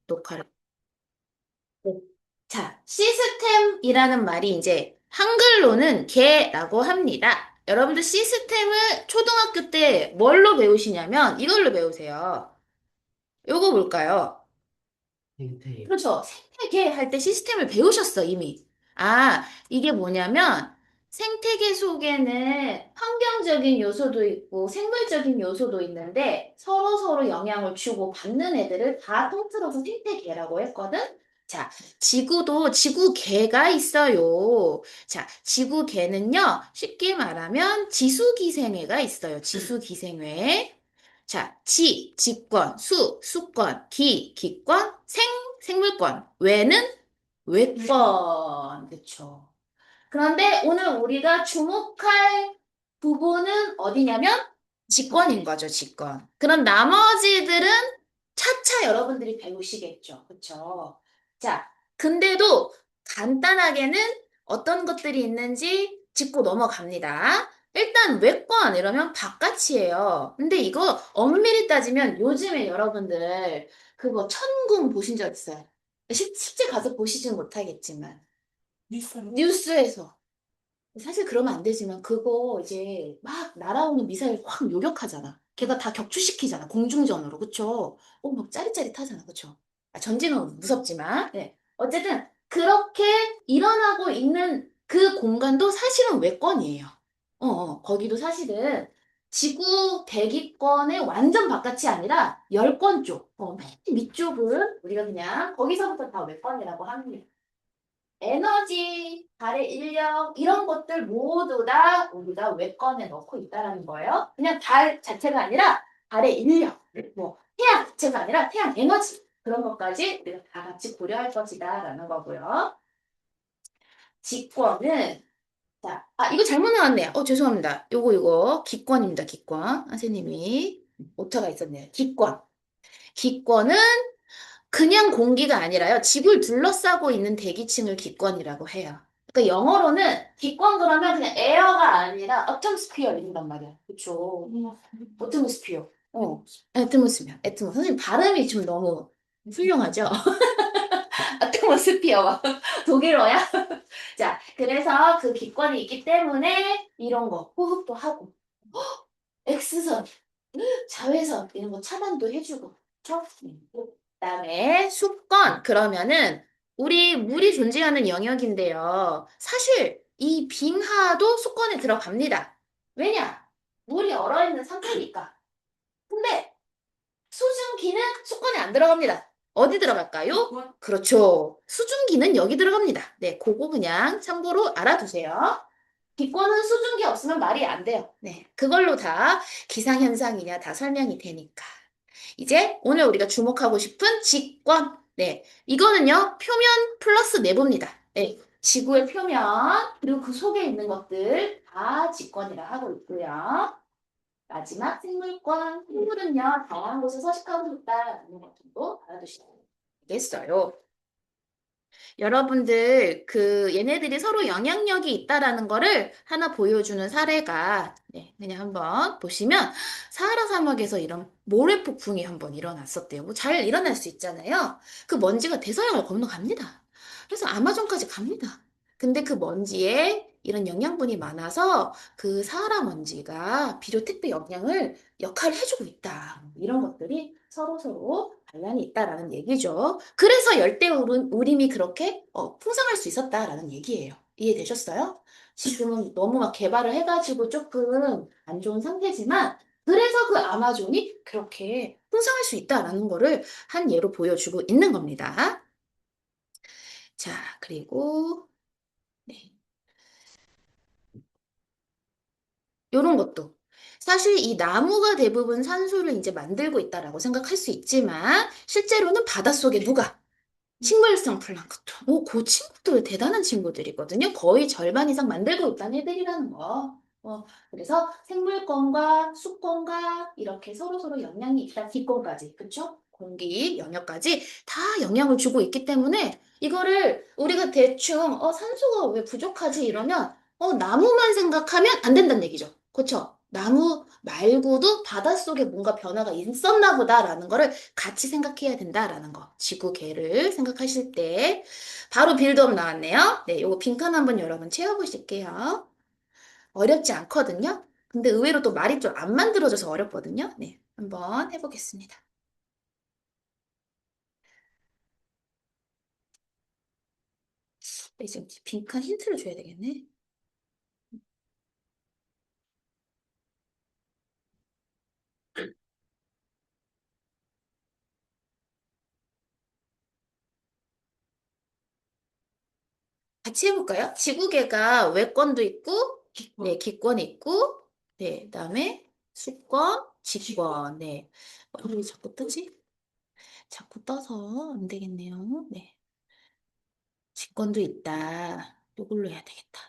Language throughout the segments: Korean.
녹화를. 네. 자, 시스템이라는 말이 이제 한글로는 개라고 합니다. 여러분들 시스템을 초등학교 때 뭘로 배우시냐면 이걸로 배우세요. 요거 뭘까요? 생태. 그렇죠. 생태계 할 때 시스템을 배우셨어, 이미. 아, 이게 뭐냐면 생태계 속에는 환경적인 요소도 있고 생물적인 요소도 있는데 서로서로 영향을 주고 받는 애들을 다 통틀어서 생태계라고 했거든. 자, 지구도 지구계가 있어요. 자, 지구계는요, 쉽게 말하면 지수기생회가 있어요. 지수기생회. 자, 직권, 수권, 기권, 생물권, 외는 외권. 그쵸. 그런데 오늘 우리가 주목할 부분은 어디냐면 직권인 거죠, 직권. 그럼 나머지들은 차차 여러분들이 배우시겠죠. 그쵸? 자, 근데도 간단하게는 어떤 것들이 있는지 짚고 넘어갑니다. 일단 외권 이러면 바깥이에요. 근데 이거 엄밀히 따지면 요즘에 여러분들 그거 천궁 보신 적 있어요? 실제 가서 보시진 못하겠지만 뉴스에서 사실 그러면 안 되지만 그거 이제 막 날아오는 미사일 확 요격하잖아. 걔가 다 격추시키잖아. 공중전으로. 그쵸? 막 짜릿짜릿하잖아. 그쵸? 아, 전지는 무섭지만. 네. 어쨌든 그렇게 일어나고 있는 그 공간도 사실은 외권이에요. 거기도 사실은 지구 대기권의 완전 바깥이 아니라 열권 쪽, 맨 밑쪽은 우리가 그냥 거기서부터 다 외권이라고 합니다. 에너지, 달의 인력, 이런 것들 모두 다 우리가 외권에 넣고 있다라는 거예요. 그냥 달 자체가 아니라 달의 인력, 뭐 태양 자체가 아니라 태양 에너지 그런 것까지 우리가 다 같이 고려할 것이다라는 거고요. 직권은 자, 이거 잘못 나왔네요. 죄송합니다. 요거 기권입니다. 기권. 선생님이 오타가 있었네요. 기권. 기권은 그냥 공기가 아니라요. 지구를 둘러싸고 있는 대기층을 기권이라고 해요. 그러니까 영어로는 기권 그러면 그냥 에어가 아니라 어텀스피어 이런단 말이야. 그쵸? 어트모스피어. 애트모스피어. 선생님 발음이 좀 너무 훌륭하죠? 아트모스피어가 독일어야? 자, 그래서 그 기권이 있기 때문에 이런 거 호흡도 하고 X선, 자외선 이런 거 차단도 해주고 그쵸? 그다음에 수권 그러면은 우리 물이 존재하는 영역인데요. 사실 이 빙하도 수권에 들어갑니다. 왜냐? 물이 얼어있는 상태니까. 근데 수증기는 수권에 안 들어갑니다. 어디 들어갈까요? 그렇죠. 수증기는 여기 들어갑니다. 네, 그거 그냥 참고로 알아두세요. 기권은 수증기 없으면 말이 안 돼요. 네, 그걸로 다 기상현상이냐 다 설명이 되니까. 이제 오늘 우리가 주목하고 싶은 직권. 네, 이거는요, 표면 플러스 내부입니다. 네, 지구의 표면, 그리고 그 속에 있는 것들 다 직권이라 하고 있고요. 마지막 생물권. 생물은요, 다양한 곳에 서식하고 있다는 것도 알아두시면 되겠어요. 여러분들 얘네들이 서로 영향력이 있다라는 거를 하나 보여주는 사례가 네, 그냥 한번 보시면 사하라 사막에서 이런 모래 폭풍이 한번 일어났었대요. 뭐 잘 일어날 수 있잖아요. 그 먼지가 대서양을 건너갑니다. 그래서 아마존까지 갑니다. 근데 그 먼지에 이런 영양분이 많아서 그 사하라 먼지가 비료 택배 역할을 해주고 있다. 이런 것들이 서로서로 관련이 있다라는 얘기죠. 그래서 우림이 그렇게 풍성할 수 있었다라는 얘기예요. 이해되셨어요? 지금은 너무 막 개발을 해가지고 조금 안 좋은 상태지만 그래서 그 아마존이 그렇게 풍성할 수 있다라는 거를 한 예로 보여주고 있는 겁니다. 자, 그리고 네. 요런 것도. 사실 이 나무가 대부분 산소를 이제 만들고 있다라고 생각할 수 있지만 실제로는 바닷속에 누가 식물성 플랑크톤. 그 친구들 대단한 친구들이거든요. 거의 절반 이상 만들고 있다는 애들이라는 거. 그래서 생물권과 수권과 이렇게 서로서로 영향이 있다. 기권까지. 그쵸? 공기 영역까지 다 영향을 주고 있기 때문에 이거를 우리가 대충 산소가 왜 부족하지 이러면 나무만 생각하면 안 된다는 얘기죠. 그쵸? 나무 말고도 바닷속에 뭔가 변화가 있었나 보다라는 거를 같이 생각해야 된다라는 거. 지구계를 생각하실 때. 바로 빌드업 나왔네요. 네, 요거 빈칸 한번 여러분 채워보실게요. 어렵지 않거든요. 근데 의외로 또 말이 좀 안 만들어져서 어렵거든요. 네, 한번 해보겠습니다. 네, 지금 빈칸 힌트를 줘야 되겠네. 같이 해볼까요? 지구계가 외권도 있고, 네, 기권이 있고, 네, 그다음에 수권, 직권, 네. 왜 자꾸 뜨지? 자꾸 떠서 안 되겠네요. 네, 직권도 있다. 이걸로 해야 되겠다.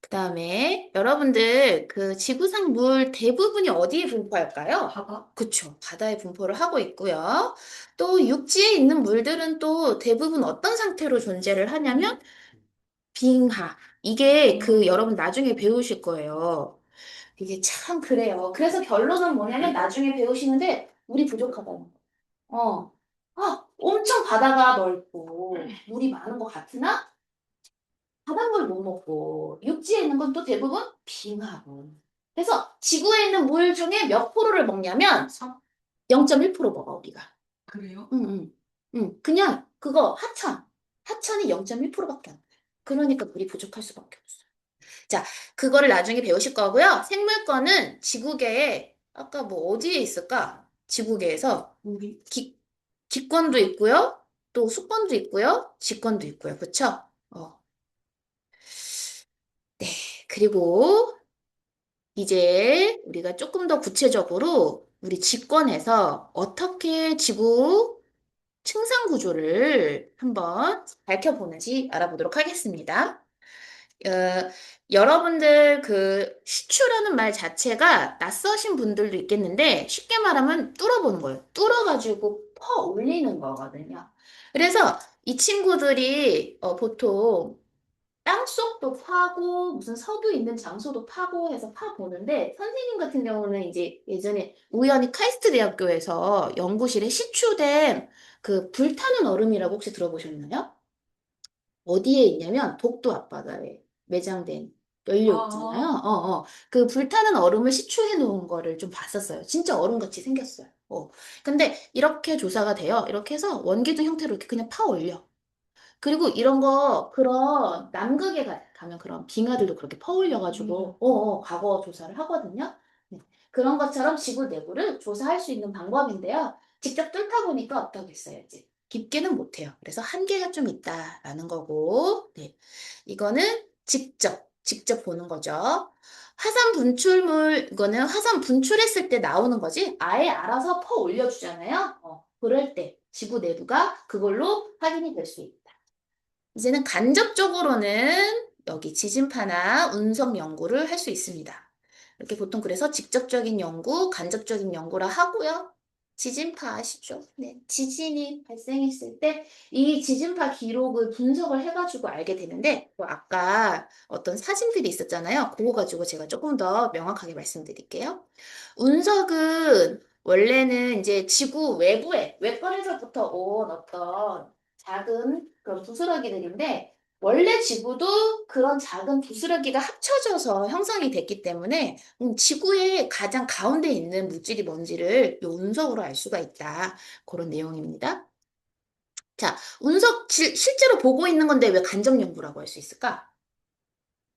그다음에 여러분들 그 지구상 물 대부분이 어디에 분포할까요? 바다. 그쵸. 바다에 분포를 하고 있고요. 또 육지에 있는 물들은 또 대부분 어떤 상태로 존재를 하냐면 빙하. 이게 그 여러분 나중에 배우실 거예요. 이게 참 그래요. 그래서 결론은 뭐냐면 나중에 배우시는데 물이 부족하다는 거. 어. 엄청 바다가 넓고 물이 많은 것 같으나 바닷물 못 먹고 육지에 있는 건 또 대부분 빙하고. 그래서 지구에 있는 물 중에 몇 프로를 먹냐면 0.1% 먹어 우리가. 그래요? 응, 응. 응. 그냥 그거 하천. 하천이 0.1%밖에 안 돼. 그러니까 물이 부족할 수밖에 없어. 자, 그거를 나중에 배우실 거고요. 생물권은 지구계에 아까 뭐 어디에 있을까? 지구계에서 우리 기권도 있고요. 또 수권도 있고요. 직권도 있고요. 그쵸? 네. 그리고 이제 우리가 조금 더 구체적으로 우리 직권에서 어떻게 지구 층상 구조를 한번 밝혀보는지 알아보도록 하겠습니다. 어, 여러분들 그 시추라는 말 자체가 낯서신 분들도 있겠는데 쉽게 말하면 뚫어보는 거예요. 뚫어가지고 퍼 올리는 거거든요. 그래서 이 친구들이 보통 땅속도 파고 무슨 서도 있는 장소도 파고 해서 파 보는데 선생님 같은 경우는 이제 예전에 우연히 카이스트 대학교에서 연구실에 시추된 그 불타는 얼음이라고 혹시 들어보셨나요? 어디에 있냐면 독도 앞바다에 매장된 연료 있잖아요. 그 불타는 얼음을 시추해 놓은 거를 좀 봤었어요. 진짜 얼음같이 생겼어요. 근데 이렇게 조사가 돼요. 이렇게 해서 원기둥 형태로 이렇게 그냥 파 올려. 그리고 이런 거, 그런 남극에 가면 그런 빙하들도 그렇게 퍼올려가지고, 과거 조사를 하거든요. 네. 그런 것처럼 지구 내부를 조사할 수 있는 방법인데요. 직접 뚫다 보니까 어떠겠어요, 이제. 깊게는 못해요. 그래서 한계가 좀 있다라는 거고, 네. 이거는 직접 보는 거죠. 화산 분출물, 이거는 화산 분출했을 때 나오는 거지, 아예 알아서 퍼 올려주잖아요. 그럴 때 지구 내부가 그걸로 확인이 될 수 있다. 이제는 간접적으로는 여기 지진파나 운석 연구를 할 수 있습니다. 이렇게 보통 그래서 직접적인 연구, 간접적인 연구라 하고요. 지진파 아시죠? 네, 지진이 발생했을 때 이 지진파 기록을 분석을 해가지고 알게 되는데 뭐 아까 어떤 사진들이 있었잖아요. 그거 가지고 제가 조금 더 명확하게 말씀드릴게요. 운석은 원래는 이제 지구 외부에 외권에서부터 온 어떤 작은 그런 부스러기들인데 원래 지구도 그런 작은 부스러기가 합쳐져서 형성이 됐기 때문에 지구의 가장 가운데 있는 물질이 뭔지를 이 운석으로 알 수가 있다. 그런 내용입니다. 자, 운석 실제로 보고 있는 건데 왜 간접 연구라고 할 수 있을까?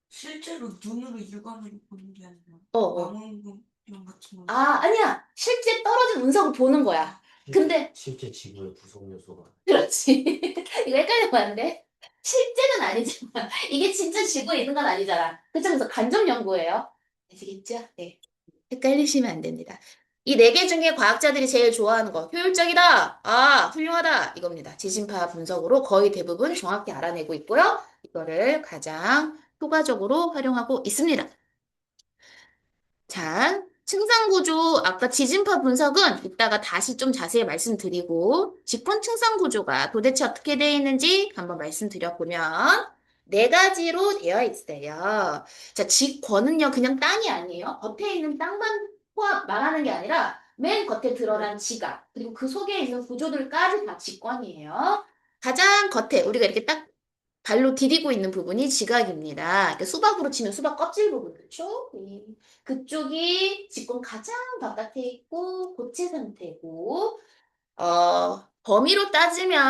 실제로 눈으로 육안으로 보는 게 아니라 어, 어. 망원경 같은 거. 아니야. 실제 떨어진 운석을 보는 거야. 근데 실제 지구의 구성 요소가 그렇지. 이거 헷갈리면 안 돼. 실제는 아니지만 이게 진짜 지구에 있는 건 아니잖아. 그쵸? 그래서 간접 연구예요. 아시겠죠? 네. 헷갈리시면 안 됩니다. 이 네 개 중에 과학자들이 제일 좋아하는 거 효율적이다. 훌륭하다. 이겁니다. 지진파 분석으로 거의 대부분 정확히 알아내고 있고요. 이거를 가장 효과적으로 활용하고 있습니다. 자, 층상구조, 아까 지진파 분석은 이따가 다시 좀 자세히 말씀드리고, 직권 층상구조가 도대체 어떻게 되어 있는지 한번 말씀드려보면, 네 가지로 되어 있어요. 자, 직권은요, 그냥 땅이 아니에요. 겉에 있는 땅만 말하는 게 아니라 맨 겉에 드러난 지각, 그리고 그 속에 있는 구조들까지 다 직권이에요. 가장 겉에 우리가 이렇게 딱 발로 디디고 있는 부분이 지각입니다. 그러니까 수박으로 치면 수박 껍질 부분, 그렇죠? 그쪽이 직권 가장 바깥에 있고 고체 상태고 범위로 따지면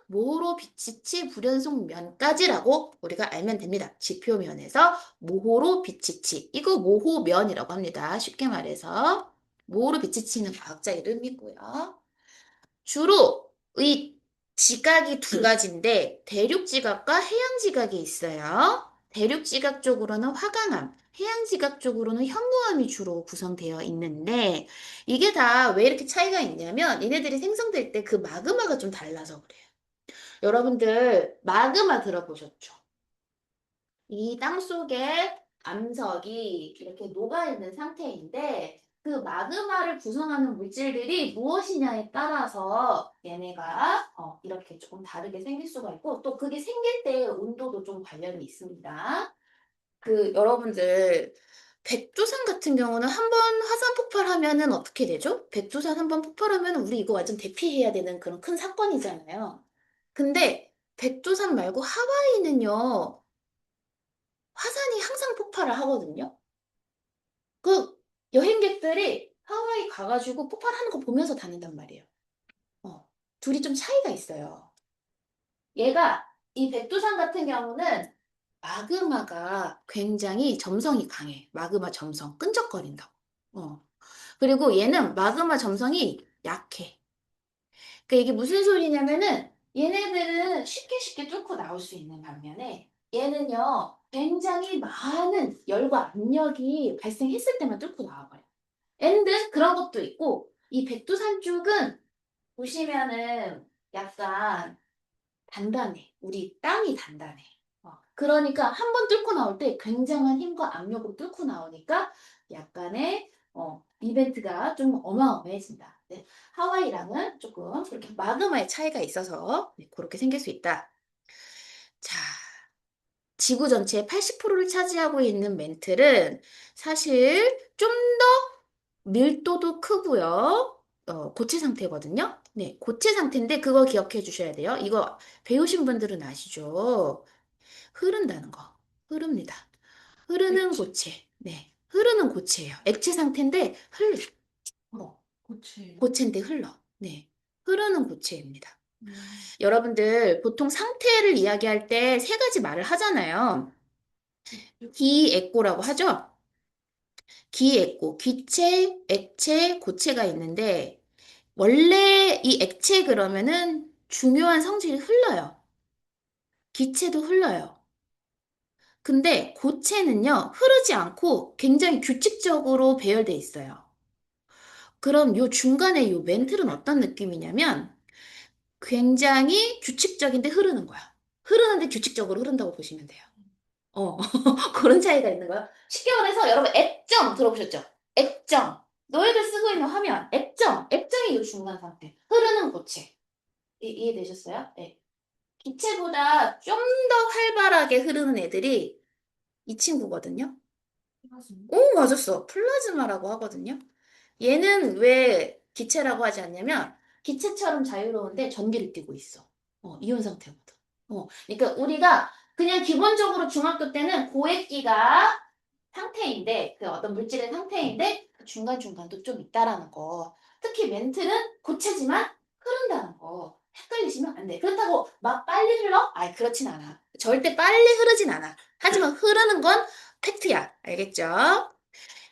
모호로 비치치 불연속면까지라고 우리가 알면 됩니다. 지표면에서 모호로 비치치. 이거 모호면이라고 합니다. 쉽게 말해서. 모호로 비치치는 과학자 이름이고요. 주로 이 지각이 두 가지인데 대륙 지각과 해양 지각이 있어요. 대륙 지각 쪽으로는 화강암, 해양 지각 쪽으로는 현무암이 주로 구성되어 있는데 이게 다 왜 이렇게 차이가 있냐면 얘네들이 생성될 때 그 마그마가 좀 달라서 그래요. 여러분들 마그마 들어보셨죠? 이 땅속에 암석이 이렇게 녹아있는 상태인데 그 마그마를 구성하는 물질들이 무엇이냐에 따라서 얘네가 이렇게 조금 다르게 생길 수가 있고 또 그게 생길 때 온도도 좀 관련이 있습니다. 그 여러분들 백두산 같은 경우는 한번 화산 폭발하면은 어떻게 되죠? 백두산 한번 폭발하면 우리 이거 완전 대피해야 되는 그런 큰 사건이잖아요. 근데 백두산 말고 하와이는요. 화산이 항상 폭발을 하거든요. 그 여행객들이 하와이 가가지고 폭발하는 거 보면서 다닌단 말이에요. 어, 둘이 좀 차이가 있어요. 얘가 이 백두산 같은 경우는 마그마가 굉장히 점성이 강해. 마그마 점성, 끈적거린다고. 그리고 얘는 마그마 점성이 약해. 그러니까 이게 무슨 소리냐면은 얘네들은 쉽게 쉽게 뚫고 나올 수 있는 반면에 얘는요 굉장히 많은 열과 압력이 발생했을 때만 뚫고 나와버려. 앤드 그런 것도 있고 이 백두산 쪽은 보시면은 약간 단단해. 우리 땅이 단단해. 그러니까 한 번 뚫고 나올 때 굉장한 힘과 압력으로 뚫고 나오니까 약간의 이벤트가 좀 어마어마해진다. 네, 하와이랑은 조금 그렇게 마그마의 차이가 있어서 네, 그렇게 생길 수 있다. 자, 지구 전체의 80%를 차지하고 있는 멘틀은 사실 좀 더 밀도도 크고요. 고체 상태거든요. 네, 고체 상태인데 그거 기억해 주셔야 돼요. 이거 배우신 분들은 아시죠? 흐른다는 거. 흐릅니다. 흐르는 액체. 고체. 네, 흐르는 고체예요. 액체 상태인데 흘러. 고체. 고체인데 흘러. 네, 흐르는 고체입니다. 음. 여러분들 보통 상태를 이야기할 때 세 가지 말을 하잖아요. 기액고라고 하죠? 기액고, 기체, 액체, 고체가 있는데 원래 이 액체 그러면은 중요한 성질이 흘러요. 기체도 흘러요. 근데 고체는요, 흐르지 않고 굉장히 규칙적으로 배열돼 있어요. 그럼 요 중간에 요 멘틀은 어떤 느낌이냐면 굉장히 규칙적인데 흐르는 거야. 흐르는데 규칙적으로 흐른다고 보시면 돼요. 어, 그런 차이가 있는 거예요. 쉽게 말해서 여러분 액정 들어보셨죠? 액정. 너희들 쓰고 있는 화면, 액정. 액정이 요 중간 상태. 흐르는 고체. 이해되셨어요? 네. 기체보다 좀 더 활발하게 흐르는 애들이 이 친구거든요. 오, 맞았어. 플라즈마라고 하거든요. 얘는 왜 기체라고 하지 않냐면 기체처럼 자유로운데 전기를 띠고 있어. 이온 상태거든. 그러니까 우리가 그냥 기본적으로 중학교 때는 고액기가 상태인데 그 어떤 물질의 상태인데 그 중간중간도 좀 있다라는 거. 특히 멘트는 고체지만 흐른다는 거. 헷갈리시면 안 돼. 그렇다고 막 빨리 흘러? 아이, 그렇진 않아. 절대 빨리 흐르진 않아. 하지만 흐르는 건 팩트야. 알겠죠?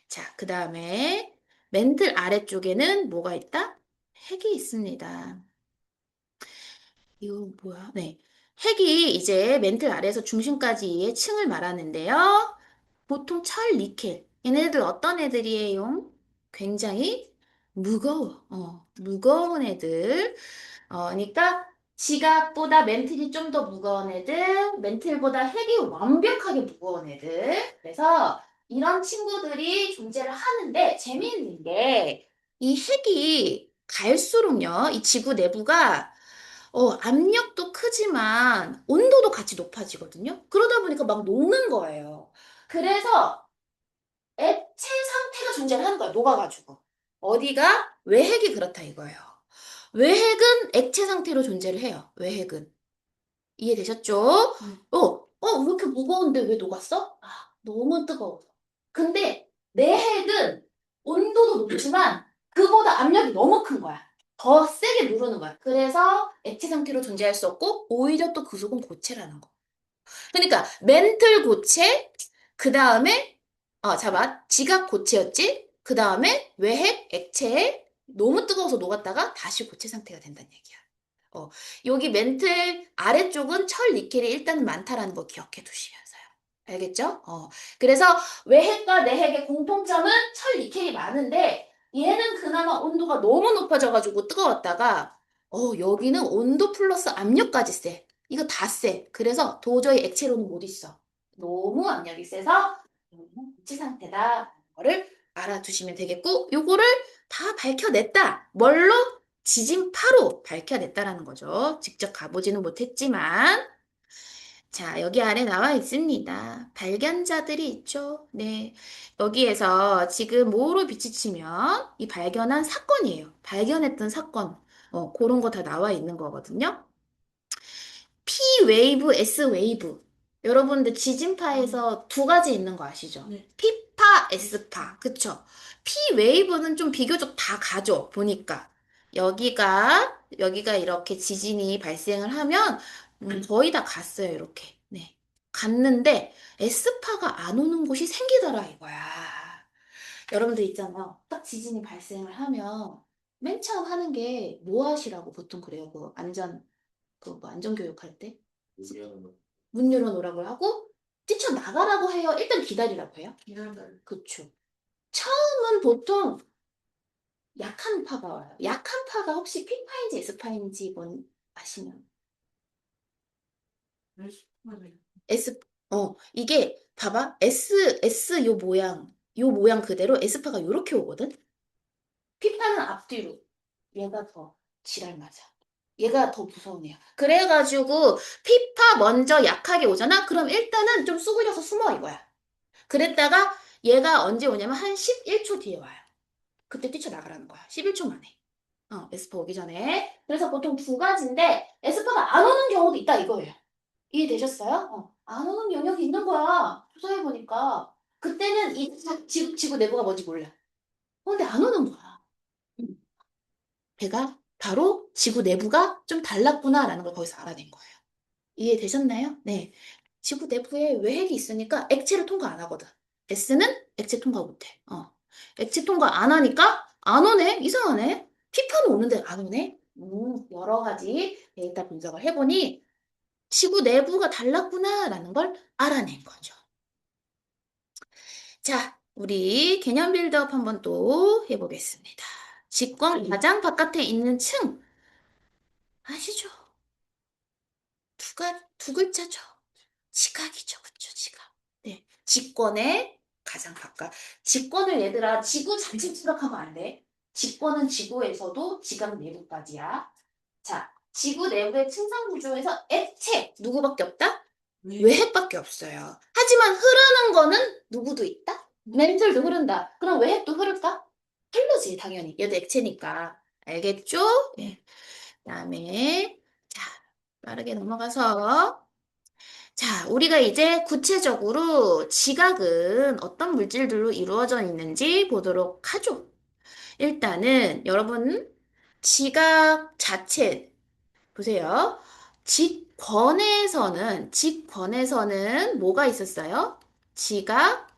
자, 그 다음에 멘틀 아래쪽에는 뭐가 있다? 핵이 있습니다. 이거 뭐야? 네. 핵이 이제 멘틀 아래에서 중심까지의 층을 말하는데요. 보통 철, 니켈. 얘네들 어떤 애들이에요? 굉장히 무거워. 무거운 애들. 그러니까 지각보다 멘틀이 좀 더 무거운 애들, 멘틀보다 핵이 완벽하게 무거운 애들. 그래서 이런 친구들이 존재를 하는데 재미있는 게 이 핵이 갈수록요, 이 지구 내부가 압력도 크지만 온도도 같이 높아지거든요. 그러다 보니까 막 녹는 거예요. 그래서 액체 상태가 존재를 하는 거야, 녹아가지고. 어디가? 외핵이 그렇다 이거예요. 외핵은 액체 상태로 존재를 해요. 외핵은. 이해되셨죠? 왜 이렇게 무거운데 왜 녹았어? 너무 뜨거워서. 근데 내 핵은 온도도 높지만 그보다 압력이 너무 큰 거야. 더 세게 누르는 거야. 그래서 액체 상태로 존재할 수 없고 오히려 또 그 속은 고체라는 거. 그러니까 멘틀 고체, 그 다음에 잠깐 지각 고체였지? 그 다음에 외핵 액체에 너무 뜨거워서 녹았다가 다시 고체 상태가 된다는 얘기야. 어, 여기 멘틀 아래쪽은 철 니켈이 일단 많다라는 거 기억해 두시면서요. 알겠죠? 그래서 외핵과 내핵의 공통점은 철 니켈이 많은데 얘는 그나마 온도가 너무 높아져가지고 뜨거웠다가 여기는 온도 플러스 압력까지 세. 이거 다 세. 그래서 도저히 액체로는 못 있어. 너무 압력이 세서 고체 상태다. 거를 알아두시면 되겠고 요거를 다 밝혀냈다. 뭘로? 지진파로 밝혀냈다라는 거죠. 직접 가보지는 못했지만. 자, 여기 아래 나와 있습니다. 발견자들이 있죠. 네. 여기에서 지금 뭐로 비치치면 이 발견한 사건이에요. 발견했던 사건. 그런 거 다 나와 있는 거거든요. P 웨이브, S 웨이브. 여러분들 지진파에서 두 가지 있는 거 아시죠? 네. P파, S파. 그쵸? P 웨이브는 좀 비교적 다 가죠. 보니까. 여기가 이렇게 지진이 발생을 하면 거의 다 갔어요. 이렇게. 네. 갔는데 S파가 안 오는 곳이 생기더라 이거야. 여러분들 있잖아요. 딱 지진이 발생을 하면 맨 처음 하는 게 뭐 하시라고 보통 그래요. 뭐 안전교육 할 때? 우리는 문 열어놓으라고 하고, 뛰쳐나가라고 해요. 일단 기다리라고 해요. 기다려. 그쵸. 처음은 보통 약한 파가 와요. 약한 파가 혹시 P파인지 S파인지 뭔 아시면. S, 이게, 봐봐. S 요 모양 그대로 S파가 요렇게 오거든? P파는 앞뒤로. 얘가 더 지랄 맞아. 얘가 더 무서운 애야. 그래가지고 피파 먼저 약하게 오잖아? 그럼 일단은 좀 쑥으려서 숨어 이거야. 그랬다가 얘가 언제 오냐면 한 11초 뒤에 와요. 그때 뛰쳐나가라는 거야. 11초 만에. 에스파 오기 전에. 그래서 보통 두 가지인데 에스파가 안 오는 경우도 있다 이거예요. 이해되셨어요? 안 오는 영역이 있는 거야. 조사해보니까. 그때는 이 지구 내부가 뭔지 몰라. 근데 안 오는 거야. 걔가 바로 지구 내부가 좀 달랐구나라는 걸 거기서 알아낸 거예요. 이해되셨나요? 네. 지구 내부에 외핵이 있으니까 액체를 통과 안 하거든. S는 액체 통과 못해. 액체 통과 안 하니까 안 오네? 이상하네? 피파는 오는데 안 오네? 여러 가지 데이터 분석을 해보니 지구 내부가 달랐구나라는 걸 알아낸 거죠. 자, 우리 개념 빌드업 한번 또 해보겠습니다. 직권 가장 바깥에 있는 층 아시죠? 두 글자죠. 지각이죠. 그쵸, 지각. 네. 직권에 가장 가까. 직권을 얘들아, 지구 전체 생각하면 안 돼. 직권은 지구에서도 지각 내부까지야. 자, 지구 내부의 층상 구조에서 액체, 누구밖에 없다? 외핵밖에 없어요. 하지만 흐르는 거는 누구도 있다? 멘틀도 흐른다. 그럼 외핵도 흐를까? 흐르지, 당연히. 얘도 액체니까. 알겠죠? 예. 그다음에 자, 빠르게 넘어가서 자, 우리가 이제 구체적으로 지각은 어떤 물질들로 이루어져 있는지 보도록 하죠. 일단은 여러분 지각 자체 보세요. 직권에서는 뭐가 있었어요? 지각,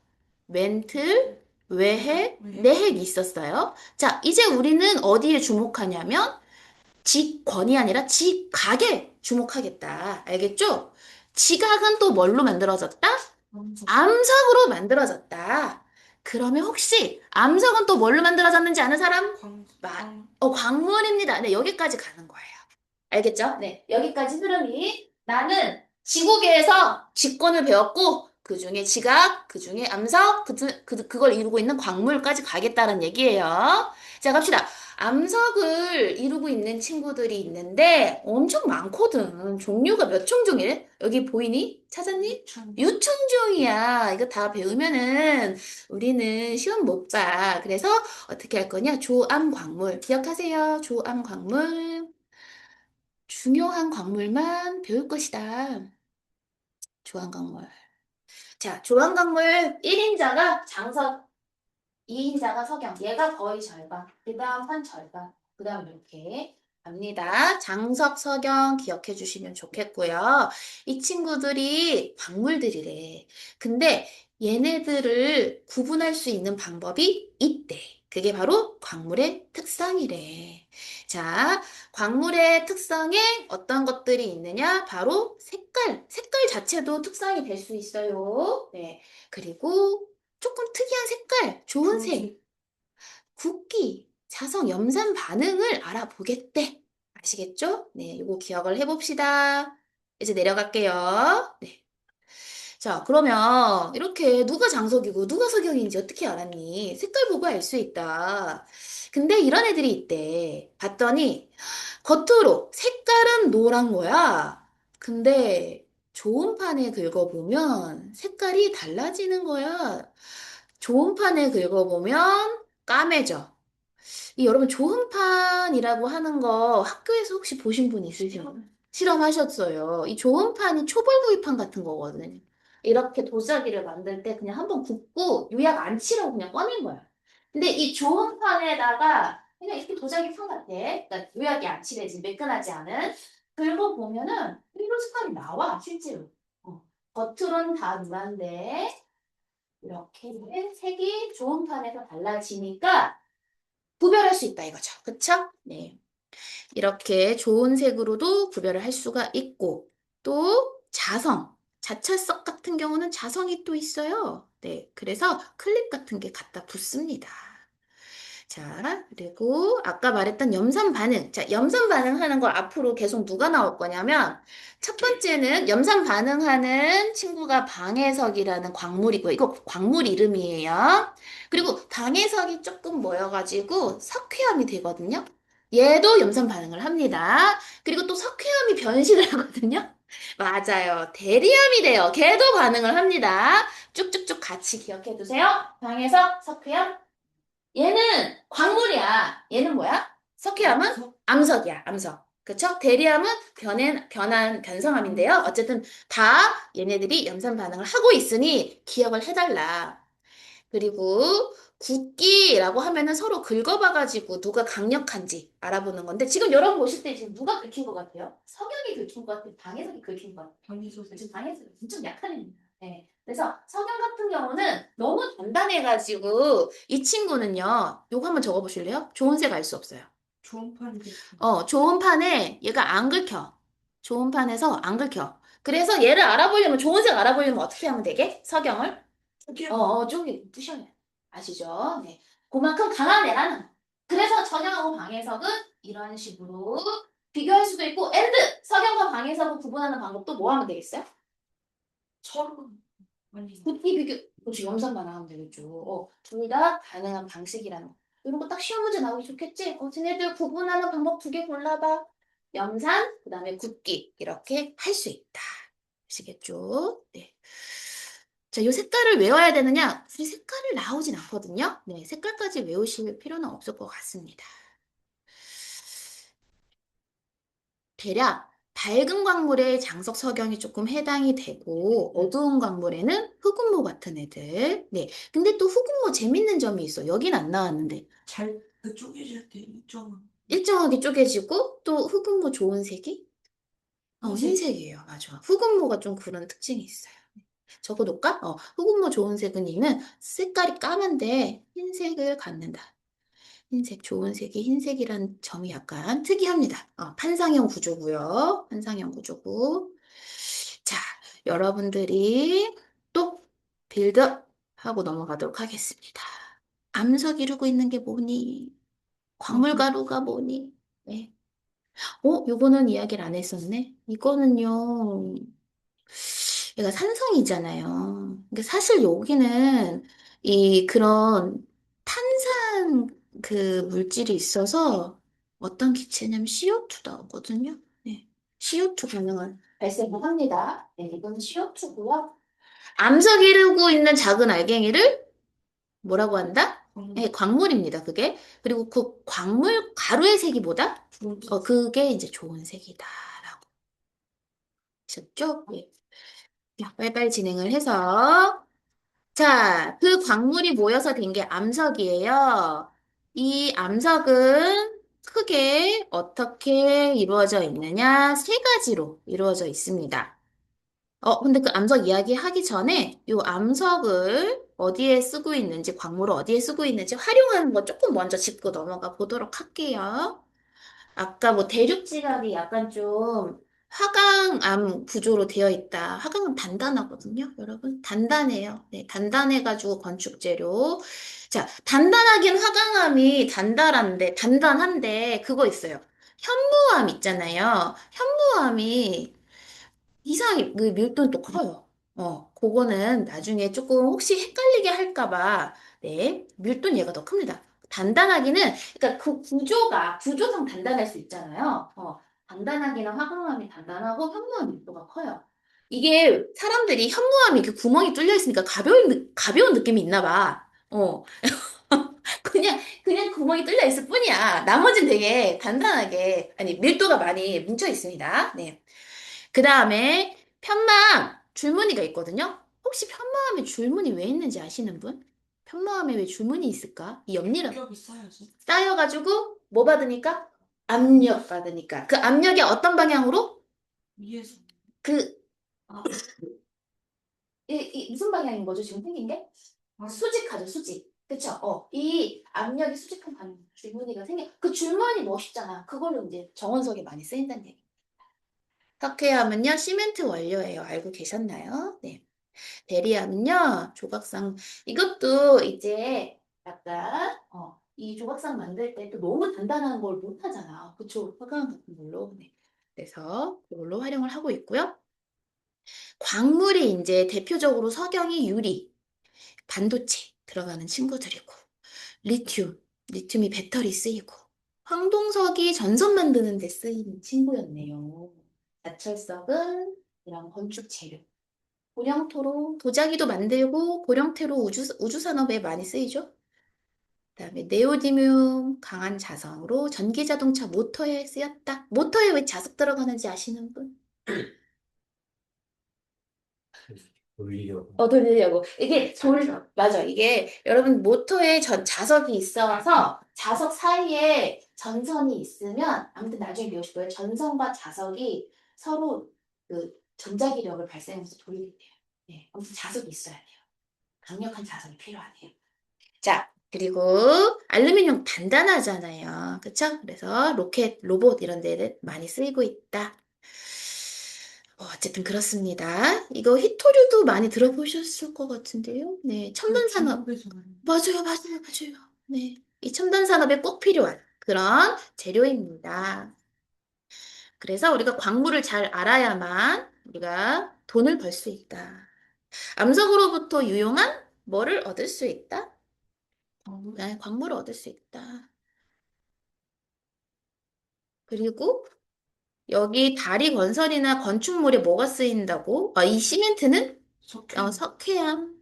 멘틀, 외핵, 내핵이 있었어요. 자, 이제 우리는 어디에 주목하냐면 직권이 아니라 지각에 주목하겠다. 알겠죠? 지각은 또 뭘로 만들어졌다? 암석으로 만들어졌다. 그러면 혹시 암석은 또 뭘로 만들어졌는지 아는 사람? 광물입니다. 네, 여기까지 가는 거예요. 알겠죠? 네, 여기까지 흐름이 나는 지구계에서 직권을 배웠고 그 중에 지각, 그 중에 암석, 그걸 이루고 있는 광물까지 가겠다는 얘기예요. 자, 갑시다. 암석을 이루고 있는 친구들이 있는데 엄청 많거든. 종류가 몇 총종이래? 여기 보이니? 찾았니? 천. 유총종이야. 이거 다 배우면은 우리는 시험 못 봐. 그래서 어떻게 할 거냐? 조암 광물. 기억하세요. 조암 광물. 중요한 광물만 배울 것이다. 조암 광물. 자, 조암 광물 1인자가 장석, 2인자가 석영. 얘가 거의 절반. 그 다음 한 절반. 그 다음 이렇게 갑니다. 장석, 석영 기억해 주시면 좋겠고요. 이 친구들이 광물들이래. 근데 얘네들을 구분할 수 있는 방법이 있대. 그게 바로 광물의 특성이래. 자, 광물의 특성에 어떤 것들이 있느냐? 바로 색깔. 색깔 자체도 특성이 될 수 있어요. 네. 그리고 조금 특이한 색깔, 좋은 색, 굵기, 자성, 염산 반응을 알아보겠대. 아시겠죠? 네, 이거 기억을 해봅시다. 이제 내려갈게요. 네. 자, 그러면 이렇게 누가 장석이고 누가 석영인지 어떻게 알았니? 색깔 보고 알 수 있다. 근데 이런 애들이 있대. 봤더니 겉으로 색깔은 노란 거야. 근데 좋은 판에 긁어보면 색깔이 달라지는 거야. 좋은 판에 긁어보면 까매져. 이 여러분 조음판이라고 하는 거 학교에서 혹시 보신 분 있으세요? 실험하셨어요. 이 조음판이 초벌구이판 같은 거거든요. 이렇게 도자기를 만들 때 그냥 한번 굽고 요약 안 칠하고 그냥 꺼낸 거야. 근데 이 조음판에다가 그냥 이렇게 도자기 판 같아. 그러니까 요약이 안 칠해진 매끈하지 않은. 긁어보면은 이런 색깔이 나와 실제로. 어. 겉으로는 다 노란데 이렇게 색이 조음판에서 달라지니까 구별할 수 있다 이거죠. 그쵸? 네. 이렇게 좋은 색으로도 구별을 할 수가 있고, 또 자성, 자철석 같은 경우는 자성이 또 있어요. 네. 그래서 클립 같은 게 갖다 붙습니다. 자, 그리고 아까 말했던 염산 반응. 자, 염산 반응하는 걸 앞으로 계속 누가 나올 거냐면, 첫 번째는 염산 반응하는 친구가 방해석이라는 광물이고요. 이거 광물 이름이에요. 그리고 방해석이 조금 모여가지고 석회암이 되거든요. 얘도 염산 반응을 합니다. 그리고 또 석회암이 변신을 하거든요. 맞아요. 대리암이 돼요. 걔도 반응을 합니다. 쭉쭉쭉 같이 기억해 두세요. 방해석, 석회암, 얘는 광물이야. 얘는 뭐야? 석회암은 암석이야, 암석. 그쵸? 대리암은 변성암인데요. 어쨌든 다 얘네들이 염산 반응을 하고 있으니 기억을 해달라. 그리고 굵기라고 하면은 서로 긁어봐가지고 누가 강력한지 알아보는 건데 지금 여러분 보실 때 지금 누가 긁힌 것 같아요? 석영이 긁힌 것 같아요? 방해석이 긁힌 것 같아요? 방위소세. 지금 방해석이 엄청 약한 애입니다. 네. 그래서 석영 같은 경우는 너무 단단해가지고 이 친구는요. 요거 한번 적어보실래요? 좋은 색 알 수 없어요. 좋은 판이. 좋은 판에 얘가 안 긁혀. 좋은 판에서 안 긁혀. 그래서 얘를 알아보려면 좋은 색 알아보려면 어떻게 하면 되게? 석영을 쪼개 부셔야 돼. 아시죠? 네. 그만큼 강한 애라는. 그래서 석영하고 방해석은 이런 식으로 비교할 수도 있고, 석영과 방해석을 구분하는 방법도 뭐 하면 되겠어요? 서로 아니 굵기 비교, 그렇지, 염산 반응하면 되겠죠. 둘 다 가능한 방식이라는 거. 이런 거 딱 시험 문제 나오기 좋겠지? 쟤네들 구분하는 방법 두 개 골라봐. 염산, 그 다음에 굵기. 이렇게 할 수 있다. 아시겠죠? 네. 자, 요 색깔을 외워야 되느냐? 사실 색깔을 나오진 않거든요. 네, 색깔까지 외우실 필요는 없을 것 같습니다. 대략 밝은 광물에 장석 석영이 조금 해당이 되고 어두운 광물에는 흑운모 같은 애들. 네. 근데 또 흑운모 재밌는 점이 있어. 여긴 안 나왔는데. 잘그 쪼개질 때 일정한 일정하게 쪼개지고 또 흑운모 좋은 색이 흰색. 흰색이에요. 맞아. 흑운모가 좀 그런 특징이 있어요. 적어놓을까? 흑운모 좋은 색은 얘는 색깔이 까만데 흰색을 갖는다. 흰색, 좋은 색이 흰색이란 점이 약간 특이합니다. 판상형 구조고요. 판상형 구조고. 자, 여러분들이 또 빌드업 하고 넘어가도록 하겠습니다. 암석 이루고 있는 게 뭐니? 광물가루가 뭐니? 네. 요거는 이야기를 안 했었네. 이거는요. 얘가 산성이잖아요. 그러니까 사실 여기는 이 그런 탄산 그 물질이 있어서 어떤 기체냐면 CO2 나오거든요. 네. CO2 반응을 발생을 합니다. 네, 이건 CO2고요. 암석이 이루고 있는 작은 알갱이를 뭐라고 한다? 네, 광물입니다, 그게. 그리고 그 광물 가루의 색이 뭐다? 그게 이제 좋은 색이다라고 하셨죠? 예. 자, 빨리빨리 진행을 해서. 자, 그 광물이 모여서 된 게 암석이에요. 이 암석은 크게 어떻게 이루어져 있느냐? 세 가지로 이루어져 있습니다. 근데 그 암석 이야기 하기 전에 이 암석을 어디에 쓰고 있는지, 광물을 어디에 쓰고 있는지 활용하는 거 조금 먼저 짚고 넘어가 보도록 할게요. 아까 뭐 대륙지각이 약간 좀 화강암 구조로 되어 있다. 화강암 단단하거든요, 여러분. 단단해요. 네, 단단해가지고 건축 재료. 자, 단단하긴 화강암이 단단한데 그거 있어요. 현무암 있잖아요. 현무암이 이상하게 그 밀도는 또 커요. 그거는 나중에 조금 혹시 헷갈리게 할까 봐, 네, 밀도는 얘가 더 큽니다. 단단하기는, 그러니까 그 구조상 단단할 수 있잖아요. 단단하기는 화강암이 단단하고 현무암 밀도가 커요. 이게 사람들이 현무암이 이렇게 구멍이 뚫려 있으니까 가벼운 느낌이 있나 봐. 그냥 구멍이 뚫려 있을 뿐이야. 나머지는 되게 단단하게, 아니, 밀도가 많이 뭉쳐 있습니다. 네. 그 다음에 편마암 줄무늬가 있거든요. 혹시 편마암에 줄무늬 왜 있는지 아시는 분? 편마암에 왜 줄무늬 있을까? 이 옆니를 여기 쌓여서. 쌓여가지고 뭐 받으니까? 압력 받으니까. 그 압력이 어떤 방향으로? 위에서. 그, 아, 무슨 방향인 거죠? 지금 생긴 게? 수직하죠, 수직. 그쵸? 이 압력이 수직한 방향, 줄무늬가 그 줄무늬 멋있잖아. 그걸로 이제 정원석에 많이 쓰인다는 얘기. 석회암은요, 시멘트 원료예요. 알고 계셨나요? 네. 대리하면요, 조각상, 이것도 이제 약간, 이 조각상 만들 때 또 너무 단단한 걸 못 하잖아. 그쵸? 화강 같은 걸로. 네. 그래서 이걸로 활용을 하고 있고요. 광물이 이제 대표적으로 석영이 유리, 반도체 들어가는 친구들이고, 리튬이 배터리 쓰이고, 황동석이 전선 만드는 데 쓰이는 친구였네요. 자철석은 이런 건축 재료. 고령토로 도자기도 만들고 고령태로 우주산업에 많이 쓰이죠. 그다음에 네오디뮴 강한 자성으로 전기자동차 모터에 쓰였다. 모터에 왜 자석 들어가는지 아시는 분? 돌리려고. 돌리려고. 맞아. 이게 여러분 모터에 자석이 있어서 자석 사이에 전선이 있으면 아무튼 나중에 배우실 거예요. 전선과 자석이 서로 그 전자기력을 발생해서 돌리게 돼요. 네, 아무튼 자석이 있어야 돼요. 강력한 자석이 필요하네요. 자, 그리고 알루미늄 단단하잖아요. 그쵸? 그래서 로켓, 로봇 이런 데 많이 쓰이고 있다. 어쨌든 그렇습니다. 이거 히토류도 많이 들어보셨을 것 같은데요. 네, 첨단 산업. 중국에서 많이. 맞아요, 맞아요, 맞아요. 네, 이 첨단 산업에 꼭 필요한 그런 재료입니다. 그래서 우리가 광물을 잘 알아야만 우리가 돈을 벌 수 있다. 암석으로부터 유용한 뭐를 얻을 수 있다? 네, 광물을 얻을 수 있다. 그리고 여기 다리 건설이나 건축물에 뭐가 쓰인다고? 이 시멘트는 석회. 석회암.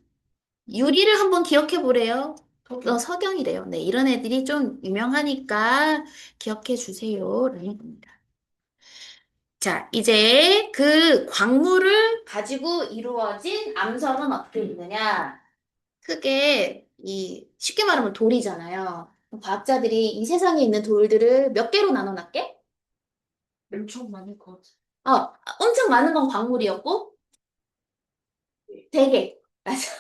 유리를 한번 기억해 보래요. 석영. 석영이래요. 네, 이런 애들이 좀 유명하니까 기억해 주세요. 라는 겁니다. 자, 이제 그 광물을 가지고 이루어진 암석은 어떻게 있느냐? 크게 쉽게 말하면 돌이잖아요. 과학자들이 이 세상에 있는 돌들을 몇 개로 나눠놨게? 엄청 많을 것 같아. 엄청 많은 건 광물이었고, 되게, 맞아.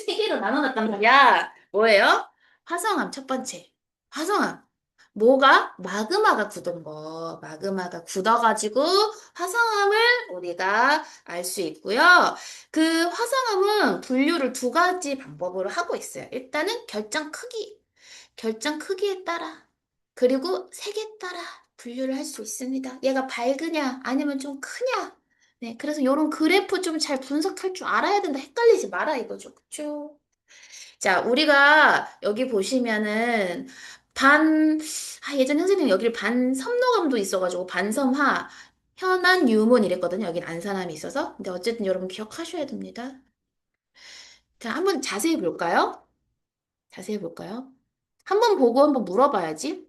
세 개로 나눠놨단 말이야. 뭐예요? 화성암 첫 번째. 화성암. 뭐가? 마그마가 굳은 거. 마그마가 굳어가지고 화성암을 우리가 알 수 있고요. 그 화성암은 분류를 두 가지 방법으로 하고 있어요. 일단은 결정 크기에 따라, 그리고 색에 따라 분류를 할 수 있습니다. 얘가 밝으냐, 아니면 좀 크냐, 네, 그래서 요런 그래프 좀 잘 분석할 줄 알아야 된다. 헷갈리지 마라 이거죠. 그쵸? 자, 우리가 여기 보시면은 예전 선생님 여기를 반섬노감도 있어가지고 반섬하, 현안, 유문 이랬거든요. 여긴 안산함이 있어서. 근데 어쨌든 여러분 기억하셔야 됩니다. 자, 한번 자세히 볼까요? 자세히 볼까요? 한번 보고 한번 물어봐야지.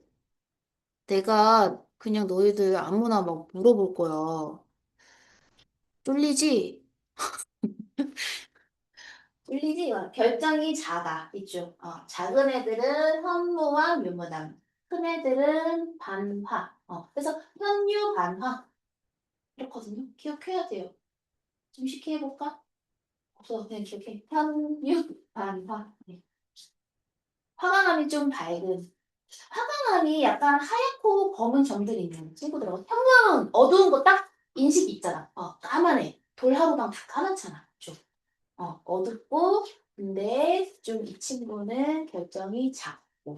내가 그냥 너희들 아무나 막 물어볼 거야. 쫄리지? 쫄리지? 결정이 작아. 이쪽. 작은 애들은 현무암, 유무남. 큰 애들은 반화. 그래서 현유, 반화. 이렇거든요. 기억해야 돼요. 좀 쉽게 해볼까? 없어. 그냥 기억해. 현유, 반화. 네. 화강암이 좀 밝은. 화강암이 약간 하얗고 검은 점들이 있는 친구들하고 현무암은 어두운 거 딱 인식 있잖아. 까만해. 돌하루방 다 까맣잖아. 좀. 어둡고, 근데 좀 이 친구는 결정이 작고.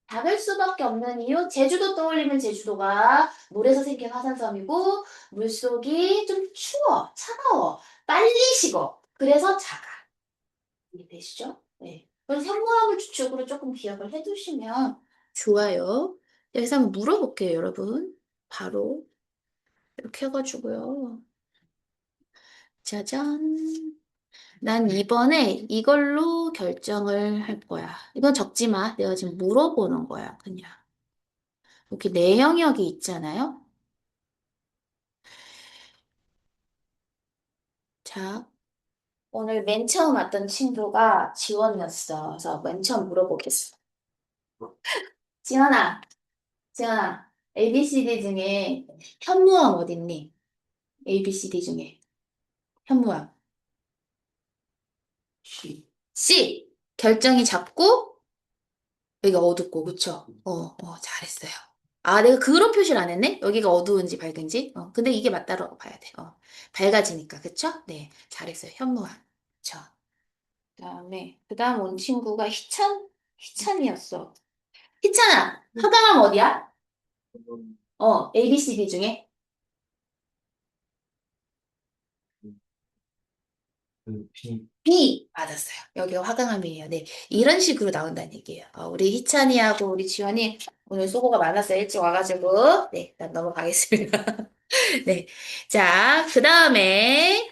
작을 수밖에 없는 이유, 제주도 떠올리면 제주도가 물에서 생긴 화산섬이고, 물속이 좀 추워, 차가워, 빨리 식어. 그래서 작아. 이해되시죠? 네. 그래서 현무암을 주축으로 조금 기억을 해두시면 좋아요. 여기서 한번 물어볼게요, 여러분. 바로. 이렇게 해가지고요. 짜잔. 난 이번에 이걸로 결정을 할 거야. 이건 적지 마. 내가 지금 물어보는 거야, 그냥. 이렇게 내 영역이 있잖아요. 자, 오늘 맨 처음 왔던 친구가 지원이었어. 그래서 맨 처음 물어보겠어. 지원아, 지원아, ABCD 중에 현무암 어딨니? ABCD 중에 현무암. C. 결정이 작고 여기가 어둡고, 그쵸? 잘했어요. 아, 내가 그런 표시를 안 했네? 여기가 어두운지 밝은지? 근데 이게 맞다고 봐야 돼. 밝아지니까, 그쵸? 네, 잘했어요. 현무암. 그쵸? 그 다음 온 친구가 희찬이었어. 희찬아, 화강암 어디야? A, B, C, D 중에? 그 비, B 맞았어요. 여기가 화강암이에요. 네, 이런 식으로 나온다는 얘기예요. 우리 희찬이하고 우리 지원이 오늘 수고가 많았어요. 일찍 와가지고. 네, 난 넘어가겠습니다. 네. 자, 그 다음에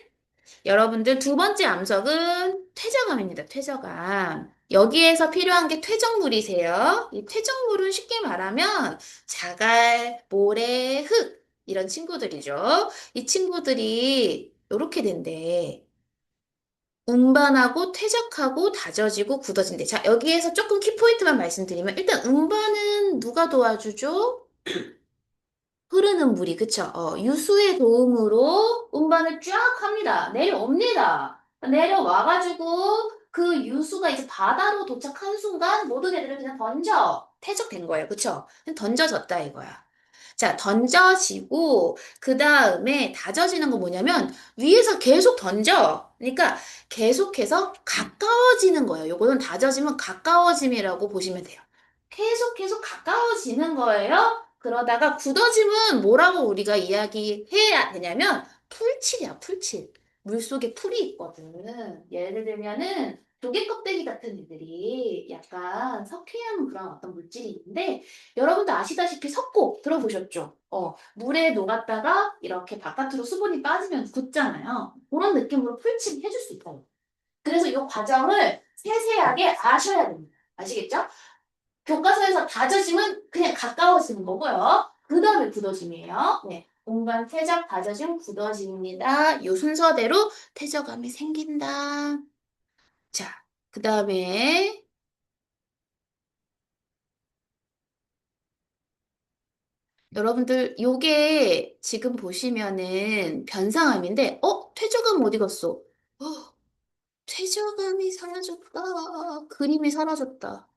여러분들 두 번째 암석은 퇴적암입니다. 퇴적암. 여기에서 필요한 게 퇴적물이세요. 이 퇴적물은 쉽게 말하면 자갈, 모래, 흙 이런 친구들이죠. 이 친구들이 이렇게 된대. 운반하고 퇴적하고 다져지고 굳어진대. 자, 여기에서 조금 키포인트만 말씀드리면 일단 운반은 누가 도와주죠? 흐르는 물이, 그쵸? 유수의 도움으로 운반을 쫙 합니다. 내려옵니다. 내려와가지고 그 유수가 이제 바다로 도착한 순간 모든 애들을 그냥 퇴적된 거예요. 그쵸? 그냥 던져졌다 이거야. 자, 던져지고 그 다음에 다져지는 거 뭐냐면 위에서 계속 던져. 그러니까 계속해서 가까워지는 거예요. 요거는 다져지면 가까워짐이라고 보시면 돼요. 계속 가까워지는 거예요. 그러다가 굳어짐은 뭐라고 우리가 이야기해야 되냐면 풀칠이야, 풀칠. 물속에 풀이 있거든. 예를 들면은 조개 껍데기 같은 애들이 약간 석회암 그런 어떤 물질이 있는데 여러분도 아시다시피 석고 들어보셨죠? 물에 녹았다가 이렇게 바깥으로 수분이 빠지면 굳잖아요. 그런 느낌으로 풀칠을 해줄 수 있다고. 그래서 이 과정을 세세하게 아셔야 됩니다. 아시겠죠? 교과서에서 다져짐은 그냥 가까워지는 거고요. 그 다음에 굳어짐이에요. 네. 공간 퇴적, 다져짐, 굳어짐입니다. 이 순서대로 퇴적감이 생긴다. 자, 그 다음에 여러분들 요게 지금 보시면은 변상함인데 퇴적감 어디 갔어? 퇴적감이 사라졌다. 그림이 사라졌다.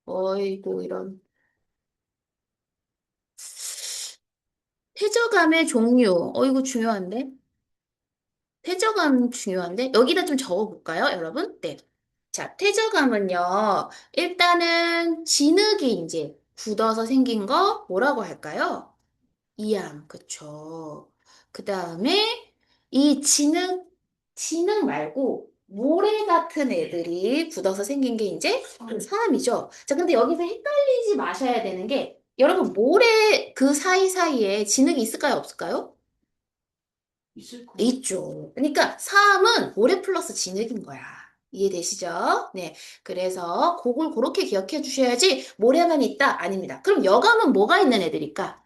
어이구 이런. 퇴적감의 종류. 이거 중요한데? 퇴적감 중요한데? 여기다 좀 적어볼까요, 여러분? 네. 자, 퇴적감은요, 일단은 진흙이 이제 굳어서 생긴 거 뭐라고 할까요? 이암, 그쵸. 그 다음에 이 진흙 말고 모래 같은 애들이 굳어서 생긴 게 이제 사람이죠. 자, 근데 여기서 헷갈리지 마셔야 되는 게 여러분 모래 그 사이사이에 진흙이 있을까요? 없을까요? 있을 거. 있죠. 그러니까 사암은 모래 플러스 진흙인 거야. 이해되시죠? 네. 그래서 그걸 그렇게 기억해 주셔야지 모래만 있다? 아닙니다. 그럼 여감은 뭐가 있는 애들일까?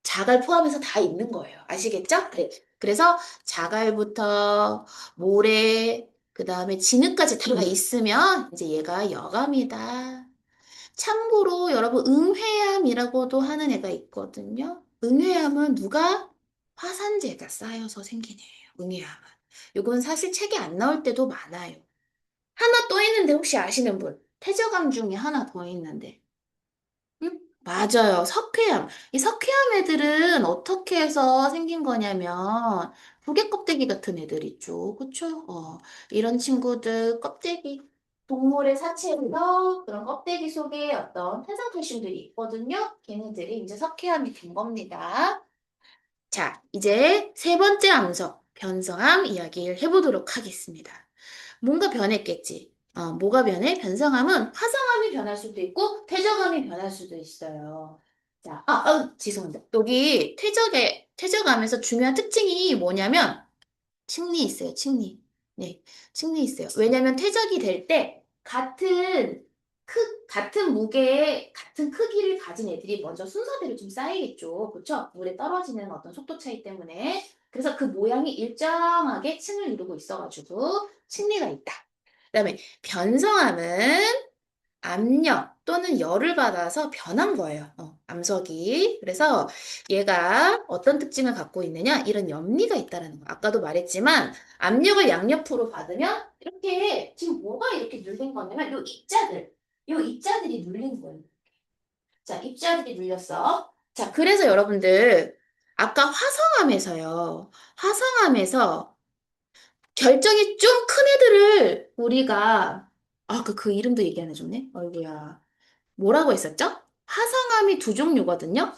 자갈 포함해서 다 있는 거예요. 아시겠죠? 네. 그래서 자갈부터 모래, 그 다음에 진흙까지 다 있으면 이제 얘가 여감이다. 참고로 여러분 응회암이라고도 하는 애가 있거든요. 응회암은 누가? 화산재가 쌓여서 생긴 애예요. 응회암은. 이건 사실 책에 안 나올 때도 많아요. 하나 또 있는데 혹시 아시는 분? 태저감 중에 하나 더 있는데. 응? 맞아요. 석회암. 이 석회암 애들은 어떻게 해서 생긴 거냐면 조개 껍데기 같은 애들 있죠. 그쵸? 이런 친구들 껍데기 동물의 사체에서 그런 껍데기 속에 어떤 탄산칼슘들이 있거든요. 걔네들이 이제 석회암이 된 겁니다. 자, 이제 세 번째 암석, 변성암 이야기를 해보도록 하겠습니다. 뭔가 변했겠지. 뭐가 변해? 변성암은 화성암이 변할 수도 있고 퇴적암이 변할 수도 있어요. 자, 죄송합니다. 여기 퇴적암에서 중요한 특징이 뭐냐면 층리 있어요, 층리. 네, 층리 있어요. 왜냐면 퇴적이 될 때 같은 무게의 같은 크기를 가진 애들이 먼저 순서대로 좀 쌓이겠죠. 그렇죠? 물에 떨어지는 어떤 속도 차이 때문에. 그래서 그 모양이 일정하게 층을 이루고 있어가지고 층리가 있다. 그다음에 변성암은 압력 또는 열을 받아서 변한 거예요. 암석이. 그래서 얘가 어떤 특징을 갖고 있느냐? 이런 염리가 있다라는 거. 아까도 말했지만 압력을 양옆으로 받으면 이렇게 지금 뭐가 이렇게 눌린 거냐면 요 입자들이 눌린 거예요. 자, 입자들이 눌렸어. 자, 그래서 여러분들 아까 화성암에서 결정이 좀 큰 애들을 우리가 그 이름도 얘기 안 해줬네. 어이구야. 뭐라고 했었죠? 화성암이 두 종류거든요.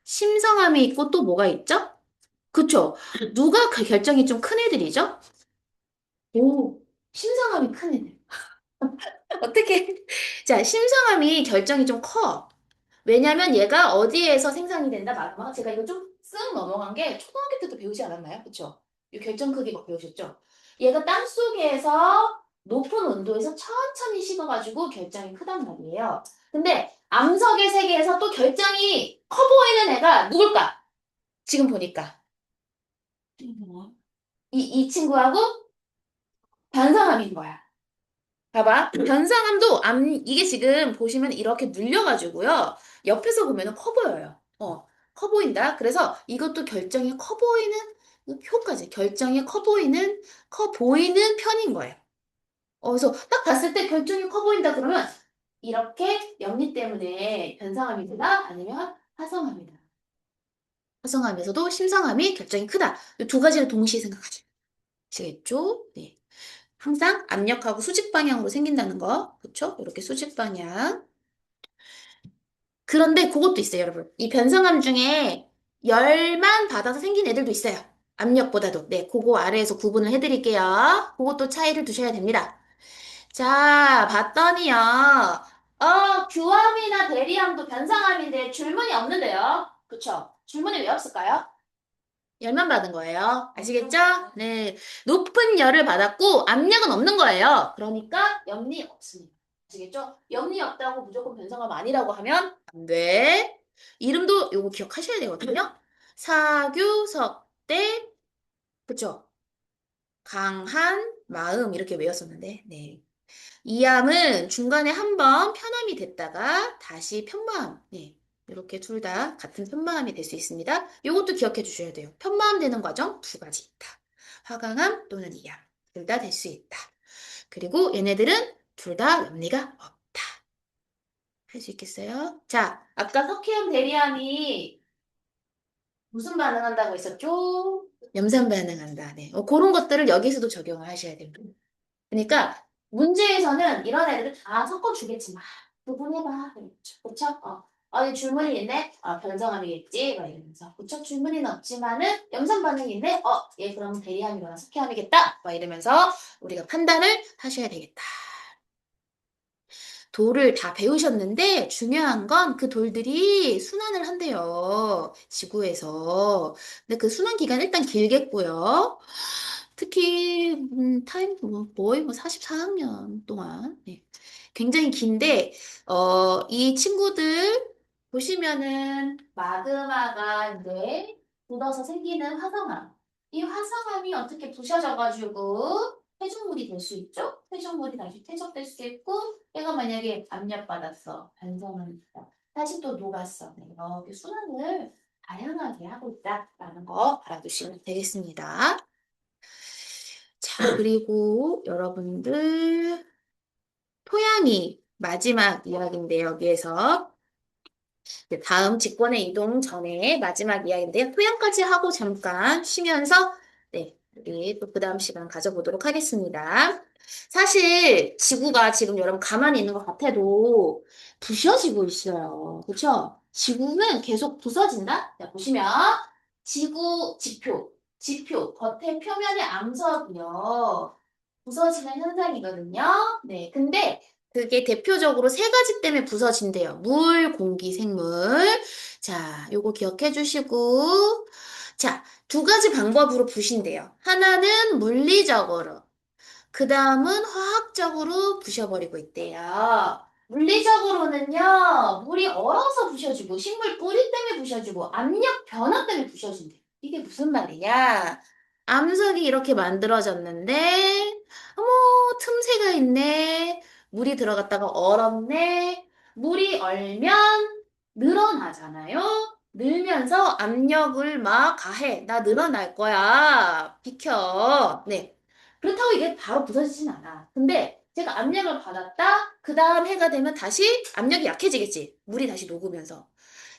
심성암이 있고 또 뭐가 있죠? 그쵸? 누가 그 결정이 좀 큰 애들이죠? 오, 심성암이 큰 애들. 어떻게? 자, 심성암이 결정이 좀 커. 왜냐면 얘가 어디에서 생산이 된다? 마그마. 제가 이거 좀 쓱 넘어간 게 초등학교 때도 배우지 않았나요? 그쵸? 이 결정 크기 막 배우셨죠? 얘가 땅속에서 높은 온도에서 천천히 식어가지고 결정이 크단 말이에요. 근데 암석의 세계에서 또 결정이 커 보이는 애가 누굴까? 지금 보니까. 뭐? 이 친구하고 변성암인 거야. 봐봐. 변상함도 이게 지금 보시면 이렇게 눌려가지고요. 옆에서 보면 커 보여요. 커 보인다. 그래서 이것도 결정이 커 보이는 효과지. 결정이 커 보이는 편인 거예요. 그래서 딱 봤을 때 결정이 커 보인다 그러면 이렇게 염리 때문에 변상함이다 아니면 화성함이다. 화성함에서도 심성함이 결정이 크다. 이 두 가지를 동시에 생각하죠. 아시겠죠? 네. 항상 압력하고 수직 방향으로 생긴다는 거. 그쵸? 이렇게 수직 방향. 그런데 그것도 있어요, 여러분. 이 변성암 중에 열만 받아서 생긴 애들도 있어요. 압력보다도. 네, 그거 아래에서 구분을 해드릴게요. 그것도 차이를 두셔야 됩니다. 자, 봤더니요. 규암이나 대리암도 변성암인데 줄무늬 없는데요. 그쵸? 줄무늬 왜 없을까요? 열만 받은 거예요. 아시겠죠? 네. 높은 열을 받았고 압력은 없는 거예요. 그러니까 염리 없습니다. 아시겠죠? 염리 없다고 무조건 변성암 아니라고 하면 안 돼. 이름도 요거 기억하셔야 되거든요. 사규석대, 그쵸? 강한 마음 이렇게 외웠었는데, 네. 이암은 중간에 한번 편암이 됐다가 다시 편마암. 네. 이렇게 둘 다 같은 편마암이 될 수 있습니다. 이것도 기억해 주셔야 돼요. 편마암 되는 과정 두 가지 있다. 화강암 또는 이암. 둘 다 될 수 있다. 그리고 얘네들은 둘 다 염리가 없다. 할 수 있겠어요? 자, 아까 석회암, 대리암이 무슨 반응한다고 했었죠? 염산 반응한다. 네. 그런 것들을 여기서도 적용을 하셔야 됩니다. 그러니까 문제에서는 이런 애들을 다 섞어주겠지만 구분해봐. 그렇죠? 이 줄무늬 있네? 변성암이겠지? 막 이러면서. 그쵸? 줄무늬는 없지만은 염산 반응이 있네? 얘 그럼 대리암이거나 석회암이겠다? 막 이러면서 우리가 판단을 하셔야 되겠다. 돌을 다 배우셨는데 중요한 건 그 돌들이 순환을 한대요. 지구에서. 근데 그 순환 기간 일단 길겠고요. 특히 타임 거의 뭐 44학년 동안 네. 굉장히 긴데 이 친구들 보시면은 마그마가 이제 굳어서 생기는 화성암. 이 화성암이 어떻게 부셔져가지고 퇴적물이 될 수 있죠? 퇴적물이 다시 퇴적될 수 있고 얘가 만약에 압력받았어. 반성을 했다. 다시 또 녹았어. 네, 이렇게 순환을 다양하게 하고 있다라는 거 알아두시면 되겠습니다. 자, 그리고 여러분들 토양이 마지막 이야기인데 여기에서 이제 다음 직권의 이동 전에 마지막 이야기인데요. 토양까지 하고 잠깐 쉬면서 네, 우리 또 그 다음 시간 가져보도록 하겠습니다. 사실 지구가 지금 여러분 가만히 있는 것 같아도 부셔지고 있어요. 그렇죠? 지구는 계속 부서진다? 자, 보시면 지구 지표 겉에 표면의 암석이요. 부서지는 현상이거든요. 네, 근데 그게 대표적으로 세 가지 때문에 부서진대요. 물, 공기, 생물. 자, 요거 기억해 주시고. 자, 두 가지 방법으로 부신대요. 하나는 물리적으로. 그 다음은 화학적으로 부셔버리고 있대요. 물리적으로는요, 물이 얼어서 부셔지고, 식물 뿌리 때문에 부셔지고, 압력 변화 때문에 부셔진대. 이게 무슨 말이냐? 암석이 이렇게 만들어졌는데, 어머, 틈새가 있네. 물이 들어갔다가 얼었네. 물이 얼면 늘어나잖아요. 늘면서 압력을 막 가해. 나 늘어날 거야. 비켜. 네. 그렇다고 이게 바로 부서지진 않아. 근데 제가 압력을 받았다? 그 다음 해가 되면 다시 압력이 약해지겠지. 물이 다시 녹으면서.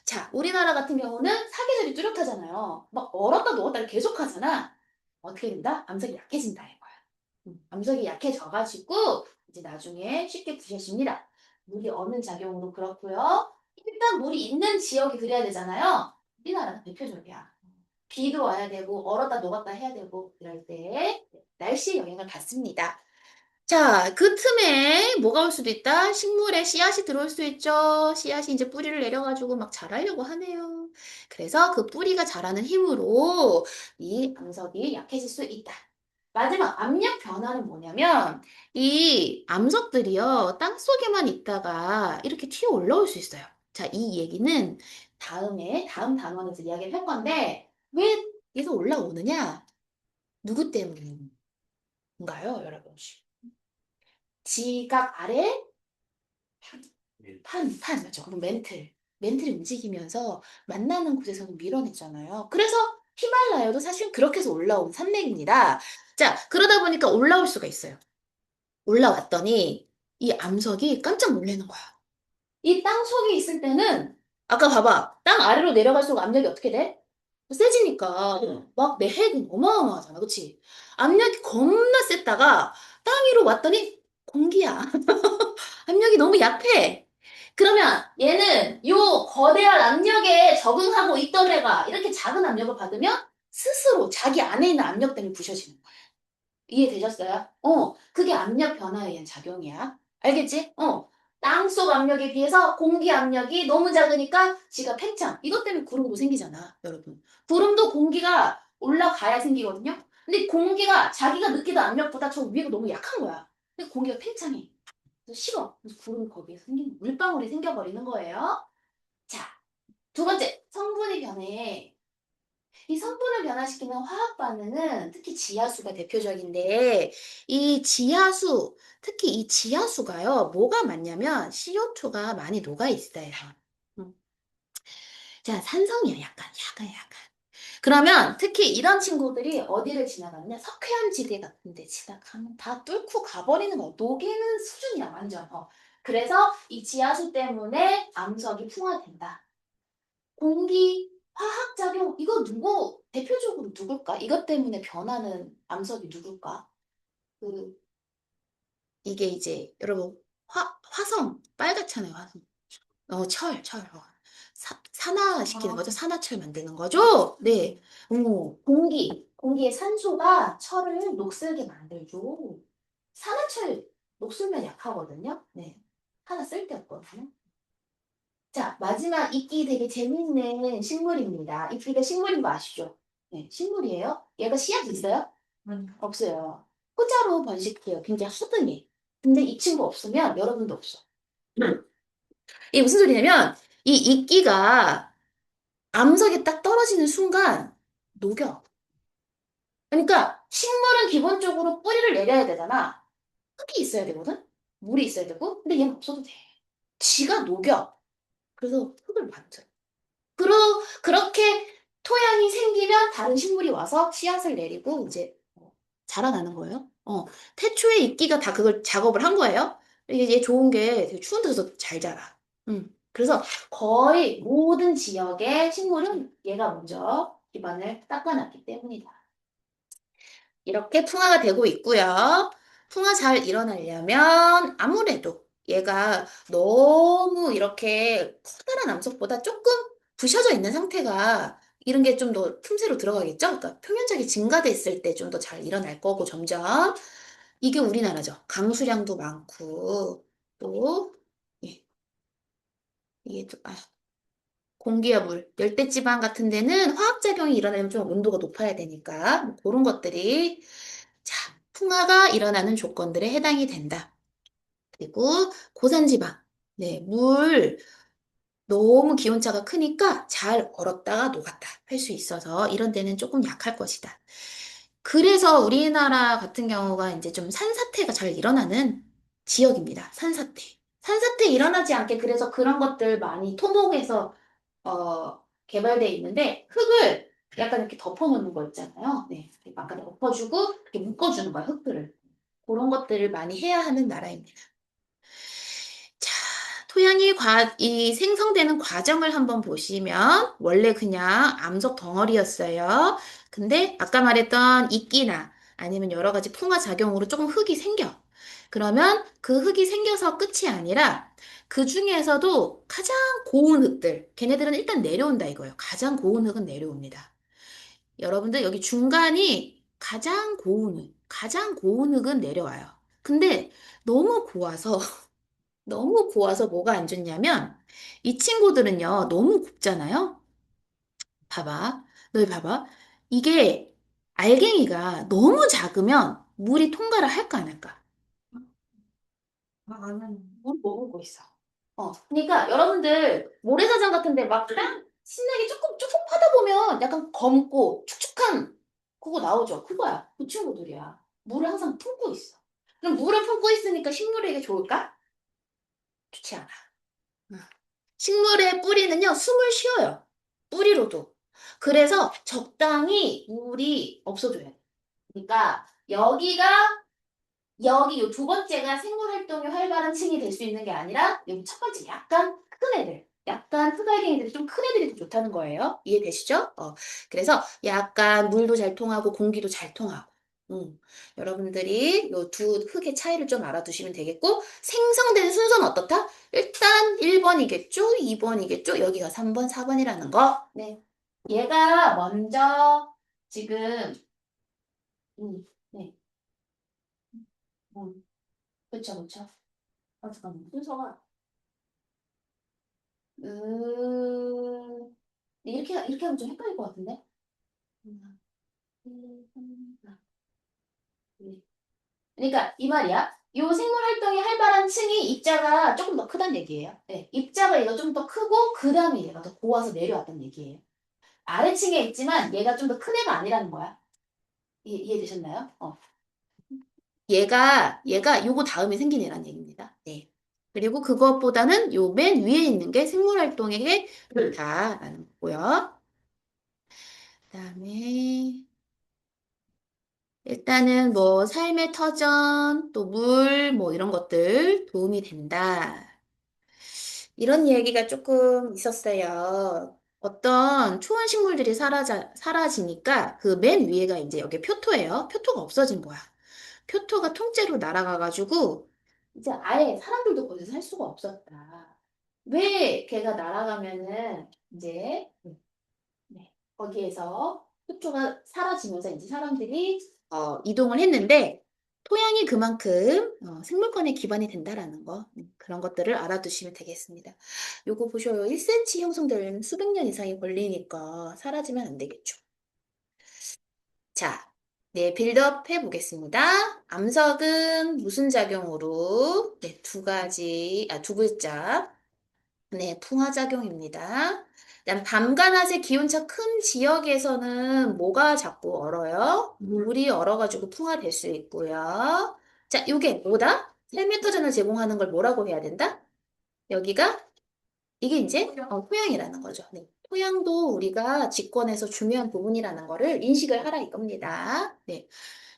자, 우리나라 같은 경우는 사계절이 뚜렷하잖아요. 막 얼었다 녹았다 계속 하잖아. 어떻게 된다? 암석이 약해진다 이거야. 암석이 약해져가지고 이제 나중에 쉽게 부셔집니다. 물이 어는 작용으로 그렇고요. 일단 물이 있는 지역이 그래야 되잖아요. 우리나라는 대표적이야. 비도 와야 되고 얼었다 녹았다 해야 되고 이럴 때 날씨의 영향을 받습니다. 자, 그 틈에 뭐가 올 수도 있다? 식물에 씨앗이 들어올 수 있죠. 씨앗이 이제 뿌리를 내려가지고 막 자라려고 하네요. 그래서 그 뿌리가 자라는 힘으로 이 암석이 약해질 수 있다. 마지막 압력 변화는 뭐냐면 이 암석들이요 땅속에만 있다가 이렇게 튀어 올라올 수 있어요. 자, 이 얘기는 다음 단원에서 이야기를 할 건데 왜 계속 올라오느냐? 누구 때문인가요, 여러분? 지각 아래 네. 판, 맞죠? 그럼 멘틀이 움직이면서 만나는 곳에서는 밀어내잖아요. 그래서 히말라야도 사실 그렇게 해서 올라온 산맥입니다. 자, 그러다 보니까 올라올 수가 있어요. 올라왔더니 이 암석이 깜짝 놀라는 거야. 이 땅 속에 있을 때는 아까 봐봐. 땅 아래로 내려갈수록 압력이 어떻게 돼? 세지니까 막 내 핵은 어마어마하잖아. 그치? 압력이 겁나 셌다가 땅 위로 왔더니 공기야. 압력이 너무 약해. 그러면 얘는 요 거대한 압력에 적응하고 있던 애가 이렇게 작은 압력을 받으면 스스로 자기 안에 있는 압력 때문에 부셔지는 거야. 이해되셨어요? 그게 압력 변화에 의한 작용이야. 알겠지? 땅속 압력에 비해서 공기 압력이 너무 작으니까 지가 팽창. 이것 때문에 구름도 생기잖아, 여러분. 구름도 공기가 올라가야 생기거든요. 근데 공기가 자기가 느끼던 압력보다 저 위가 너무 약한 거야. 근데 공기가 팽창해. 그래서 식어. 그래서 구름이 거기에 생기는 물방울이 생겨버리는 거예요. 자, 두 번째, 성분이 변해. 이 성분을 변화시키는 화학 반응은 특히 지하수가 대표적인데, 이 지하수, 특히 이 지하수가요, 뭐가 많냐면 CO2가 많이 녹아 있어요. 음. 자, 산성이야, 약간. 그러면 특히 이런 친구들이 어디를 지나가느냐, 석회암 지대 같은 데 지나가면 다 뚫고 가버리는 거, 녹이는 수준이야, 완전. 그래서 이 지하수 때문에 암석이 풍화된다. 공기, 화학작용, 이거 대표적으로 누굴까? 이것 때문에 변하는 암석이 누굴까? 그, 이게 이제, 여러분, 화성, 빨갛잖아요, 화성. 철. 산화시키는 거죠. 산화철 만드는 거죠. 네. 공기에 산소가 철을 녹슬게 만들죠. 산화철 녹슬면 약하거든요. 네. 하나 쓸데없거든요. 자, 마지막 이끼 되게 재밌는 식물입니다. 이끼가 식물인 거 아시죠? 네, 식물이에요. 얘가 씨앗 있어요? 없어요. 후자로 번식해요. 굉장히 허등해. 근데 이 친구 없으면 여러분도 없어. 이게 무슨 소리냐면 이 이끼가 암석에 딱 떨어지는 순간 녹여. 그러니까 식물은 기본적으로 뿌리를 내려야 되잖아. 흙이 있어야 되거든? 물이 있어야 되고. 근데 얘는 없어도 돼. 지가 녹여. 그래서 흙을 만들어. 그렇게 토양이 생기면 다른 식물이 와서 씨앗을 내리고 이제 자라나는 거예요. 태초에 이끼가 다 그걸 작업을 한 거예요. 이게 얘 좋은 게 되게 추운 데서 잘 자라. 그래서 거의 모든 지역의 식물은 얘가 먼저 기반을 닦아놨기 때문이다. 이렇게 풍화가 되고 있고요. 풍화 잘 일어나려면 아무래도 얘가 너무 이렇게 커다란 암석보다 조금 부셔져 있는 상태가 이런 게 좀 더 틈새로 들어가겠죠? 그러니까 표면적이 증가됐을 때 좀 더 잘 일어날 거고 점점 이게 우리나라죠. 강수량도 많고 또 예, 이게 또 공기와 물, 열대지방 같은 데는 화학작용이 일어나면 좀 온도가 높아야 되니까 뭐 그런 것들이 자, 풍화가 일어나는 조건들에 해당이 된다. 그리고 고산지방, 네, 물 너무 기온차가 크니까 잘 얼었다가 녹았다 할 수 있어서 이런 데는 조금 약할 것이다. 그래서 우리나라 같은 경우가 이제 좀 산사태가 잘 일어나는 지역입니다. 산사태. 산사태 일어나지 않게 그래서 그런 것들 많이 토목에서 개발돼 있는데 흙을 약간 이렇게 덮어놓는 거 있잖아요. 네, 이렇게 약간 덮어주고 이렇게 묶어주는 거야 흙들을. 그런 것들을 많이 해야 하는 나라입니다. 자, 이 생성되는 과정을 한번 보시면 원래 그냥 암석 덩어리였어요. 근데 아까 말했던 이끼나 아니면 여러 가지 풍화 작용으로 조금 흙이 생겨. 그러면 그 흙이 생겨서 끝이 아니라 그 중에서도 가장 고운 흙들, 걔네들은 일단 내려온다 이거예요. 가장 고운 흙은 내려옵니다. 여러분들 여기 중간이 가장 고운 흙은 내려와요. 근데 너무 고와서 너무 고와서 뭐가 안 좋냐면 이 친구들은요 너무 곱잖아요. 봐봐. 너희 봐봐. 이게 알갱이가 너무 작으면 물이 통과를 할까 안 할까? 안 하는. 물 머금고 있어. 그러니까 여러분들 모래사장 같은데 막 그냥 신나게 조금 파다 보면 약간 검고 축축한 그거 나오죠. 그거야. 그 친구들이야. 물을 항상 품고 있어. 그럼 물을 품고 있으니까 식물에게 좋을까? 좋지 않아. 식물의 뿌리는요, 숨을 쉬어요. 뿌리로도. 그래서 적당히 물이 없어져야 돼. 그러니까 여기 요 두 번째가 생물 활동이 활발한 층이 될 수 있는 게 아니라 여기 첫 번째 약간 큰 애들, 약간 흙알갱이들이 좀 큰 애들이 더 좋다는 거예요. 이해되시죠? 그래서 약간 물도 잘 통하고 공기도 잘 통하고. 여러분들이 요 두 흙의 차이를 좀 알아두시면 되겠고 생성된 순서는 어떻다? 일단 1번이겠죠? 2번이겠죠? 여기가 3번, 4번이라는 거. 네. 얘가 먼저 지금 네. 그쵸, 그쵸. 잠깐만. 순서가, 이렇게 하면 좀 헷갈릴 것 같은데? 하나, 둘, 셋, 넷. 그러니까, 이 말이야. 요 생물 활동이 활발한 층이 입자가 조금 더 크다는 얘기예요. 네, 입자가 얘가 좀 더 크고, 그 다음에 얘가 더 고와서 내려왔다는 얘기예요. 아래층에 있지만 얘가 좀 더 큰 애가 아니라는 거야. 이해되셨나요? 얘가 요거 다음에 생긴 애란 얘기입니다. 네. 그리고 그것보다는 요 맨 위에 있는 게 생물 활동에게 좋다라는 거고요. 그다음에 일단은 뭐 삶의 터전, 또 물, 뭐 이런 것들 도움이 된다. 이런 얘기가 조금 있었어요. 어떤 초원식물들이 사라지니까 그 맨 위에가 이제 여기 표토예요. 표토가 없어진 거야. 표토가 통째로 날아가가지고 이제 아예 사람들도 거기서 살 수가 없었다. 왜 걔가 날아가면은 이제 네, 거기에서 흡초가 사라지면서 이제 사람들이 이동을 했는데 토양이 그만큼 생물권의 기반이 된다라는 거 그런 것들을 알아두시면 되겠습니다. 요거 보셔요. 1cm 형성되려면 수백 년 이상이 걸리니까 사라지면 안 되겠죠. 자, 네, 빌드업 해보겠습니다. 암석은 무슨 작용으로? 네, 두 글자. 네, 풍화작용입니다. 그다음 밤과 낮의 기온차 큰 지역에서는 뭐가 자꾸 얼어요? 물이 얼어가지고 풍화될 수 있고요. 자, 요게 뭐다? 헬미토전을 제공하는 걸 뭐라고 해야 된다? 여기가 이게 이제 토양이라는 거죠. 네. 토양도 우리가 직권에서 중요한 부분이라는 거를 인식을 하라 이겁니다. 네.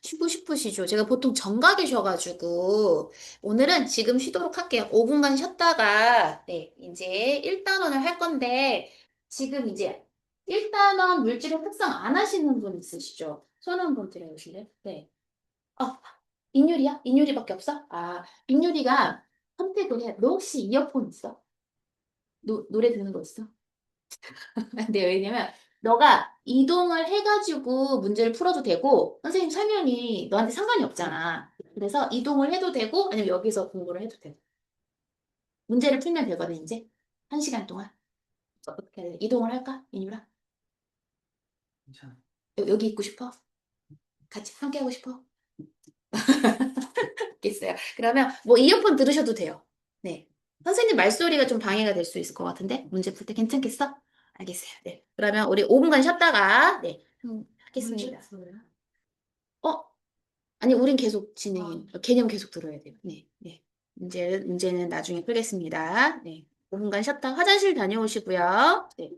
쉬고 싶으시죠? 제가 보통 정가 계셔가지고 오늘은 지금 쉬도록 할게요. 5분간 쉬었다가 네, 이제 1단원을 할 건데 지금 이제 1단원 물질의 특성 안 하시는 분 있으시죠? 손 한번 들어주실래요? 네. 어, 인율이야? 인율이밖에 없어? 아, 인율이가 선택을 해. 너 혹시 이어폰 있어? 노래 듣는 거 있어? 근데 왜냐면 너가 이동을 해가지고 문제를 풀어도 되고 선생님 설명이 너한테 상관이 없잖아. 그래서 이동을 해도 되고 아니면 여기서 공부를 해도 되고 문제를 풀면 되거든 이제 1시간 동안 어떻게 할래? 이동을 할까? 인유라? 괜찮아. 여기 있고 싶어? 같이 함께 하고 싶어? 있겠어요. 그러면 뭐 이어폰 들으셔도 돼요. 네. 선생님 말소리가 좀 방해가 될 수 있을 것 같은데 문제 풀 때 괜찮겠어? 알겠어요. 네. 그러면 우리 5분간 쉬었다가 네. 하겠습니다. 어? 아니, 우린 계속 진행해. 개념 계속 들어야 돼요. 네, 네. 문제는 나중에 풀겠습니다. 네. 5분간 쉬었다 화장실 다녀오시고요. 네.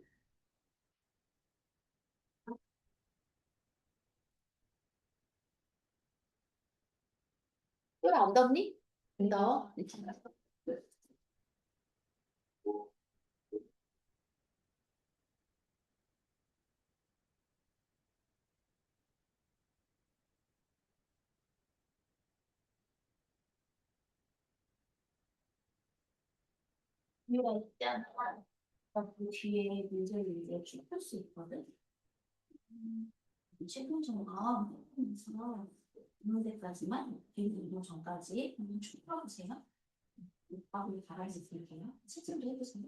꼴안 덥니? 안 더워? 괜찮아. 이유가 있잖아. 그 뒤에 문제를 이제 쭉풀수 있거든. 최근 정가 그래서 문제까지만 이동 전까지 한번 쭉 풀어보세요. 오빠를 잘할 수 있을게요. 채점도 해보세요.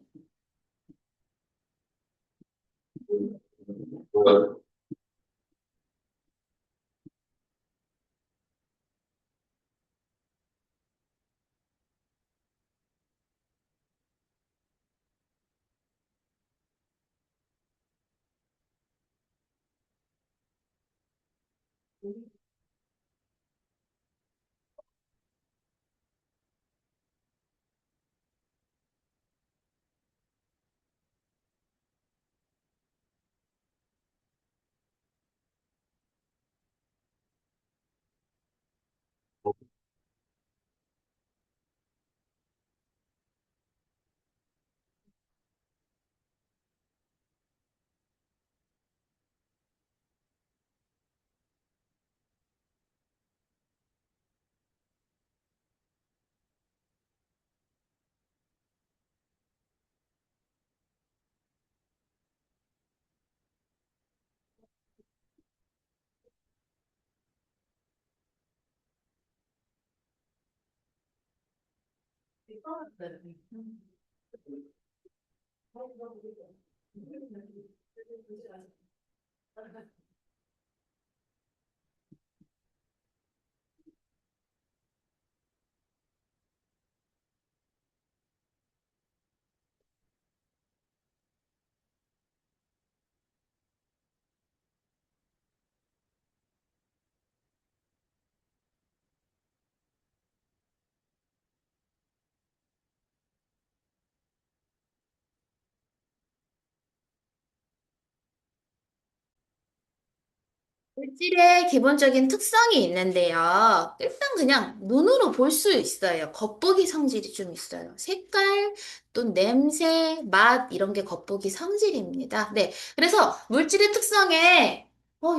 물질의 기본적인 특성이 있는데요. 일단 그냥 눈으로 볼 수 있어요. 겉보기 성질이 좀 있어요. 색깔, 또 냄새, 맛 이런 게 겉보기 성질입니다. 네, 그래서 물질의 특성에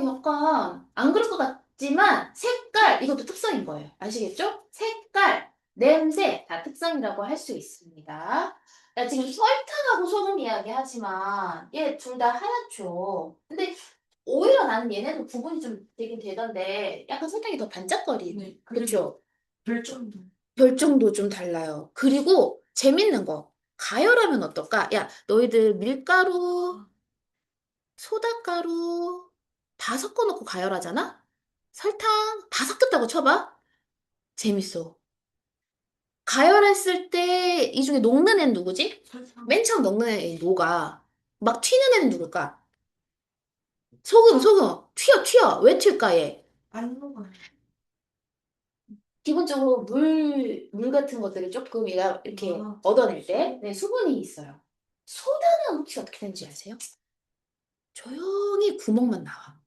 약간 안 그럴 것 같지만 색깔 이것도 특성인 거예요. 아시겠죠? 색깔, 냄새 다 특성이라고 할 수 있습니다. 나 지금 설탕하고 소금 이야기 하지만 얘 둘 다 하얗죠. 근데 오히려 나는 얘네도 구분이 좀 되긴 되던데 약간 설탕이 더 반짝거리네. 네, 그렇죠? 별점도. 결정도 좀 달라요. 그리고 재밌는 거. 가열하면 어떨까? 야, 너희들 밀가루, 소다가루 다 섞어놓고 가열하잖아? 설탕 다 섞였다고 쳐봐. 재밌어. 가열했을 때 이 중에 녹는 애는 누구지? 설탕. 맨 처음 녹는 애 녹아. 막 튀는 애는 누굴까? 소금, 소금. 튀어. 왜 튈까, 얘? 안 녹아요. 기본적으로 물 같은 것들을 조금 얘가 이렇게 아, 얻어낼 때, 네, 수분이 있어요. 소다는 혹시 어떻게 되는지 아세요? 조용히 구멍만 나와.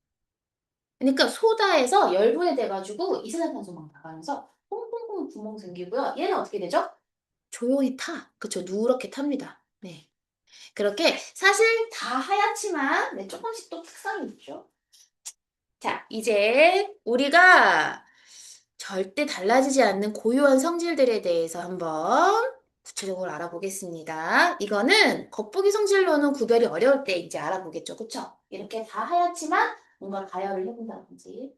그러니까 소다에서 열분해 돼가지고 이산화탄소 막 나가면서 뽕뽕뽕 구멍 생기고요. 얘는 어떻게 되죠? 조용히 타. 그쵸? 누렇게 탑니다. 네. 그렇게 사실 다 하얗지만 네, 조금씩 또 특성이 있죠. 자, 이제 우리가 절대 달라지지 않는 고유한 성질들에 대해서 한번 구체적으로 알아보겠습니다. 이거는 겉보기 성질로는 구별이 어려울 때 이제 알아보겠죠. 그쵸? 이렇게 다 하얗지만 뭔가 가열을 해본다든지.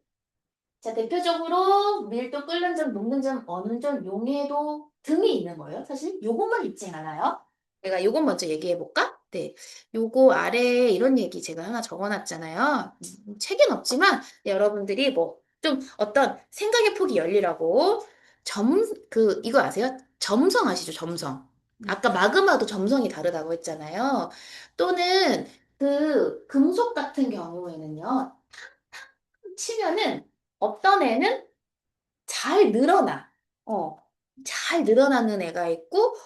자, 대표적으로 밀도 끓는 점, 녹는 점, 어는 점, 용해도 등이 있는 거예요. 사실 요것만 있진 않아요. 내가 요것 먼저 얘기해 볼까? 네. 요거 아래에 이런 얘기 제가 하나 적어놨잖아요. 책엔 없지만 네, 여러분들이 뭐 좀 어떤 생각의 폭이 열리라고 이거 아세요? 점성 아시죠? 점성. 아까 마그마도 점성이 다르다고 했잖아요. 또는 그 금속 같은 경우에는요. 치면은 어떤 애는 잘 늘어나. 어, 잘 늘어나는 애가 있고,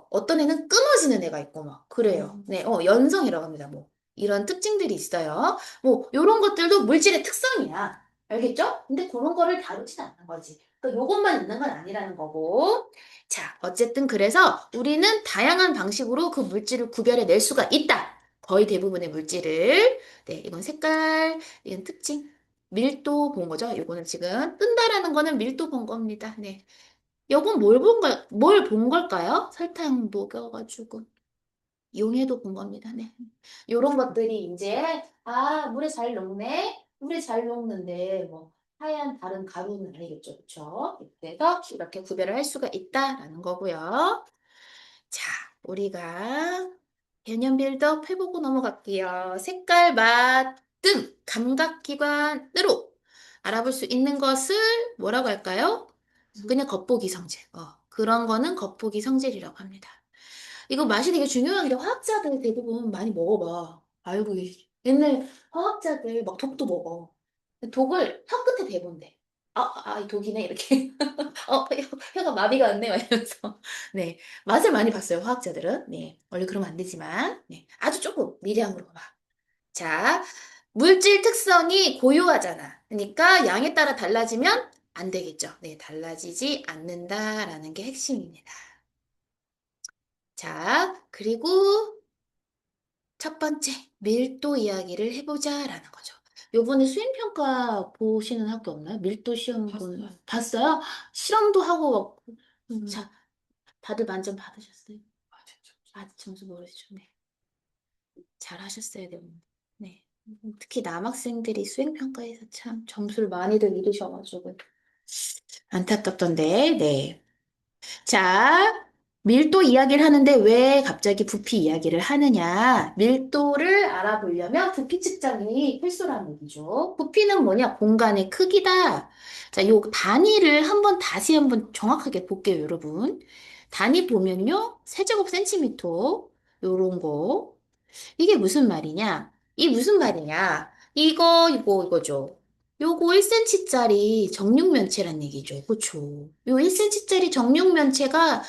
어떤 애는 끊어지는 애가 있고, 막, 그래요. 네, 연성이라고 합니다. 뭐, 이런 특징들이 있어요. 뭐, 요런 것들도 물질의 특성이야. 알겠죠? 근데 그런 거를 다루진 않는 거지. 그러니까 요것만 있는 건 아니라는 거고. 자, 어쨌든 그래서 우리는 다양한 방식으로 그 물질을 구별해낼 수가 있다. 거의 대부분의 물질을. 네, 이건 색깔, 이건 특징. 밀도 본 거죠? 요거는 지금 뜬다라는 거는 밀도 본 겁니다. 네. 요건 뭘 본 걸까요? 설탕 녹여가지고 용해도 본 겁니다. 네. 요런 것들이 이제 물에 잘 녹네. 물에 잘 녹는데 뭐 하얀 다른 가루는 아니겠죠. 그렇죠? 그래서 이렇게 구별을 할 수가 있다라는 거고요. 자, 우리가 개념 빌드업 해보고 넘어갈게요. 색깔, 맛 등 감각기관으로 알아볼 수 있는 것을 뭐라고 할까요? 그냥 겉보기 성질. 그런 거는 겉보기 성질이라고 합니다. 이거 맛이 되게 중요한 게 화학자들 대부분 많이 먹어봐. 알고 계시. 옛날 화학자들 막 독도 먹어. 독을 혀 끝에 대본대. 이 독이네 이렇게. 혀가 마비가 안 돼. 막 이러면서. 네. 맛을 많이 봤어요, 화학자들은. 네. 원래 그러면 안 되지만. 네. 아주 조금 미량으로 봐. 자, 물질 특성이 고유하잖아. 그러니까 양에 따라 달라지면 안 되겠죠. 네. 달라지지 않는다라는 게 핵심입니다. 자, 그리고 첫 번째, 밀도 이야기를 해보자라는 거죠. 요번에 수행평가 보시는 학교 없나요? 밀도 시험 봤어요. 봤어요? 실험도 하고, 음. 자, 다들 만점 받으셨어요? 아, 진짜. 아직 점수 모르시죠? 네. 잘하셨어야 됩니다. 네. 특히 남학생들이 수행평가에서 참 점수를 많이들 잃으셔가지고 안타깝던데, 네. 자, 밀도 이야기를 하는데 왜 갑자기 부피 이야기를 하느냐? 밀도를 알아보려면 부피 측정이 필수라는 얘기죠. 부피는 뭐냐? 공간의 크기다. 자, 요 단위를 다시 한번 정확하게 볼게요, 여러분. 단위 보면요. 세제곱 센티미터. 요런 거. 이게 무슨 말이냐? 이 무슨 말이냐? 이거죠. 요거 1cm짜리 정육면체란 얘기죠. 그쵸? 요 1cm짜리 정육면체가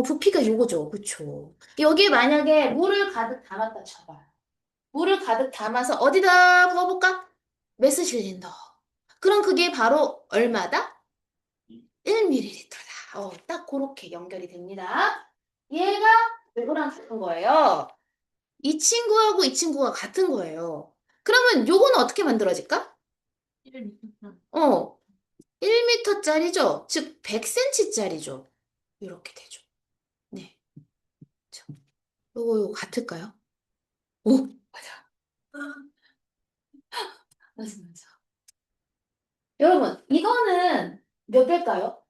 부피가 요거죠. 그쵸? 여기에 만약에 물을 가득 담았다 쳐봐. 물을 가득 담아서 어디다 부어볼까? 메스실린더. 그럼 그게 바로 얼마다? 1ml다. 딱 그렇게 연결이 됩니다. 얘가 왜 그러는 거예요? 이 친구하고 이 친구가 같은 거예요. 그러면 요거는 어떻게 만들어질까? 1m. 1m짜리죠? 즉, 100cm짜리죠? 이렇게 되죠. 네. 그쵸. 요거 같을까요? 오, 맞아. 맞아, 맞아. 여러분, 이거는 몇 배일까요?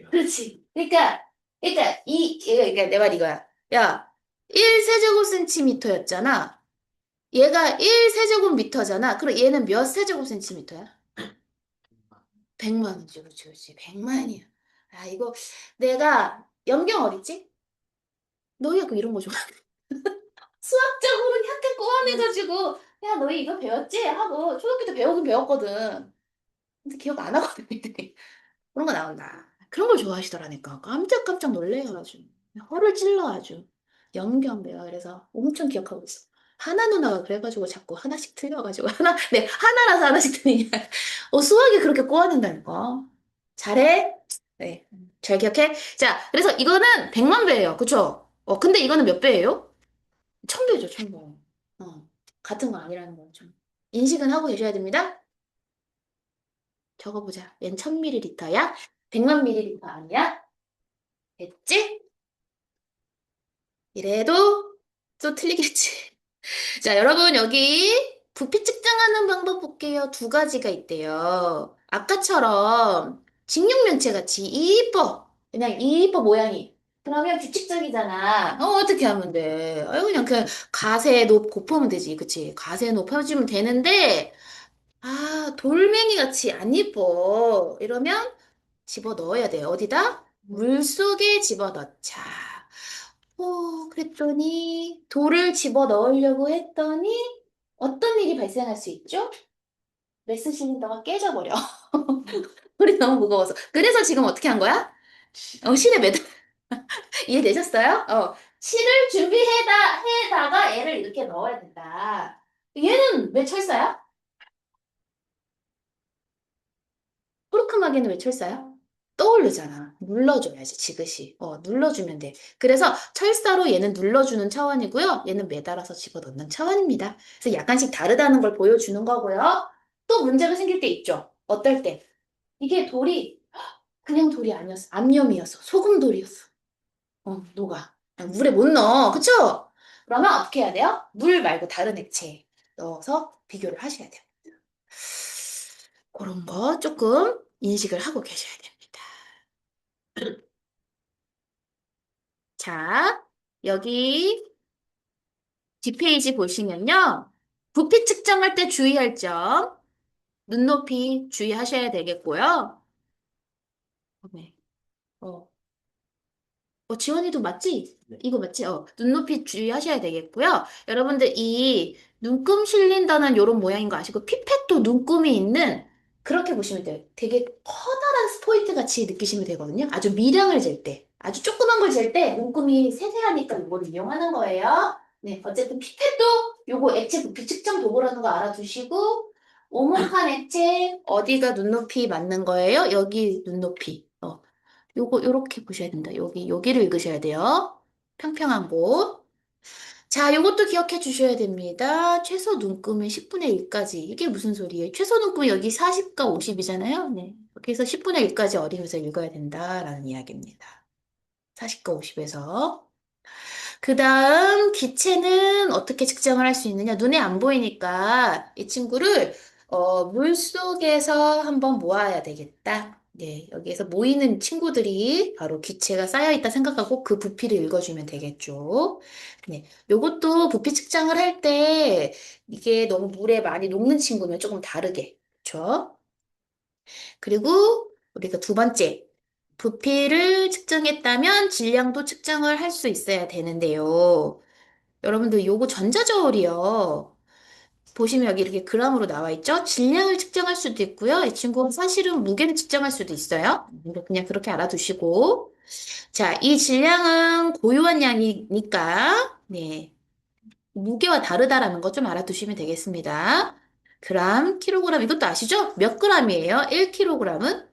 그렇지. 그러니까 내 말 이거야. 야, 1세제곱센티미터였잖아. 얘가 1세제곱미터잖아. 그럼 얘는 몇 세제곱센티미터야? 100만 원이지, 그렇지, 그렇지. 100만이야. 아, 이거 내가 연경 어딨지? 너희가 그 이런 거 좋아. 수학적으로 약간 꼬아내가지고 야, 너희 이거 배웠지? 하고 초등학교 때 배우긴 배웠거든. 근데 기억 안 하거든. 그런 거 나온다. 그런 걸 좋아하시더라니까. 깜짝깜짝 놀래요, 아주. 허를 찔러 아주. 연경돼요. 그래서 엄청 기억하고 있어. 하나 누나가 그래가지고 자꾸 하나씩 틀려가지고 네, 하나라서 하나씩 틀리냐. 수학이 그렇게 꼬아낸다니까. 잘해? 네, 잘 기억해? 자, 그래서 이거는 100만 배예요. 그쵸? 근데 이거는 몇 배예요? 1000배죠, 1000배. 같은 거 아니라는 거 좀. 인식은 하고 계셔야 됩니다. 적어보자. 얜 1000ml야? 100만 ml 아니야? 됐지? 이래도 또 틀리겠지. 자, 여러분, 여기 부피 측정하는 방법 볼게요. 두 가지가 있대요. 아까처럼 직육면체 같이 이뻐. 그냥 이뻐, 모양이. 그러면 규칙적이잖아. 어떻게 하면 돼? 그냥 그 가세 높 곱하면 되지. 그치? 가세 높여주면 되는데, 돌멩이 같이 안 이뻐. 이러면 집어 넣어야 돼요. 어디다? 물 속에 집어 넣자. 그랬더니 돌을 집어 넣으려고 했더니 어떤 일이 발생할 수 있죠? 메스 실린더가 깨져버려. 돌이 너무 무거워서. 그래서 지금 어떻게 한 거야? 실에 매달, 이해되셨어요? 실을 해다가 얘를 이렇게 넣어야 된다. 얘는 왜 철사야? 토르크마개는 왜 철사야? 떠오르잖아. 눌러줘야지, 지그시. 눌러주면 돼. 그래서 철사로 얘는 눌러주는 차원이고요. 얘는 매달아서 집어넣는 차원입니다. 그래서 약간씩 다르다는 걸 보여주는 거고요. 또 문제가 생길 때 있죠. 어떨 때? 이게 돌이 그냥 돌이 아니었어. 암염이었어. 소금돌이었어. 녹아. 그냥 물에 못 넣어. 그쵸? 그러면 어떻게 해야 돼요? 물 말고 다른 액체 넣어서 비교를 하셔야 돼요. 그런 거 조금 인식을 하고 계셔야 됩니다. 자, 여기 뒷페이지 보시면요. 부피 측정할 때 주의할 점, 눈높이 주의하셔야 되겠고요. 네. 어, 지원이도 맞지? 네. 이거 맞지? 눈높이 주의하셔야 되겠고요. 여러분들 이 눈금 실린다는 이런 모양인 거 아시고 피펫도 눈금이 있는 그렇게 보시면 돼요. 되게 커다란 스포이트 같이 느끼시면 되거든요. 아주 미량을 잴 때, 아주 조그만 걸 잴 때 눈금이 세세하니까 이거를 이용하는 거예요. 네, 어쨌든 피펫도 요거 액체 부피 측정 도구라는 거 알아두시고 오목한 액체 어디가 눈높이 맞는 거예요? 여기 눈높이. 요렇게 보셔야 된다. 여기를 읽으셔야 돼요. 평평한 곳. 자, 요것도 기억해 주셔야 됩니다. 최소 눈금의 10분의 1까지. 이게 무슨 소리예요? 최소 눈금이 여기 40과 50이잖아요. 네. 그래서 10분의 1까지 어리면서 읽어야 된다라는 이야기입니다. 40과 50에서. 그 다음 기체는 어떻게 측정을 할 수 있느냐? 눈에 안 보이니까 이 친구를 물 속에서 한번 모아야 되겠다. 네, 여기에서 모이는 친구들이 바로 기체가 쌓여있다 생각하고 그 부피를 읽어주면 되겠죠. 네, 요것도 부피 측정을 할 때 이게 너무 물에 많이 녹는 친구면 조금 다르게. 그렇죠? 그리고 우리가 두 번째, 부피를 측정했다면 질량도 측정을 할 수 있어야 되는데요. 여러분들 요거 전자저울이요. 보시면 여기 이렇게 그람으로 나와 있죠? 질량을 측정할 수도 있고요. 이 친구 사실은 무게를 측정할 수도 있어요. 그냥 그렇게 알아두시고. 자, 이 질량은 고유한 양이니까, 네. 무게와 다르다라는 거 좀 알아두시면 되겠습니다. 그람, 킬로그램, 이것도 아시죠? 몇 그램이에요? 1kg은?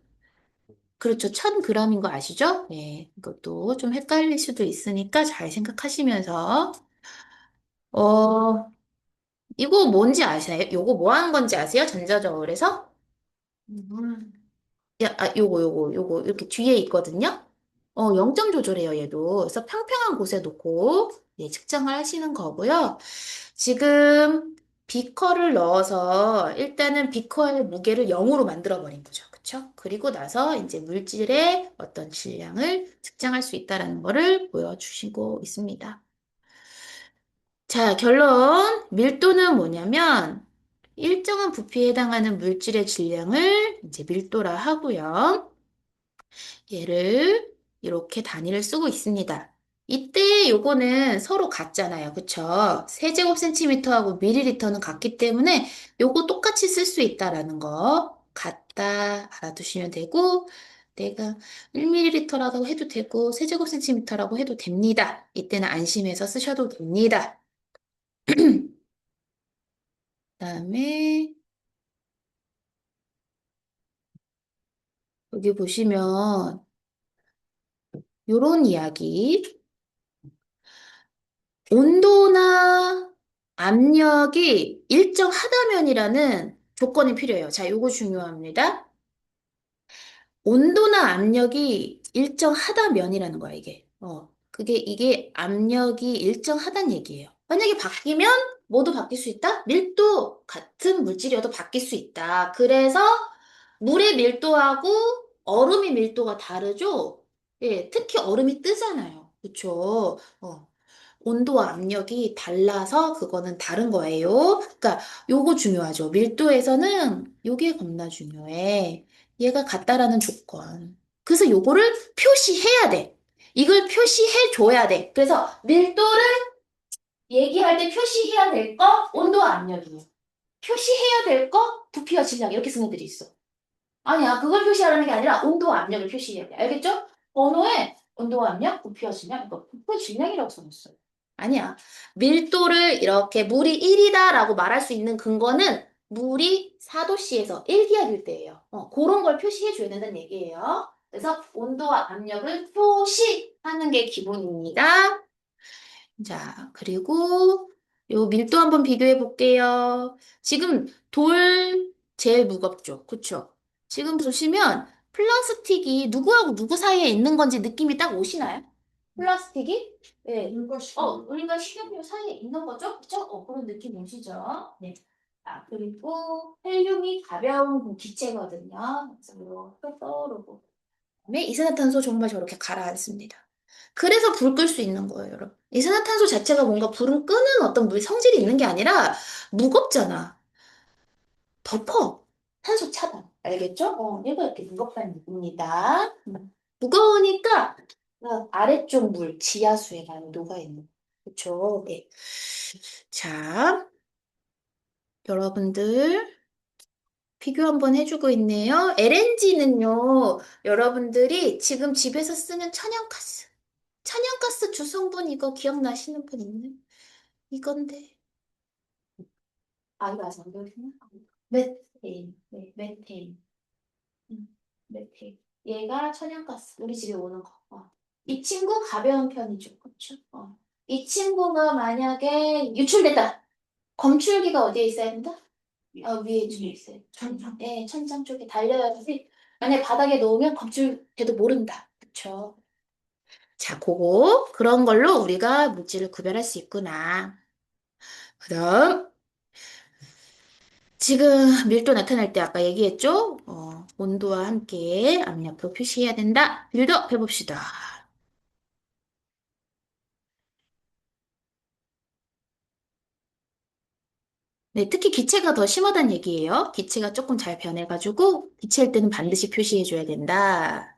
그렇죠. 1000g인 거 아시죠? 네. 이것도 좀 헷갈릴 수도 있으니까 잘 생각하시면서, 어, 이거 뭔지 아세요? 요거 뭐 하는 건지 아세요? 전자저울에서? 물, 요거, 이렇게 뒤에 있거든요? 0점 조절해요, 얘도. 그래서 평평한 곳에 놓고, 네, 측정을 하시는 거고요. 지금 비커를 넣어서 일단은 비커의 무게를 0으로 만들어 버린 거죠. 그쵸? 그리고 나서 이제 물질의 어떤 질량을 측정할 수 있다는 거를 보여주시고 있습니다. 자, 결론. 밀도는 뭐냐면, 일정한 부피에 해당하는 물질의 질량을 이제 밀도라 하고요. 얘를 이렇게 단위를 쓰고 있습니다. 이때 요거는 서로 같잖아요. 그쵸? 세제곱센티미터하고 밀리리터는 같기 때문에 요거 똑같이 쓸 수 있다라는 거 같다 알아두시면 되고 내가 1ml라고 해도 되고 세제곱센티미터라고 해도 됩니다. 이때는 안심해서 쓰셔도 됩니다. 그다음에 여기 보시면 요런 이야기 온도나 압력이 일정하다면이라는 조건이 필요해요. 자, 요거 중요합니다. 온도나 압력이 일정하다면이라는 거야, 이게. 이게 압력이 일정하다는 얘기예요. 만약에 바뀌면 뭐도 바뀔 수 있다? 밀도 같은 물질이어도 바뀔 수 있다. 그래서 물의 밀도하고 얼음의 밀도가 다르죠? 예, 특히 얼음이 뜨잖아요. 그쵸? 온도와 압력이 달라서 그거는 다른 거예요. 그러니까 요거 중요하죠. 밀도에서는 요게 겁나 중요해. 얘가 같다라는 조건. 그래서 요거를 표시해야 돼. 이걸 표시해 줘야 돼. 그래서 밀도를 얘기할 때 표시해야 될 거 온도와 압력이에요. 표시해야 될 거 부피와 질량 이렇게 쓰는 애들이 있어. 아니야, 그걸 표시하라는 게 아니라 온도와 압력을 표시해야 돼. 알겠죠? 번호에 온도와 압력, 부피와 질량, 이거 부피와 질량이라고 써놨어요. 아니야. 밀도를 이렇게 물이 1이다라고 말할 수 있는 근거는 물이 4도씨에서 1기압일 때예요. 그런 걸 표시해 줘야 된다는 얘기예요. 그래서 온도와 압력을 표시하는 게 기본입니다. 자, 그리고 요 밀도 한번 비교해 볼게요. 지금 돌 제일 무겁죠? 그쵸? 지금 보시면 플라스틱이 누구하고 누구 사이에 있는 건지 느낌이 딱 오시나요? 플라스틱이? 네. 우리가 식용유 사이에 있는 거죠? 그쵸? 그런 느낌 오시죠? 네. 아, 그리고 헬륨이 가벼운 기체거든요. 그래서 이렇게 떠오르고. 그다음에 이산화탄소 정말 저렇게 가라앉습니다. 그래서 불 끌 수 있는 거예요, 여러분. 이산화탄소 자체가 뭔가 불을 끄는 어떤 물 성질이 있는 게 아니라 무겁잖아. 덮어. 탄소 차단. 알겠죠? 얘가 이렇게 무겁다는 얘기입니다. 무거우니까 아래쪽 물, 지하수에 많이 녹아있는. 그쵸? 네. 자, 여러분들 비교 한번 해주고 있네요. LNG는요, 여러분들이 지금 집에서 쓰는 천연가스. 천연가스 주성분 이거 기억나시는 분 있나요? 이건데. 아, 이거 아직 안 배우셨나? 메테인. 네, 메테인. 메테인. 얘가 천연가스. 우리 집에 오는 거. 이 친구 가벼운 편이죠. 그렇죠? 이 친구가 만약에 유출됐다. 검출기가 어디에 있어야 된다? 위에 좀 있어요. 네, 천장 쪽에 달려야지. 만약에 바닥에 놓으면 검출돼도 모른다. 그쵸? 자, 그런 걸로 우리가 물질을 구별할 수 있구나. 그다음 지금 밀도 나타날 때 아까 얘기했죠? 온도와 함께 압력도 표시해야 된다. 빌드업 해봅시다. 네, 특히 기체가 더 심하다는 얘기예요. 기체가 조금 잘 변해가지고 기체일 때는 반드시 표시해줘야 된다.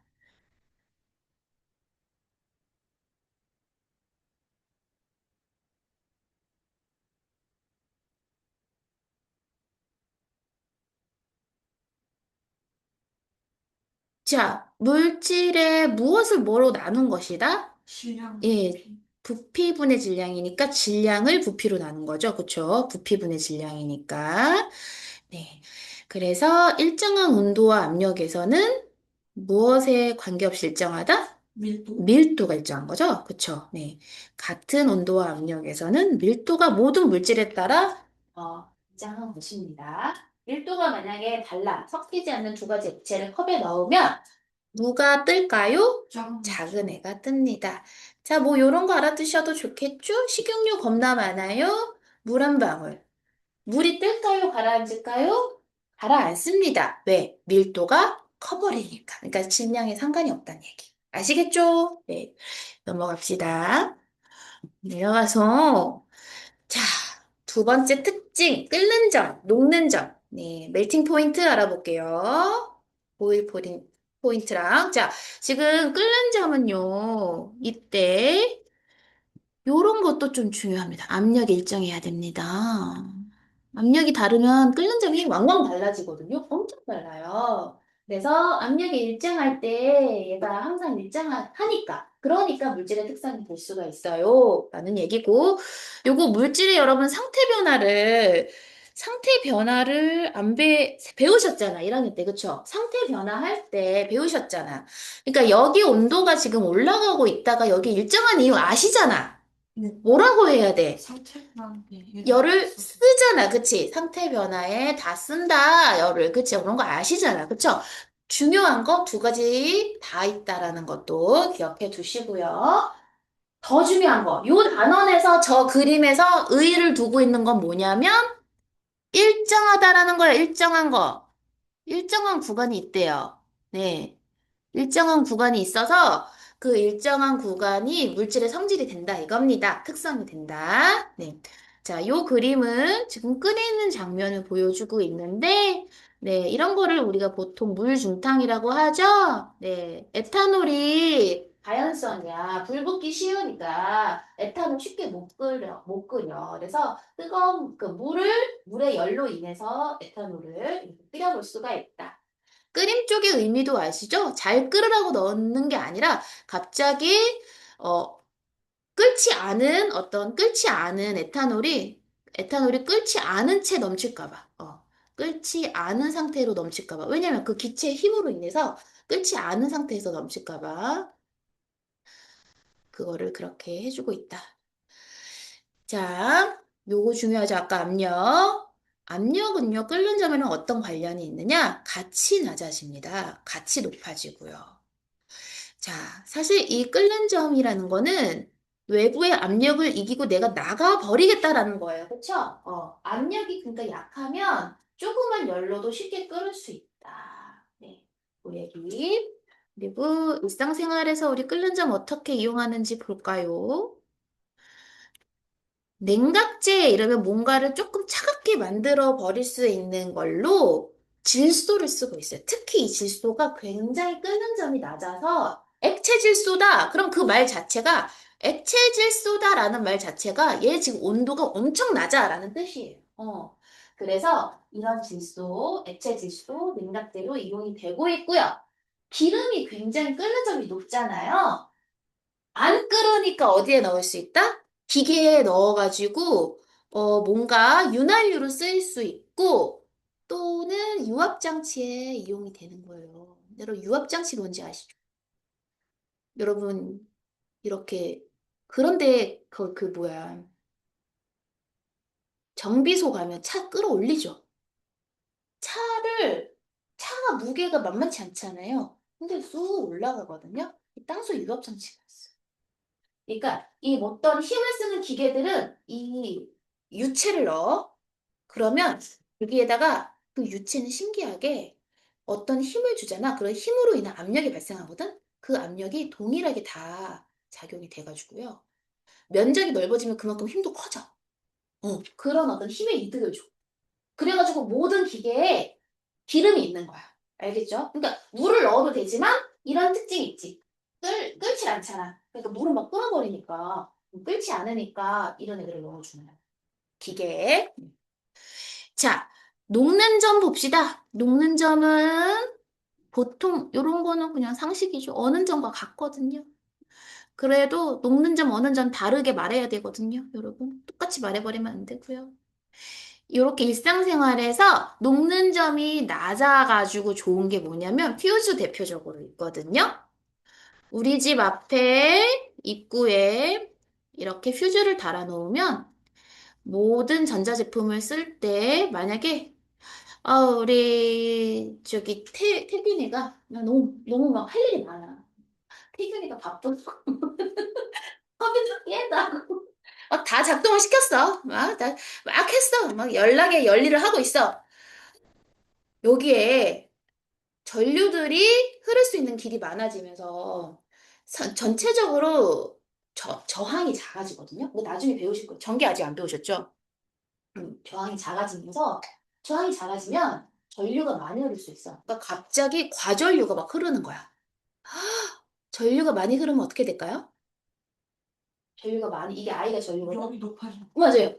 자, 물질의 무엇을 뭐로 나눈 것이다? 실력. 예, 부피분의 질량이니까 질량을 부피로 나눈 거죠. 그쵸? 부피분의 질량이니까. 네. 그래서 일정한 온도와 압력에서는 무엇에 관계없이 일정하다? 밀도. 밀도가 일정한 거죠. 그쵸? 네. 같은 온도와 압력에서는 밀도가 모든 물질에 따라 일정한 것입니다. 밀도가 만약에 달라 섞이지 않는 두 가지 액체를 컵에 넣으면 누가 뜰까요? 작은 작은 애가 뜹니다. 자, 뭐 요런 거 알아두셔도 좋겠죠? 식용유 겁나 많아요? 물 한 방울. 물이 뜰까요? 가라앉을까요? 가라앉습니다. 왜? 밀도가 커버리니까. 그러니까 질량에 상관이 없다는 얘기. 아시겠죠? 네. 넘어갑시다. 내려가서 자, 두 번째 특징, 끓는 점, 녹는 점. 네, 멜팅 포인트 알아볼게요. 보일 포인트랑. 자, 지금 끓는 점은요, 이때, 요런 것도 좀 중요합니다. 압력 일정해야 됩니다. 압력이 다르면 끓는 점이 왕왕 달라지거든요. 엄청 달라요. 그래서 압력이 일정할 때 얘가 항상 일정하니까. 그러니까 물질의 특성이 될 수가 있어요. 라는 얘기고. 요거 물질의 여러분 상태 변화를 안 배우셨잖아. 1학년 때. 그쵸? 상태 변화할 때 배우셨잖아. 그러니까 여기 온도가 지금 올라가고 있다가 여기 일정한 이유 아시잖아. 네. 뭐라고 해야 돼? 상태변화인데 열을 쓰잖아, 그치? 상태 변화에 다 쓴다, 열을. 그치? 그런 거 아시잖아, 그쵸? 중요한 거 두 가지 다 있다라는 것도 기억해 두시고요. 더 중요한 거, 요 단원에서 저 그림에서 의의를 두고 있는 건 뭐냐면 일정하다라는 거야, 일정한 거. 일정한 구간이 있대요. 네. 일정한 구간이 있어서 그 일정한 구간이 물질의 성질이 된다 이겁니다. 특성이 된다. 네. 자, 요 그림은 지금 끓이는 장면을 보여주고 있는데, 네, 이런 거를 우리가 보통 물중탕이라고 하죠. 네, 에탄올이 가연성이야. 불 붙기 쉬우니까 에탄올 쉽게 못 끓여. 그래서 뜨거운 그 물의 열로 인해서 에탄올을 이렇게 끓여볼 수가 있다. 끓임 쪽의 의미도 아시죠? 잘 끓으라고 넣는 게 아니라 갑자기 어 끓지 않은 에탄올이 끓지 않은 채 넘칠까 봐. 끓지 않은 상태로 넘칠까 봐. 왜냐면 그 기체의 힘으로 인해서 끓지 않은 상태에서 넘칠까 봐. 그거를 그렇게 해주고 있다. 자, 요거 중요하죠. 아까 압력. 압력은요, 끓는 점에는 어떤 관련이 있느냐? 같이 낮아집니다. 같이 높아지고요. 자, 사실 이 끓는 점이라는 거는 외부의 압력을 이기고 내가 나가버리겠다라는 거예요. 그쵸? 압력이 그러니까 약하면 조그만 열로도 쉽게 끓을 수 있다. 네, 그 얘기. 그리고 일상생활에서 우리 끓는 점 어떻게 이용하는지 볼까요? 냉각제 이러면 뭔가를 조금 차갑게 만들어 버릴 수 있는 걸로 질소를 쓰고 있어요. 특히 이 질소가 굉장히 끓는 점이 낮아서 액체 질소다. 그럼 그 말 자체가 액체 질소다라는 말 자체가 얘 지금 온도가 엄청 낮아라는 뜻이에요. 그래서 이런 질소, 액체 질소, 냉각제로 이용이 되고 있고요. 기름이 굉장히 끓는 점이 높잖아요. 안 끓으니까 어디에 넣을 수 있다? 기계에 넣어가지고, 뭔가 윤활유로 쓰일 수 있고, 또는 유압장치에 이용이 되는 거예요. 여러분, 유압장치 뭔지 아시죠? 여러분, 이렇게, 그런데, 뭐야, 정비소 가면 차 끌어올리죠? 차를, 차가 무게가 만만치 않잖아요. 근데 쑥 올라가거든요? 이 땅속 유압장치가 있어요. 그러니까 이 어떤 힘을 쓰는 기계들은 이 유체를 넣어. 그러면 여기에다가 그 유체는 신기하게 어떤 힘을 주잖아. 그런 힘으로 인한 압력이 발생하거든. 그 압력이 동일하게 다 작용이 돼가지고요. 면적이 넓어지면 그만큼 힘도 커져. 그런 어떤 힘의 이득을 줘. 그래가지고 모든 기계에 기름이 있는 거야. 알겠죠? 그러니까 물을 넣어도 되지만 이런 특징이 있지. 끓지 않잖아. 그러니까 물은 막 끓어버리니까 끓지 않으니까 이런 애들을 넣어주는 거야. 기계에. 자, 녹는 점 봅시다. 녹는 점은 보통 이런 거는 그냥 상식이죠. 어는 점과 같거든요. 그래도 녹는 점, 어는 점 다르게 말해야 되거든요, 여러분. 똑같이 말해버리면 안 되고요. 이렇게 일상생활에서 녹는 점이 낮아가지고 좋은 게 뭐냐면 퓨즈 대표적으로 있거든요. 우리 집 앞에 입구에 이렇게 퓨즈를 달아 놓으면 모든 전자제품을 쓸 때 만약에 우리 저기 태균이가 나 너무 너무 막 할 일이 많아. 태균이가 바쁘고 컴퓨터 깨다고 다 작동을 시켰어. 막 했어. 막 연락에 열일을 하고 있어. 여기에 전류들이 흐를 수 있는 길이 많아지면서 전체적으로 저항이 작아지거든요. 이거 나중에 배우실 거예요. 전기 아직 안 배우셨죠? 저항이 작아지면서 저항이 작아지면 전류가 많이 흐를 수 있어. 그러니까 갑자기 과전류가 막 흐르는 거야. 전류가 많이 흐르면 어떻게 될까요? 전류가 많이 이게 I가 전류거든. 여기 높아져. 맞아요.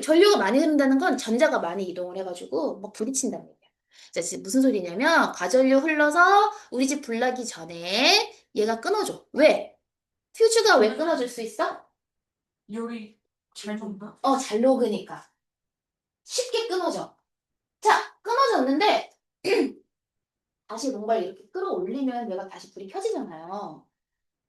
전류가 많이 흐른다는 건 전자가 많이 이동을 해가지고 막 부딪힌다는 얘기야. 자, 지금 무슨 소리냐면 과전류 흘러서 우리 집 불 나기 전에 얘가 끊어져. 왜? 퓨즈가 왜 끊어질 수 있어? 여기 잘 녹나? 잘 녹으니까. 쉽게 끊어져. 자, 끊어졌는데 다시 뭔가를 이렇게 끌어올리면 얘가 다시 불이 켜지잖아요.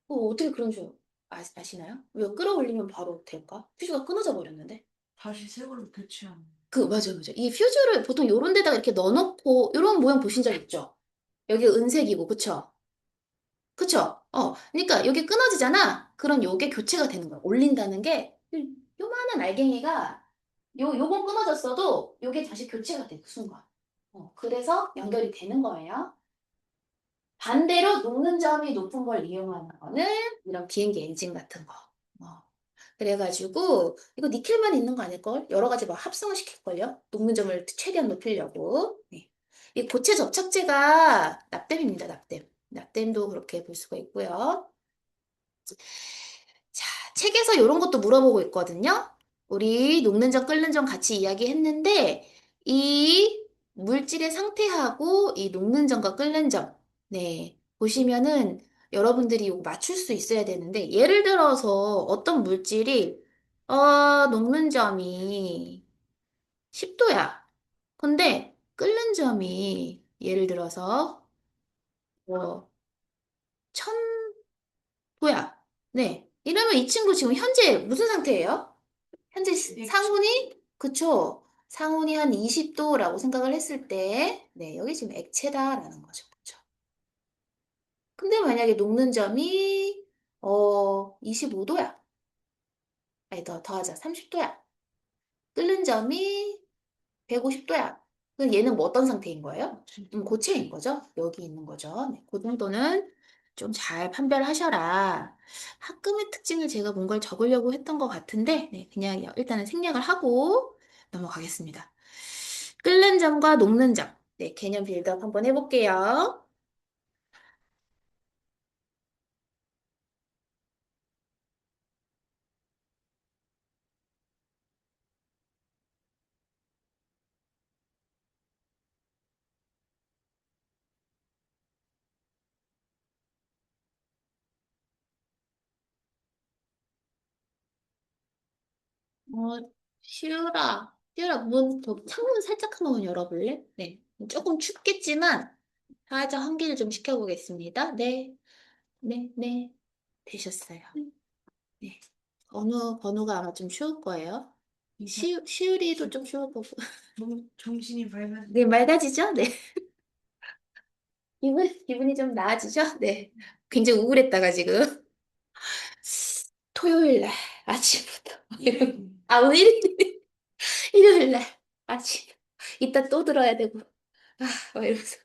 어떻게 그런 줄 아시나요? 왜 끌어올리면 바로 될까? 퓨즈가 끊어져 버렸는데. 다시 새 걸로 교체하는. 맞아요, 맞아요. 이 퓨즈를 보통 요런 데다가 이렇게 넣어놓고, 요런 모양 보신 적 있죠? 여기 은색이고, 그쵸? 그쵸? 그러니까 여기 끊어지잖아? 그럼 요게 교체가 되는 거야. 올린다는 게, 요만한 알갱이가, 요건 끊어졌어도 요게 다시 교체가 돼, 그 순간. 그래서 연결이 되는 거예요. 반대로 녹는 점이 높은 걸 이용하는 거는 이런 비행기 엔진 같은 거. 어. 그래가지고 이거 니켈만 있는 거 아닐걸? 여러 가지 막 합성을 시킬걸요? 녹는 점을 최대한 높이려고. 네. 이 고체 접착제가 납땜입니다, 납땜. 납땜도 그렇게 볼 수가 있고요. 자, 책에서 이런 것도 물어보고 있거든요. 우리 녹는 점, 끓는 점 같이 이야기했는데, 이 물질의 상태하고 이 녹는 점과 끓는 점, 네, 보시면은 여러분들이 이거 맞출 수 있어야 되는데, 예를 들어서 어떤 물질이, 녹는 점이 10도야. 근데 끓는 점이 예를 들어서 뭐 뭐야? 네. 이러면 이 친구 지금 현재 무슨 상태예요? 현재 상온이? 그쵸? 상온이 한 20도라고 생각을 했을 때, 네, 여기 지금 액체다라는 거죠. 그쵸? 근데 만약에 녹는 점이, 25도야. 아니, 더하자. 30도야. 끓는 점이 150도야. 그럼 얘는 뭐 어떤 상태인 거예요? 고체인 거죠? 여기 있는 거죠. 네, 그 정도는 좀 잘 판별하셔라. 학금의 특징을 제가 뭔가를 적으려고 했던 것 같은데, 네, 그냥 일단은 생략을 하고 넘어가겠습니다. 끓는 점과 녹는 점. 네, 개념 빌드업 한번 해볼게요. 시우라, 창문 살짝 한번 열어볼래? 네, 조금 춥겠지만, 살짝 환기를 좀 시켜보겠습니다. 네, 네, 네. 되셨어요. 네. 어느 번호가 아마 좀 쉬울 거예요. 시우리도 좀 쉬울 거고. 너무 정신이 밝아. 네, 맑아지죠? 네. 기분이 좀 나아지죠? 네. 굉장히 우울했다가 지금. 토요일 날 아침부터. 오늘 일요일 날 아침. 이따 또 들어야 되고. 막 이러면서.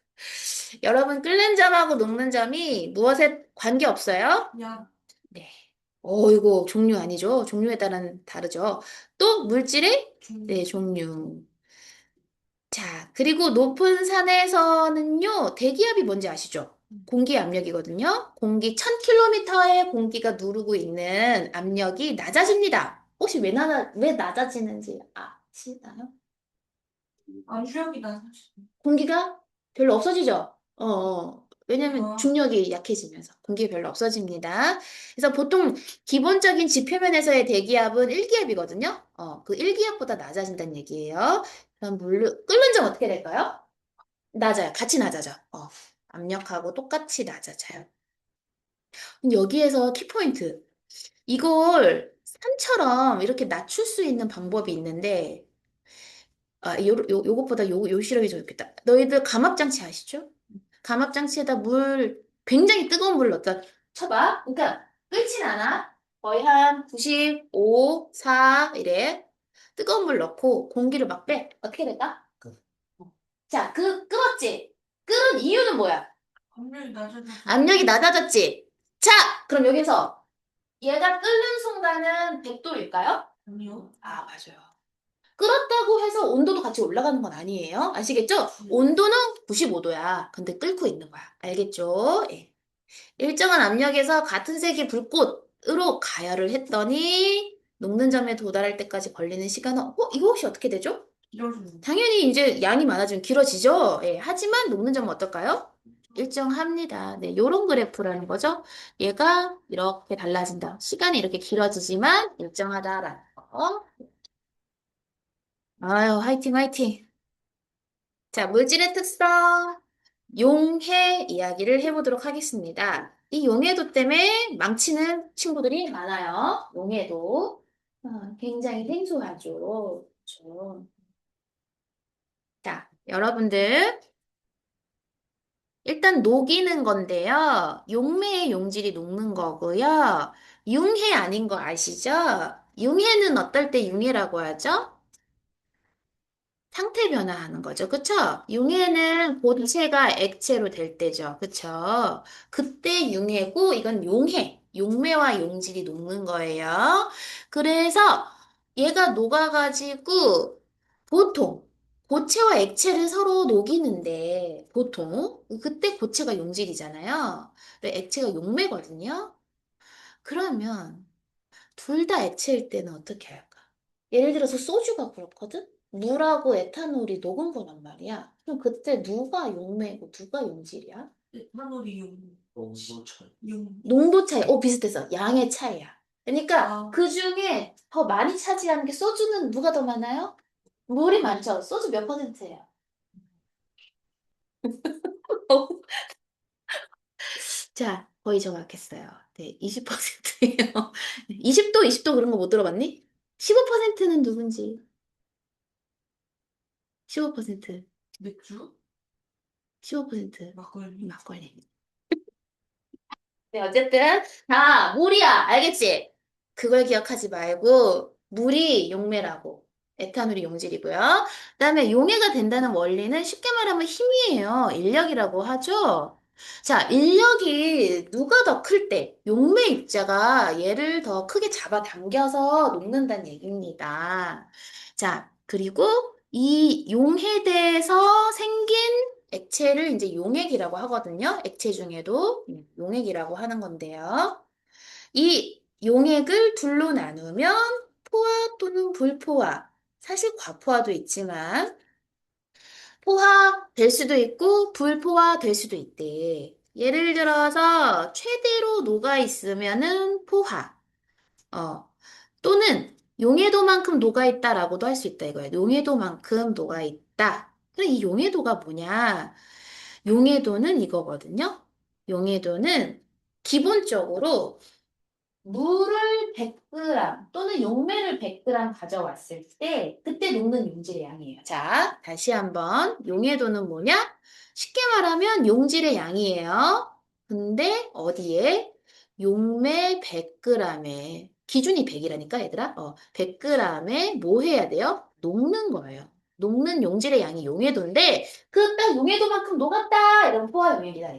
여러분, 끓는 점하고 녹는 점이 무엇에 관계없어요? 야, 네. 이거 종류 아니죠? 종류에 따른 다르죠. 또 물질의 네, 종류. 자, 그리고 높은 산에서는요, 대기압이 뭔지 아시죠? 공기 압력이거든요. 공기 1000km의 공기가 누르고 있는 압력이 낮아집니다. 혹시 왜 낮아지는지 아시나요? 압력이 낮아져. 공기가 별로 없어지죠? 왜냐면 어. 중력이 약해지면서 공기가 별로 없어집니다. 그래서 보통 기본적인 지표면에서의 대기압은 1기압이거든요. 그 1기압보다 낮아진다는 얘기예요. 그럼 끓는 점 어떻게 될까요? 낮아요. 같이 낮아져. 압력하고 똑같이 낮아져요. 그럼 여기에서 키포인트. 이걸 산처럼 이렇게 낮출 수 있는 방법이 있는데 요것보다 요 시럽이 좀 좋겠다. 너희들 감압장치 아시죠? 감압장치에다 물, 굉장히 뜨거운 물을 넣었다. 쳐봐. 그러니까 끓진 않아. 거의 한 95, 4 이래. 뜨거운 물 넣고 공기를 막 빼. 어떻게 될까? 자, 끓었지? 끓은 이유는 뭐야? 확률이 낮아져서. 압력이 낮아졌지? 자, 그럼 여기서 얘가 끓는 순간은 100도일까요? 아니요. 아, 맞아요. 끓었다고 해서 온도도 같이 올라가는 건 아니에요. 아시겠죠? 온도는 95도야. 근데 끓고 있는 거야. 알겠죠? 예. 일정한 압력에서 같은 색의 불꽃으로 가열을 했더니 녹는 점에 도달할 때까지 걸리는 시간은 이거 혹시 어떻게 되죠? 길어져요. 당연히 이제 양이 많아지면 길어지죠. 예. 하지만 녹는 점은 어떨까요? 일정합니다. 네, 요런 그래프라는 거죠. 얘가 이렇게 달라진다. 시간이 이렇게 길어지지만 일정하다라는 거. 아유, 화이팅, 화이팅. 자, 물질의 특성, 용해 이야기를 해보도록 하겠습니다. 이 용해도 때문에 망치는 친구들이 많아요. 용해도. 굉장히 생소하죠. 그렇죠. 자, 여러분들. 일단 녹이는 건데요. 용매의 용질이 녹는 거고요. 융해 아닌 거 아시죠? 융해는 어떨 때 융해라고 하죠? 상태 변화하는 거죠. 그쵸? 융해는 고체가 액체로 될 때죠. 그쵸? 그때 융해고 이건 용해. 용매와 용질이 녹는 거예요. 그래서 얘가 녹아가지고 보통 고체와 액체를 서로 녹이는데 보통 그때 고체가 용질이잖아요. 그리고 액체가 용매거든요. 그러면 둘 다 액체일 때는 어떻게 할까? 예를 들어서 소주가 그렇거든? 물하고 에탄올이 녹은 거란 말이야. 그럼 그때 누가 용매고 누가 용질이야? 에탄올이 용. 농도 차이. 용. 농도 차이, 비슷해서 양의 차이야. 그러니까 아. 그 중에 더 많이 차지하는 게 소주는 누가 더 많아요? 물이 많죠. 소주 몇 퍼센트예요? 자, 거의 정확했어요. 네, 20%예요. 20도, 20도 그런 거 못 들어봤니? 15%는 누군지. 15%, 맥주? 15% 막걸리? 막걸리. 네, 어쨌든 다 물이야. 알겠지? 그걸 기억하지 말고 물이 용매라고. 에탄올이 용질이고요. 그다음에 용해가 된다는 원리는 쉽게 말하면 힘이에요. 인력이라고 하죠. 자, 인력이 누가 더 클 때, 용매 입자가 얘를 더 크게 잡아당겨서 녹는다는 얘기입니다. 자, 그리고 이 용해대에서 생긴 액체를 이제 용액이라고 하거든요. 액체 중에도 용액이라고 하는 건데요. 이 용액을 둘로 나누면 포화 또는 불포화, 사실 과포화도 있지만 포화 될 수도 있고 불포화 될 수도 있대. 예를 들어서 최대로 녹아 있으면은 포화, 또는 용해도만큼 녹아 있다라고도 할 수 있다 이거야. 용해도만큼 녹아 있다. 그럼 이 용해도가 뭐냐? 용해도는 이거거든요. 용해도는 기본적으로 물을 100g 또는 용매를 100g 가져왔을 때 그때 녹는 용질의 양이에요. 자, 다시 한번 용해도는 뭐냐? 쉽게 말하면 용질의 양이에요. 근데 어디에? 용매 100g에 기준이 100이라니까 얘들아. 100g에 뭐 해야 돼요? 녹는 거예요. 녹는 용질의 양이 용해도인데 그 딱 용해도만큼 녹았다 이런 포화 용액이다.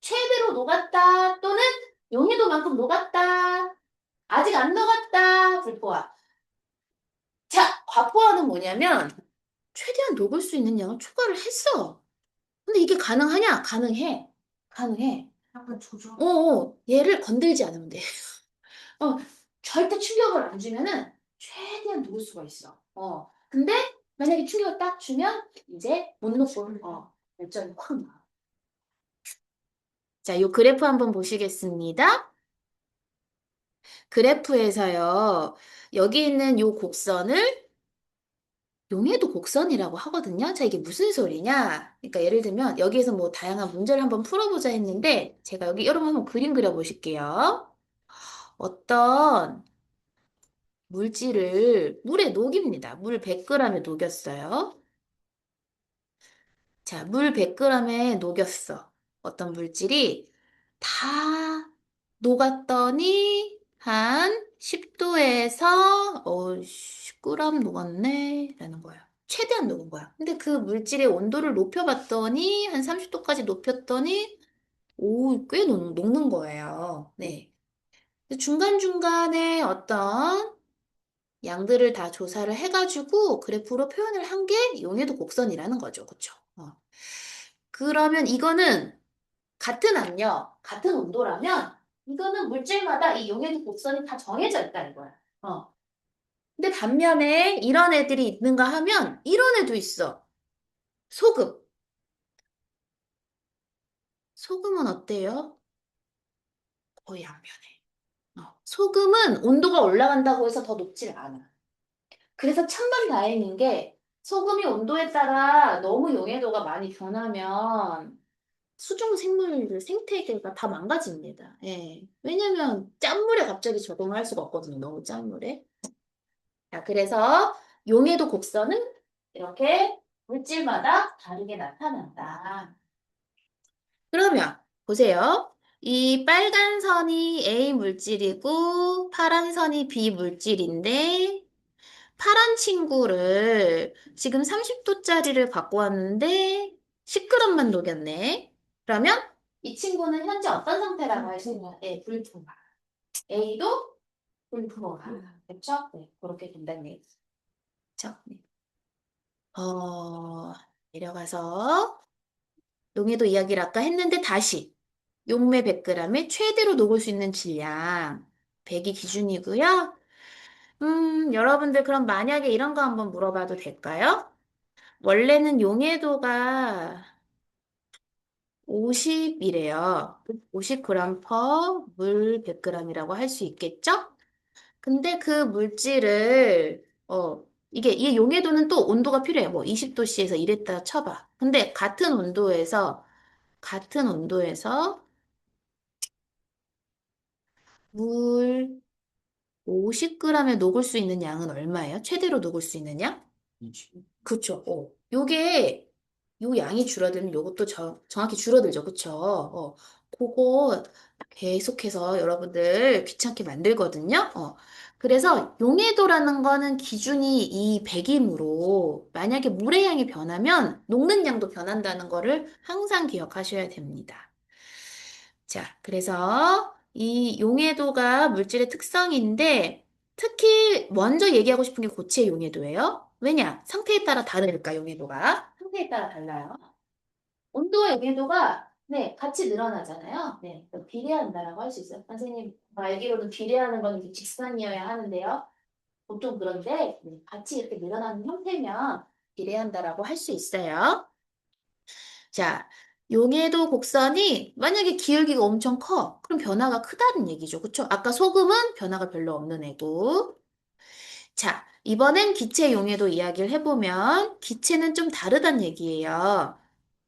최대로 녹았다 또는 용해도만큼 녹았다. 아직 안 녹았다. 불포화. 자, 과포화는 뭐냐면 최대한 녹을 수 있는 양을 초과를 했어. 근데 이게 가능하냐? 가능해. 가능해. 약간 조절. 얘를 건들지 않으면 돼. 어, 절대 충격을 안 주면은 최대한 녹을 수가 있어. 근데 만약에 충격을 딱 주면 이제 못 녹고, 열정이 확 나. 자, 요 그래프 한번 보시겠습니다. 그래프에서요, 여기 있는 요 곡선을 용해도 곡선이라고 하거든요. 자, 이게 무슨 소리냐? 그러니까 예를 들면 여기에서 뭐 다양한 문제를 한번 풀어보자 했는데 제가 여기 여러분 한번 그림 그려보실게요. 어떤 물질을 물에 녹입니다. 물 100g에 녹였어요. 자, 물 100g에 녹였어. 어떤 물질이 다 녹았더니 한 10도에서 10g 녹았네 라는 거야. 최대한 녹은 거야. 근데 그 물질의 온도를 높여봤더니 한 30도까지 높였더니 꽤 녹는 거예요. 네. 중간중간에 어떤 양들을 다 조사를 해가지고 그래프로 표현을 한 게 용해도 곡선이라는 거죠. 그쵸? 그러면 이거는 같은 압력, 같은 온도라면 이거는 물질마다 이 용해도 곡선이 다 정해져 있다 이거야. 근데 반면에 이런 애들이 있는가 하면 이런 애도 있어. 소금. 소금은 어때요? 거의 안 변해. 소금은 온도가 올라간다고 해서 더 높질 않아. 그래서 천만다행인 게 소금이 온도에 따라 너무 용해도가 많이 변하면 수중 생물들 생태계가 다 망가집니다. 예. 왜냐면 짠물에 갑자기 적응을 할 수가 없거든요. 너무 짠물에. 자, 그래서 용해도 곡선은 이렇게 물질마다 다르게 나타난다. 그러면 보세요. 이 빨간 선이 A 물질이고 파란 선이 B 물질인데 파란 친구를 지금 30도짜리를 갖고 왔는데 10g만 녹였네. 그러면 이 친구는 현재 어떤 상태라고 할 수 있나요? 네, 불풍화. A도 불풍화. 그렇죠? 네, 그렇게 된다는 얘기죠. 그렇죠? 네. 내려가서 용해도 이야기를 아까 했는데 다시 용매 100g에 최대로 녹을 수 있는 질량 100이 기준이고요. 여러분들 그럼 만약에 이런 거 한번 물어봐도 될까요? 원래는 용해도가 50이래요. 50g per 물 100g이라고 할 수 있겠죠? 근데 그 물질을, 이게 용해도는 또 온도가 필요해요. 뭐 20도씨에서 이랬다 쳐봐. 근데 같은 온도에서 물 50g에 녹을 수 있는 양은 얼마예요? 최대로 녹을 수 있는 양? 그쵸. 요게, 요 양이 줄어들면 요것도 정확히 줄어들죠. 그쵸. 그거 계속해서 여러분들 귀찮게 만들거든요. 그래서 용해도라는 거는 기준이 이 백이므로 만약에 물의 양이 변하면 녹는 양도 변한다는 거를 항상 기억하셔야 됩니다. 자, 그래서 이 용해도가 물질의 특성인데 특히 먼저 얘기하고 싶은 게 고체 용해도예요. 왜냐? 상태에 따라 다르니까 용해도가. 상태에 따라 달라요. 온도와 용해도가 네, 같이 늘어나잖아요. 네, 비례한다라고 할 수 있어요. 선생님 알기로는 비례하는 건 이렇게 직선이어야 하는데요. 보통 그런데 네, 같이 이렇게 늘어나는 형태면 비례한다라고 할 수 있어요. 자, 용해도 곡선이 만약에 기울기가 엄청 커. 그럼 변화가 크다는 얘기죠. 그쵸? 아까 소금은 변화가 별로 없는 애고. 자, 이번엔 기체 용해도 이야기를 해보면 기체는 좀 다르단 얘기예요.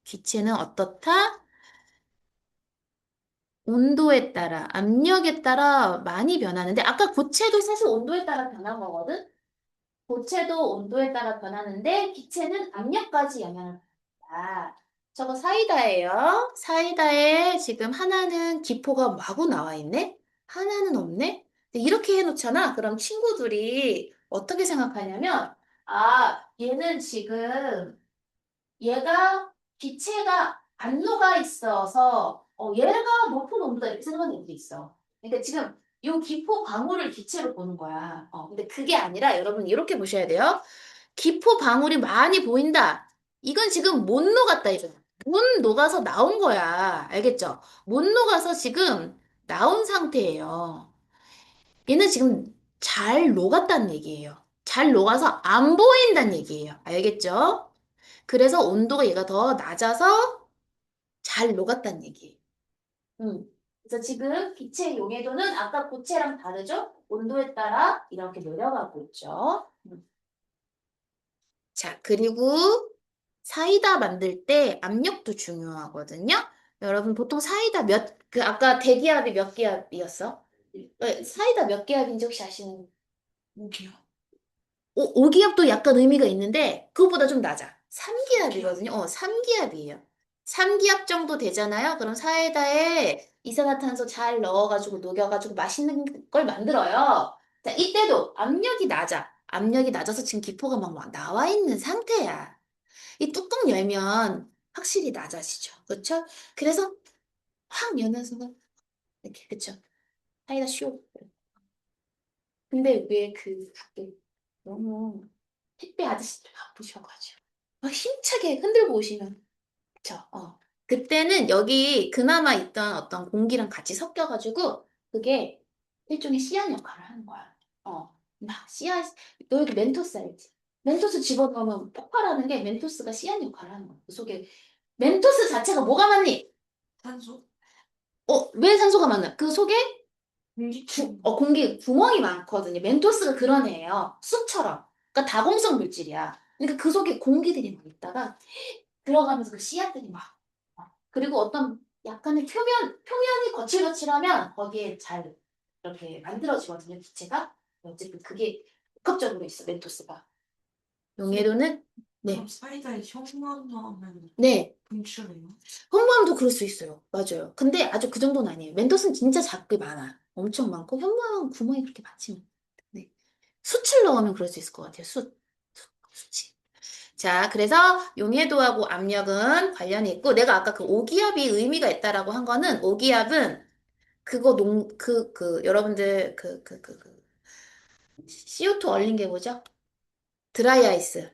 기체는 어떻다? 온도에 따라, 압력에 따라 많이 변하는데 아까 고체도 사실 온도에 따라 변한 거거든? 고체도 온도에 따라 변하는데 기체는 압력까지 영향을 받는다. 저거 사이다예요. 사이다에 지금 하나는 기포가 마구 나와 있네? 하나는 없네? 근데 이렇게 해놓잖아. 그럼 친구들이 어떻게 생각하냐면, 얘는 지금 얘가 기체가 안 녹아 있어서 얘가 높은 온도다 이렇게 생각하는 애들이 있어. 그러니까 지금 이 기포 방울을 기체로 보는 거야. 근데 그게 아니라 여러분 이렇게 보셔야 돼요. 기포 방울이 많이 보인다. 이건 지금 못 녹았다 이거야. 못 녹아서 나온 거야. 알겠죠? 못 녹아서 지금 나온 상태예요. 얘는 지금 잘 녹았다는 얘기예요. 잘 녹아서 안 보인다는 얘기예요. 알겠죠? 그래서 온도가 얘가 더 낮아서 잘 녹았다는 얘기예요. 그래서 지금 기체 용해도는 아까 고체랑 다르죠? 온도에 따라 이렇게 내려가고 있죠. 자, 그리고 사이다 만들 때 압력도 중요하거든요. 여러분 보통 사이다 아까 대기압이 몇 기압이었어? 사이다 몇 기압인지 혹시 아시는? 오기야. 5기압도 약간 의미가 있는데 그것보다 좀 낮아. 3기압이거든요. 3기압이에요. 3기압 정도 되잖아요. 그럼 사이다에 이산화탄소 잘 넣어가지고 녹여가지고 맛있는 걸 만들어요. 자, 이때도 압력이 낮아. 압력이 낮아서 지금 기포가 막 나와 있는 상태야. 이 뚜껑 열면 확실히 낮아지죠. 그렇죠? 그래서 확 여는 순간 이렇게 그렇죠? 사이다 쇼. 근데 왜 그 밖에 너무 택배 아저씨들 바쁘셔가지고 막 힘차게 흔들고 오시면 그쵸? 그때는 여기 그나마 있던 어떤 공기랑 같이 섞여가지고 그게 일종의 씨앗 역할을 하는 거야. 막 씨앗 너 여기 멘토스 알지? 멘토스 집어넣으면 폭발하는 게 멘토스가 씨앗 역할을 하는 거야. 그 속에 멘토스 자체가 뭐가 많니? 산소? 왜 산소가 많나? 그 속에 공기층. 공기 구멍이 많거든요. 멘토스가 그런 애예요. 숲처럼. 그러니까 다공성 물질이야. 그러니까 그 속에 공기들이 막 있다가 들어가면서 그 씨앗들이 막 그리고 어떤 약간의 표면이 거칠거칠하면 거기에 잘 이렇게 만들어지거든요. 기체가. 어쨌든 그게 복합적으로 있어. 멘토스가. 용해도는 그럼 네. 사이다에 현무암 넣으면 네. 분출해요? 현무암도 그럴 수 있어요. 맞아요. 근데 아주 그 정도는 아니에요. 멘토스는 진짜 작게 많아. 엄청 많고 현무암은 구멍이 그렇게 많지 않아요. 네. 숯을 넣으면 그럴 수 있을 것 같아요. 숯이. 자, 그래서 용해도하고 압력은 관련이 있고 내가 아까 그 오기압이 의미가 있다라고 한 거는 오기압은 그거 여러분들 CO2 얼린 게 뭐죠? 드라이 아이스.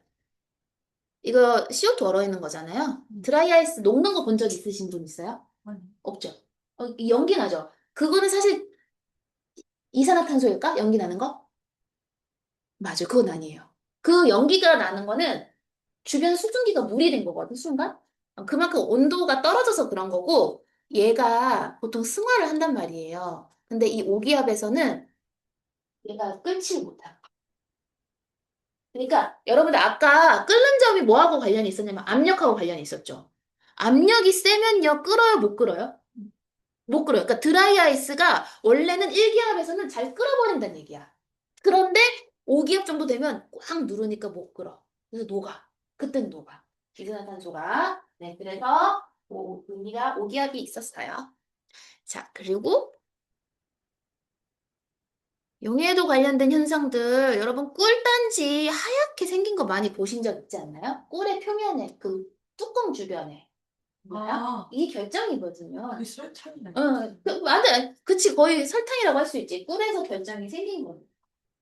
이거 CO2 얼어 있는 거잖아요. 드라이 아이스 녹는 거 본 적 있으신 분 있어요? 아니. 없죠. 이 연기 나죠? 그거는 사실 이산화탄소일까? 연기 나는 거? 맞아요. 그건 아니에요. 그 연기가 나는 거는 주변 수증기가 물이 된 거거든, 순간? 그만큼 온도가 떨어져서 그런 거고, 얘가 보통 승화를 한단 말이에요. 근데 이 오기압에서는 얘가 끓지를 못하고. 그러니까 여러분들 아까 끓는 점이 뭐하고 관련이 있었냐면 압력하고 관련이 있었죠. 압력이 세면요, 끓어요, 못 끓어요? 못 끓어요. 그러니까 드라이 아이스가 원래는 1기압에서는 잘 끓어버린다는 얘기야. 그런데 5기압 정도 되면 꽉 누르니까 못 끓어. 그래서 녹아. 그땐 녹아. 이산화탄소가. 네, 그래서 우리가 5기압이 있었어요. 자, 그리고 용해도 관련된 현상들 여러분 꿀단지 하얗게 생긴 거 많이 보신 적 있지 않나요? 꿀의 표면에 그 뚜껑 주변에 뭐야? 아, 이게 결정이거든요. 그게 설탕이네. 맞아. 그치, 거의 설탕이라고 할 수 있지. 꿀에서 결정이 생긴 거.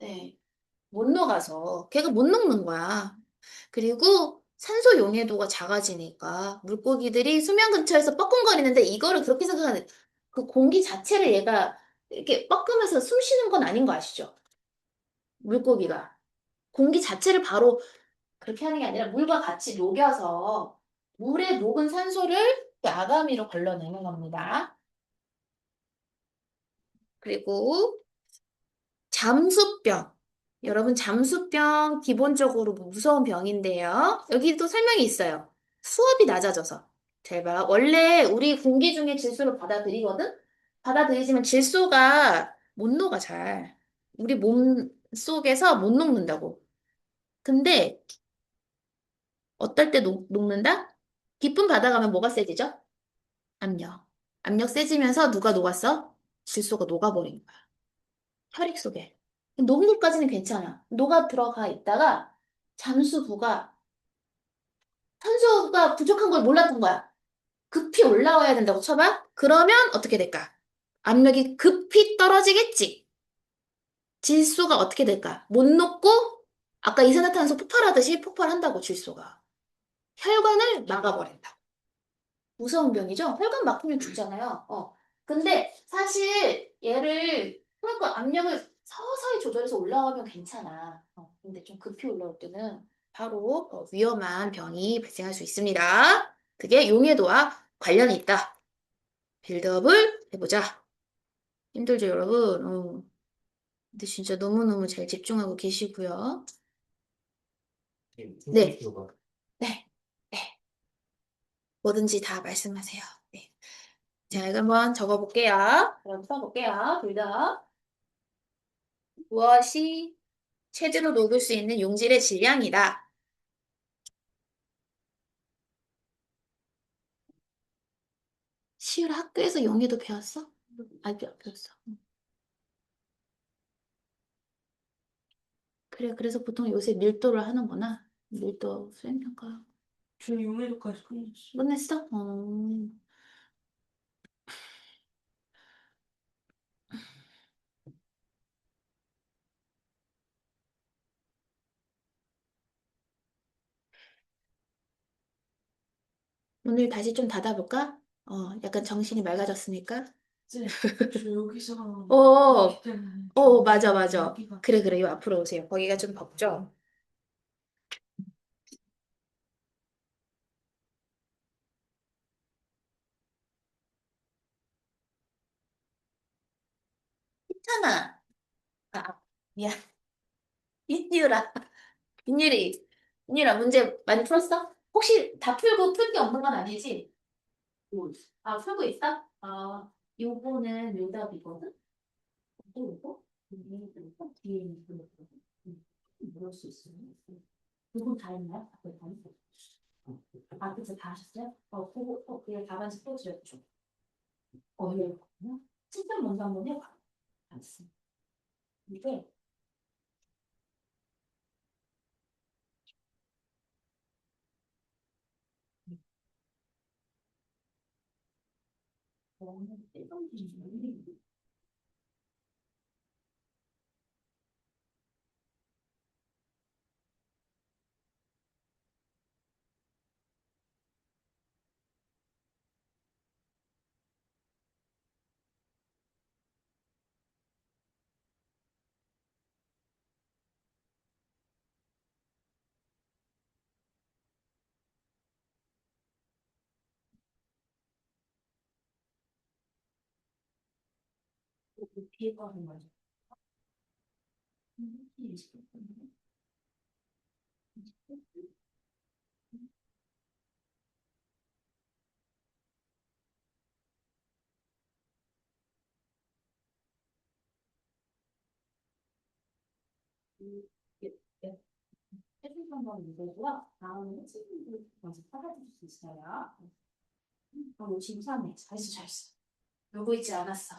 네. 못 녹아서. 걔가 못 녹는 거야. 그리고 산소 용해도가 작아지니까 물고기들이 수면 근처에서 뻐끔거리는데 이거를 그렇게 생각하는 그 공기 자체를 얘가 이렇게 뻐끔해서 숨 쉬는 건 아닌 거 아시죠? 물고기가. 공기 자체를 바로 그렇게 하는 게 아니라 물과 같이 녹여서 물에 녹은 산소를 아가미로 걸러내는 겁니다. 그리고 잠수병. 여러분, 잠수병 기본적으로 무서운 병인데요. 여기도 설명이 있어요. 수압이 낮아져서. 잘 봐. 원래 우리 공기 중에 질소를 받아들이거든? 받아들이지만 질소가 못 녹아, 잘. 우리 몸 속에서 못 녹는다고. 근데 어떨 때 녹는다? 깊은 바다 가면 뭐가 세지죠? 압력. 압력 세지면서 누가 녹았어? 질소가 녹아버린 거야. 혈액 속에. 녹는 것까지는 괜찮아. 녹아 들어가 있다가 잠수부가 산소가 부족한 걸 몰랐던 거야. 급히 올라와야 된다고 쳐봐. 그러면 어떻게 될까? 압력이 급히 떨어지겠지. 질소가 어떻게 될까? 못 녹고 아까 이산화탄소 폭발하듯이 폭발한다고 질소가. 혈관을 막아버린다. 무서운 병이죠? 혈관 막히면 죽잖아요. 근데 사실 얘를 그러니까 압력을 서서히 조절해서 올라가면 괜찮아. 근데 좀 급히 올라올 때는 바로 위험한 병이 발생할 수 있습니다. 그게 용해도와 관련이 있다. 빌드업을 해보자. 힘들죠, 여러분? 근데 진짜 너무너무 잘 집중하고 계시고요. 네, 네, 네. 뭐든지 다 말씀하세요. 네. 자, 이거 한번 적어볼게요. 그럼 써볼게요. 둘 다. 무엇이 최대로 녹을 수 있는 용질의 질량이다. 시율 학교에서 용해도 배웠어? 아, 배웠어. 그래, 그래서 보통 요새 밀도를 하는구나. 밀도 수행평가. 저 용해도까지 끝냈어. 끝냈어? 오늘 다시 좀 닫아볼까? 약간 정신이 맑아졌으니까. 네. 저 여기서 어, 있기 때문에 맞아, 맞아. 여기가 그래, 그래. 요 앞으로 오세요. 거기가 좀 덥죠? 괜찮아. 미안. 인유라. 인유리. 인유라, 문제 많이 풀었어? 혹시 다 풀고 풀 게 없는 건 아니지? 풀고 있어? 요거는 요답이거든? 또 요거? 요거? 뒤에 있는 거 물을 수 있어요. 요건 다 했나요? 앞에 다 했어요. 그쵸, 다 하셨어요? 그냥 답안지 또 드렸죠. 이거거든요. 친점 먼저 한번 해봐. 알았어. 이게, 뒤에 거 하는 거죠. 해준 방법은 이거고요. 다음은 친구들 먼저 받아줄 수 있어요. 심사네. 잘했어, 잘했어. 요거 있지 않았어.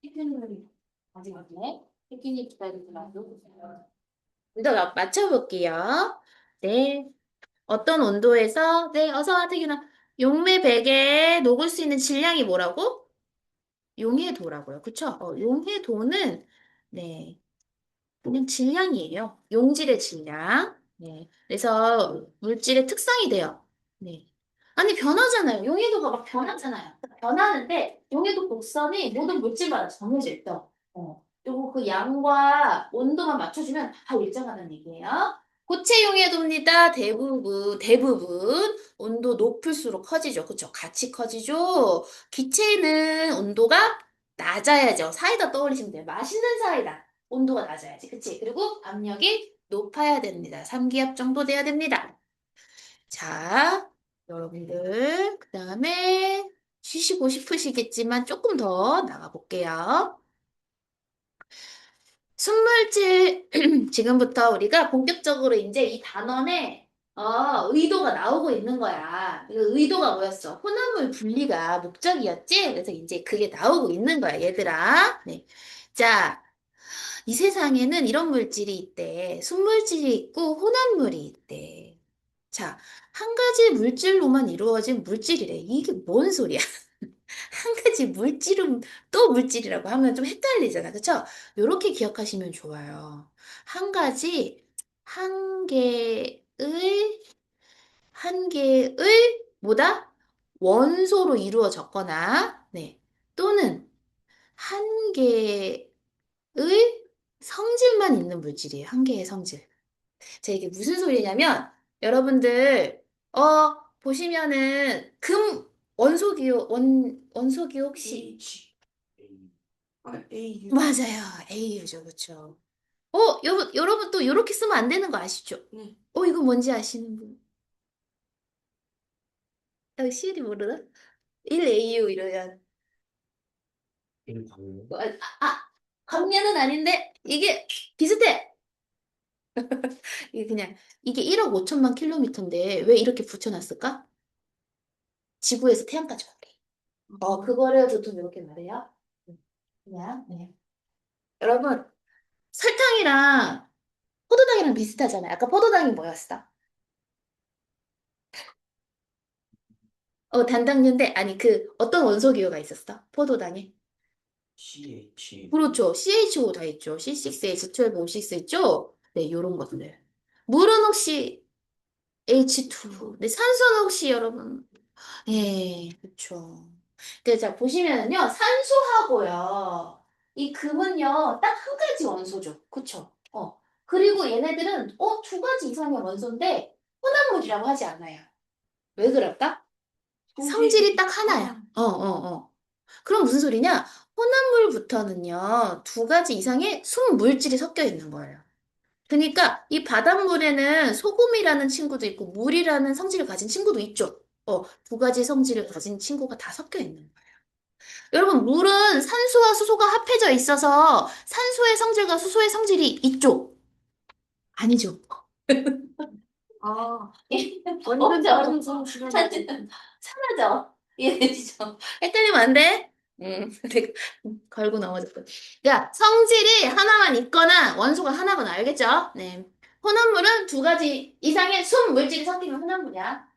피크닉을 아직 없네. 피크닉 기다리지 말고. 먼저 맞춰볼게요. 네. 어떤 온도에서, 네, 어서 와, 태균아. 용매 베개에 녹을 수 있는 질량이 뭐라고? 용해도라고요. 그쵸? 용해도는, 네. 그냥 질량이에요. 용질의 질량. 네. 그래서 물질의 특성이 돼요. 네. 아니, 변하잖아요. 용해도가 막 변하잖아요. 변하는데, 용해도 곡선이 모든 물질마다 정해져 있어. 그리고 그 양과 온도만 맞춰주면 다 일정하다는 얘기예요. 고체 용해도입니다. 대부분. 온도 높을수록 커지죠. 그쵸? 같이 커지죠? 기체는 온도가 낮아야죠. 사이다 떠올리시면 돼요. 맛있는 사이다. 온도가 낮아야지. 그치? 그리고 압력이 높아야 됩니다. 3기압 정도 돼야 됩니다. 자, 여러분들, 그 다음에 쉬시고 싶으시겠지만 조금 더 나가볼게요. 순물질, 지금부터 우리가 본격적으로 이제 이 단원에 의도가 나오고 있는 거야. 그 의도가 뭐였어? 혼합물 분리가 목적이었지? 그래서 이제 그게 나오고 있는 거야, 얘들아. 네. 자, 이 세상에는 이런 물질이 있대. 순물질이 있고 혼합물이 있대. 자, 한 가지 물질로만 이루어진 물질이래. 이게 뭔 소리야? 한 가지 물질은 또 물질이라고 하면 좀 헷갈리잖아. 그쵸? 요렇게 기억하시면 좋아요. 한 가지, 한 개의, 한 개의 뭐다? 원소로 이루어졌거나, 네. 또는 한 개의 성질만 있는 물질이에요. 한 개의 성질. 자, 이게 무슨 소리냐면, 여러분들, 보시면은, 원소기호 혹시, H A U 맞아요. A유죠. 그쵸. 여러분 또 이렇게 쓰면 안 되는 거 아시죠? 네. 이거 뭔지 아시는 분? 시리 모르나? 1AU 이러면. 이름 바꾸는 아, 아, 감면은 아닌데 이게 비슷해. 이게 그냥 이게 1억 5천만 킬로미터인데 왜 이렇게 붙여놨을까? 지구에서 태양까지 가게. 그거를 보통 이렇게 말해요. 그냥 네. 여러분 설탕이랑 포도당이랑 비슷하잖아요. 아까 포도당이 뭐였어? 단당류인데 아니 그 어떤 원소 기호가 있었어? 포도당에? CH. 그렇죠. CHO 다 있죠. C6H12, O6 있죠? 네, 요런 것들. 물은 혹시 H2. 네, 산소는 혹시 여러분? 예, 그렇죠. 자, 보시면은요, 산소하고요, 이 금은요, 딱 한 가지 원소죠. 그쵸? 그리고 얘네들은, 두 가지 이상의 원소인데, 혼합물이라고 하지 않아요. 왜 그럴까? 성질이 딱 하나야. 그럼 무슨 소리냐? 혼합물부터는요, 두 가지 이상의 순물질이 섞여 있는 거예요. 그러니까 이 바닷물에는 소금이라는 친구도 있고 물이라는 성질을 가진 친구도 있죠. 두 가지 성질을 가진 친구가 다 섞여 있는 거예요. 여러분, 물은 산소와 수소가 합해져 있어서 산소의 성질과 수소의 성질이 있죠? 아니죠. 아, 없죠. 완전 다른 성질을 사라져. 이해되시죠? 헷갈리면 안 돼. 내가 걸고 넘어졌거든. 그러니까 성질이 하나만 있거나 원소가 하나거나 알겠죠? 네. 혼합물은 두 가지 이상의 순물질이 섞이면 혼합물이야.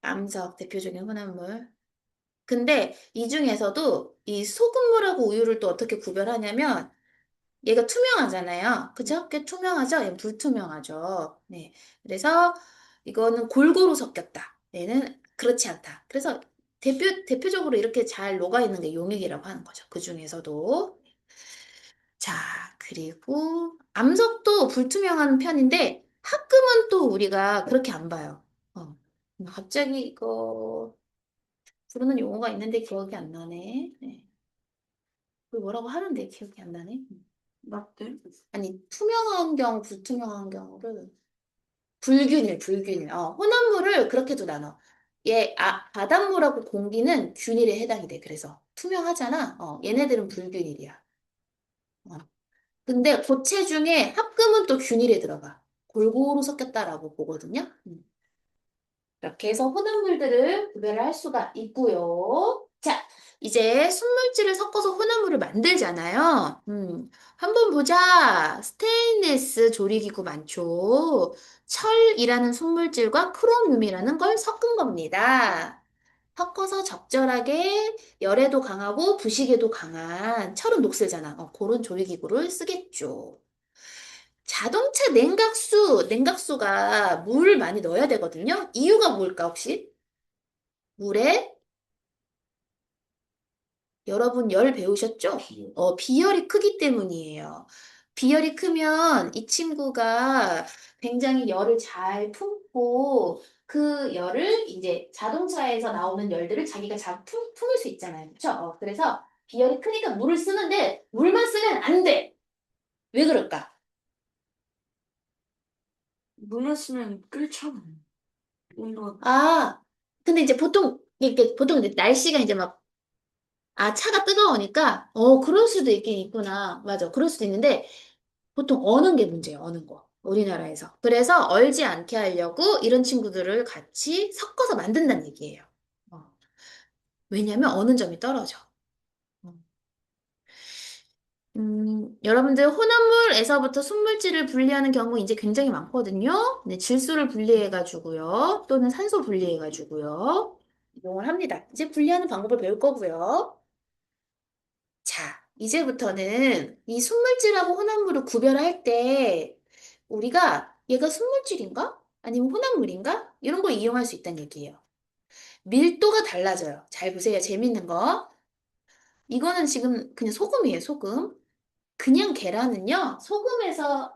암석 대표적인 혼합물. 근데 이 중에서도 이 소금물하고 우유를 또 어떻게 구별하냐면 얘가 투명하잖아요. 그죠? 꽤 투명하죠? 얘는 불투명하죠. 네. 그래서 이거는 골고루 섞였다. 얘는 그렇지 않다. 그래서 대표적으로 이렇게 잘 녹아있는 게 용액이라고 하는 거죠. 그 중에서도. 자, 그리고 암석도 불투명한 편인데 합금은 또 우리가 그렇게 안 봐요. 갑자기 이거 부르는 용어가 있는데 기억이 안 나네. 네. 그 뭐라고 하는데 기억이 안 나네. 맞대? 아니, 투명한 경우, 불투명한 경우를 불균일, 불균일. 혼합물을 그렇게도 나눠. 바닷물하고 공기는 균일에 해당이 돼. 그래서 투명하잖아. 얘네들은 불균일이야. 어. 근데 고체 중에 합금은 또 균일에 들어가. 골고루 섞였다라고 보거든요. 이렇게 해서 혼합물들을 구별을 할 수가 있고요. 자, 이제 순물질을 섞어서 혼합물을 만들잖아요. 한번 보자. 스테인리스 조리기구 많죠. 철이라는 순물질과 크롬륨이라는 걸 섞은 겁니다. 섞어서 적절하게 열에도 강하고 부식에도 강한 철은 녹슬잖아. 그런 조리기구를 쓰겠죠. 자동차 냉각수가 물 많이 넣어야 되거든요. 이유가 뭘까, 혹시? 물에 여러분 열 배우셨죠? 비열이 크기 때문이에요. 비열이 크면 이 친구가 굉장히 열을 잘 품고 그 열을 이제 자동차에서 나오는 열들을 자기가 잘 품을 수 있잖아요. 그렇죠? 그래서 비열이 크니까 물을 쓰는데 물만 쓰면 안 돼. 왜 그럴까? 문어 쓰면 끓잖아. 온도. 근데 이제 보통 이제 날씨가 이제 막 차가 뜨거우니까, 그럴 수도 있긴 있구나. 맞아. 그럴 수도 있는데, 보통 어는 게 문제예요. 어는 거. 우리나라에서. 그래서 얼지 않게 하려고 이런 친구들을 같이 섞어서 만든다는 얘기예요. 어. 왜냐면 어는 점이 떨어져. 어. 여러분들 혼합물에서부터 순물질을 분리하는 경우 이제 굉장히 많거든요. 네, 질소를 분리해가지고요. 또는 산소 분리해가지고요. 이용을 합니다. 이제 분리하는 방법을 배울 거고요. 자, 이제부터는 이 순물질하고 혼합물을 구별할 때 우리가 얘가 순물질인가? 아니면 혼합물인가? 이런 걸 이용할 수 있다는 얘기예요. 밀도가 달라져요. 잘 보세요. 재밌는 거. 이거는 지금 그냥 소금이에요, 소금. 그냥 계란은요,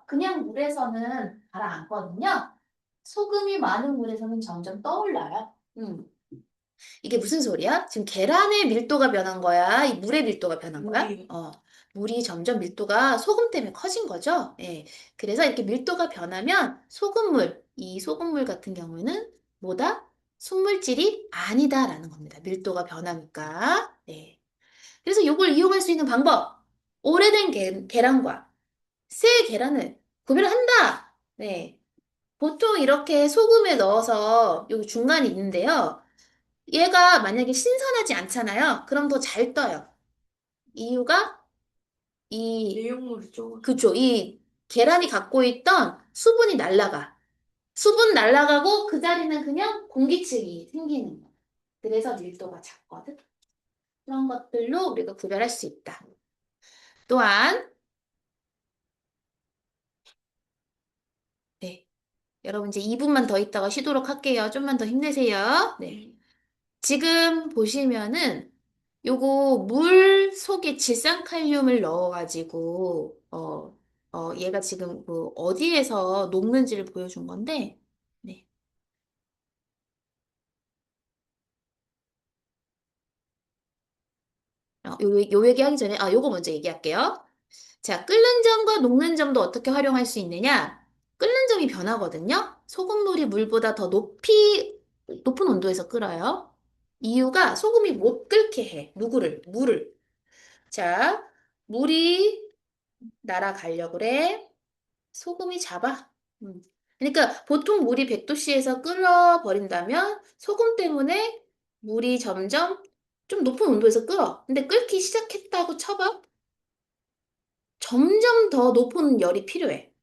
그냥 물에서는 가라앉거든요. 소금이 많은 물에서는 점점 떠올라요. 이게 무슨 소리야? 지금 계란의 밀도가 변한 거야? 이 물의 밀도가 변한 거야? 물이. 물이 점점 밀도가 소금 때문에 커진 거죠? 예. 그래서 이렇게 밀도가 변하면 이 소금물 같은 경우는 뭐다? 순물질이 아니다라는 겁니다. 밀도가 변하니까. 네. 그래서 이걸 이용할 수 있는 방법. 오래된 계란과 새 계란을 구별한다. 네. 보통 이렇게 소금에 넣어서 여기 중간에 있는데요. 얘가 만약에 신선하지 않잖아요. 그럼 더 잘 떠요. 이유가 이, 내용물이 적어. 그쵸. 이 계란이 갖고 있던 수분이 날아가. 수분 날아가고 그 자리는 그냥 공기층이 생기는 거야. 그래서 밀도가 작거든. 그런 것들로 우리가 구별할 수 있다. 또한, 네. 여러분 이제 2분만 더 있다가 쉬도록 할게요. 좀만 더 힘내세요. 네. 지금 보시면은 요거 물 속에 질산칼륨을 넣어가지고 얘가 지금 그 어디에서 녹는지를 보여준 건데 네. 요 얘기하기 전에 요거 먼저 얘기할게요. 자, 끓는 점과 녹는 점도 어떻게 활용할 수 있느냐? 끓는 점이 변하거든요. 소금물이 물보다 더 높은 온도에서 끓어요. 이유가 소금이 못 끓게 해. 물을. 자, 물이 날아가려고 그래. 소금이 잡아. 음. 그러니까 보통 물이 100도씨에서 끓어버린다면 소금 때문에 물이 점점 좀 높은 온도에서 끓어. 근데 끓기 시작했다고 쳐봐. 점점 더 높은 열이 필요해.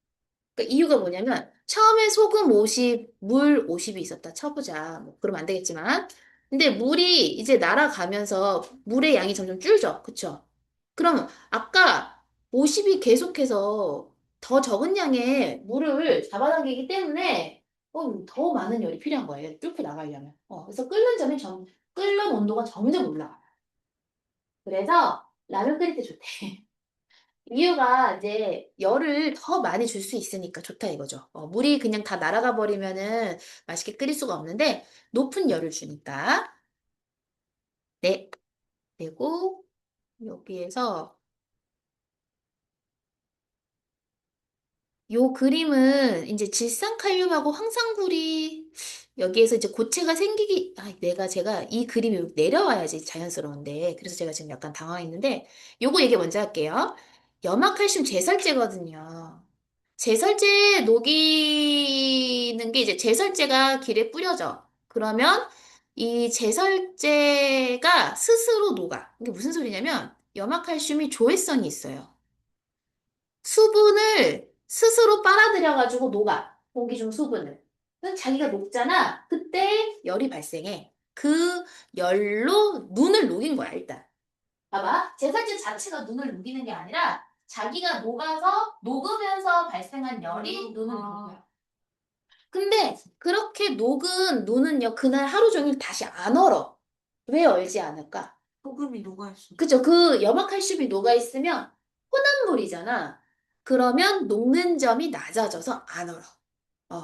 그러니까 이유가 뭐냐면 처음에 소금 50, 물 50이 있었다 쳐보자. 뭐 그러면 안 되겠지만. 근데 물이 이제 날아가면서 물의 양이 점점 줄죠. 그쵸? 그럼 아까 50이 계속해서 더 적은 양의 물을 잡아당기기 때문에 더 많은 열이 필요한 거예요. 뚫고 나가려면. 그래서 끓는 온도가 점점 올라가. 그래서 라면 끓일 때 좋대. 이유가 이제 열을 더 많이 줄 수 있으니까 좋다 이거죠. 물이 그냥 다 날아가 버리면은 맛있게 끓일 수가 없는데 높은 열을 주니까. 네. 그리고 여기에서 요 그림은 이제 질산칼륨하고 황산굴이 여기에서 이제 고체가 생기기, 제가 이 그림이 내려와야지 자연스러운데. 그래서 제가 지금 약간 당황했는데, 요거 얘기 먼저 할게요. 염화칼슘 제설제거든요. 제설제 녹이는 게 이제 제설제가 길에 뿌려져. 그러면 이 제설제가 스스로 녹아. 이게 무슨 소리냐면, 염화칼슘이 조회성이 있어요. 수분을 스스로 빨아들여가지고 녹아. 공기 중 수분을. 그래서 자기가 녹잖아. 그때 열이 발생해. 그 열로 눈을 녹인 거야, 일단. 봐봐. 제설제 자체가 눈을 녹이는 게 아니라 자기가 녹아서 녹으면서 발생한 열이 눈을 녹여. 근데 그렇게 녹은 눈은요, 그날 하루 종일 다시 안 얼어. 왜 얼지 않을까? 소금이 녹아있어. 그죠? 그 염화칼슘이 녹아있으면 혼합물이잖아. 그러면 녹는 점이 낮아져서 안 얼어.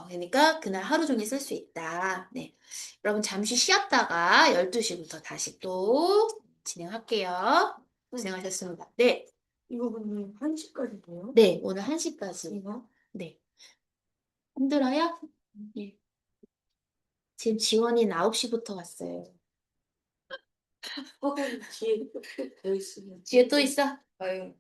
그러니까 그날 하루 종일 쓸 수 있다. 네. 여러분 잠시 쉬었다가 12시부터 다시 또 진행할게요. 고생하셨습니다. 네. 이거 근데 1시까지 돼요? 네. 오늘 1시까지. 이거? 네. 힘들어요? 네. 지금 지원이는 9시부터 왔어요. 소금 뒤에 더 있으면. 뒤에 또 있어? 아유.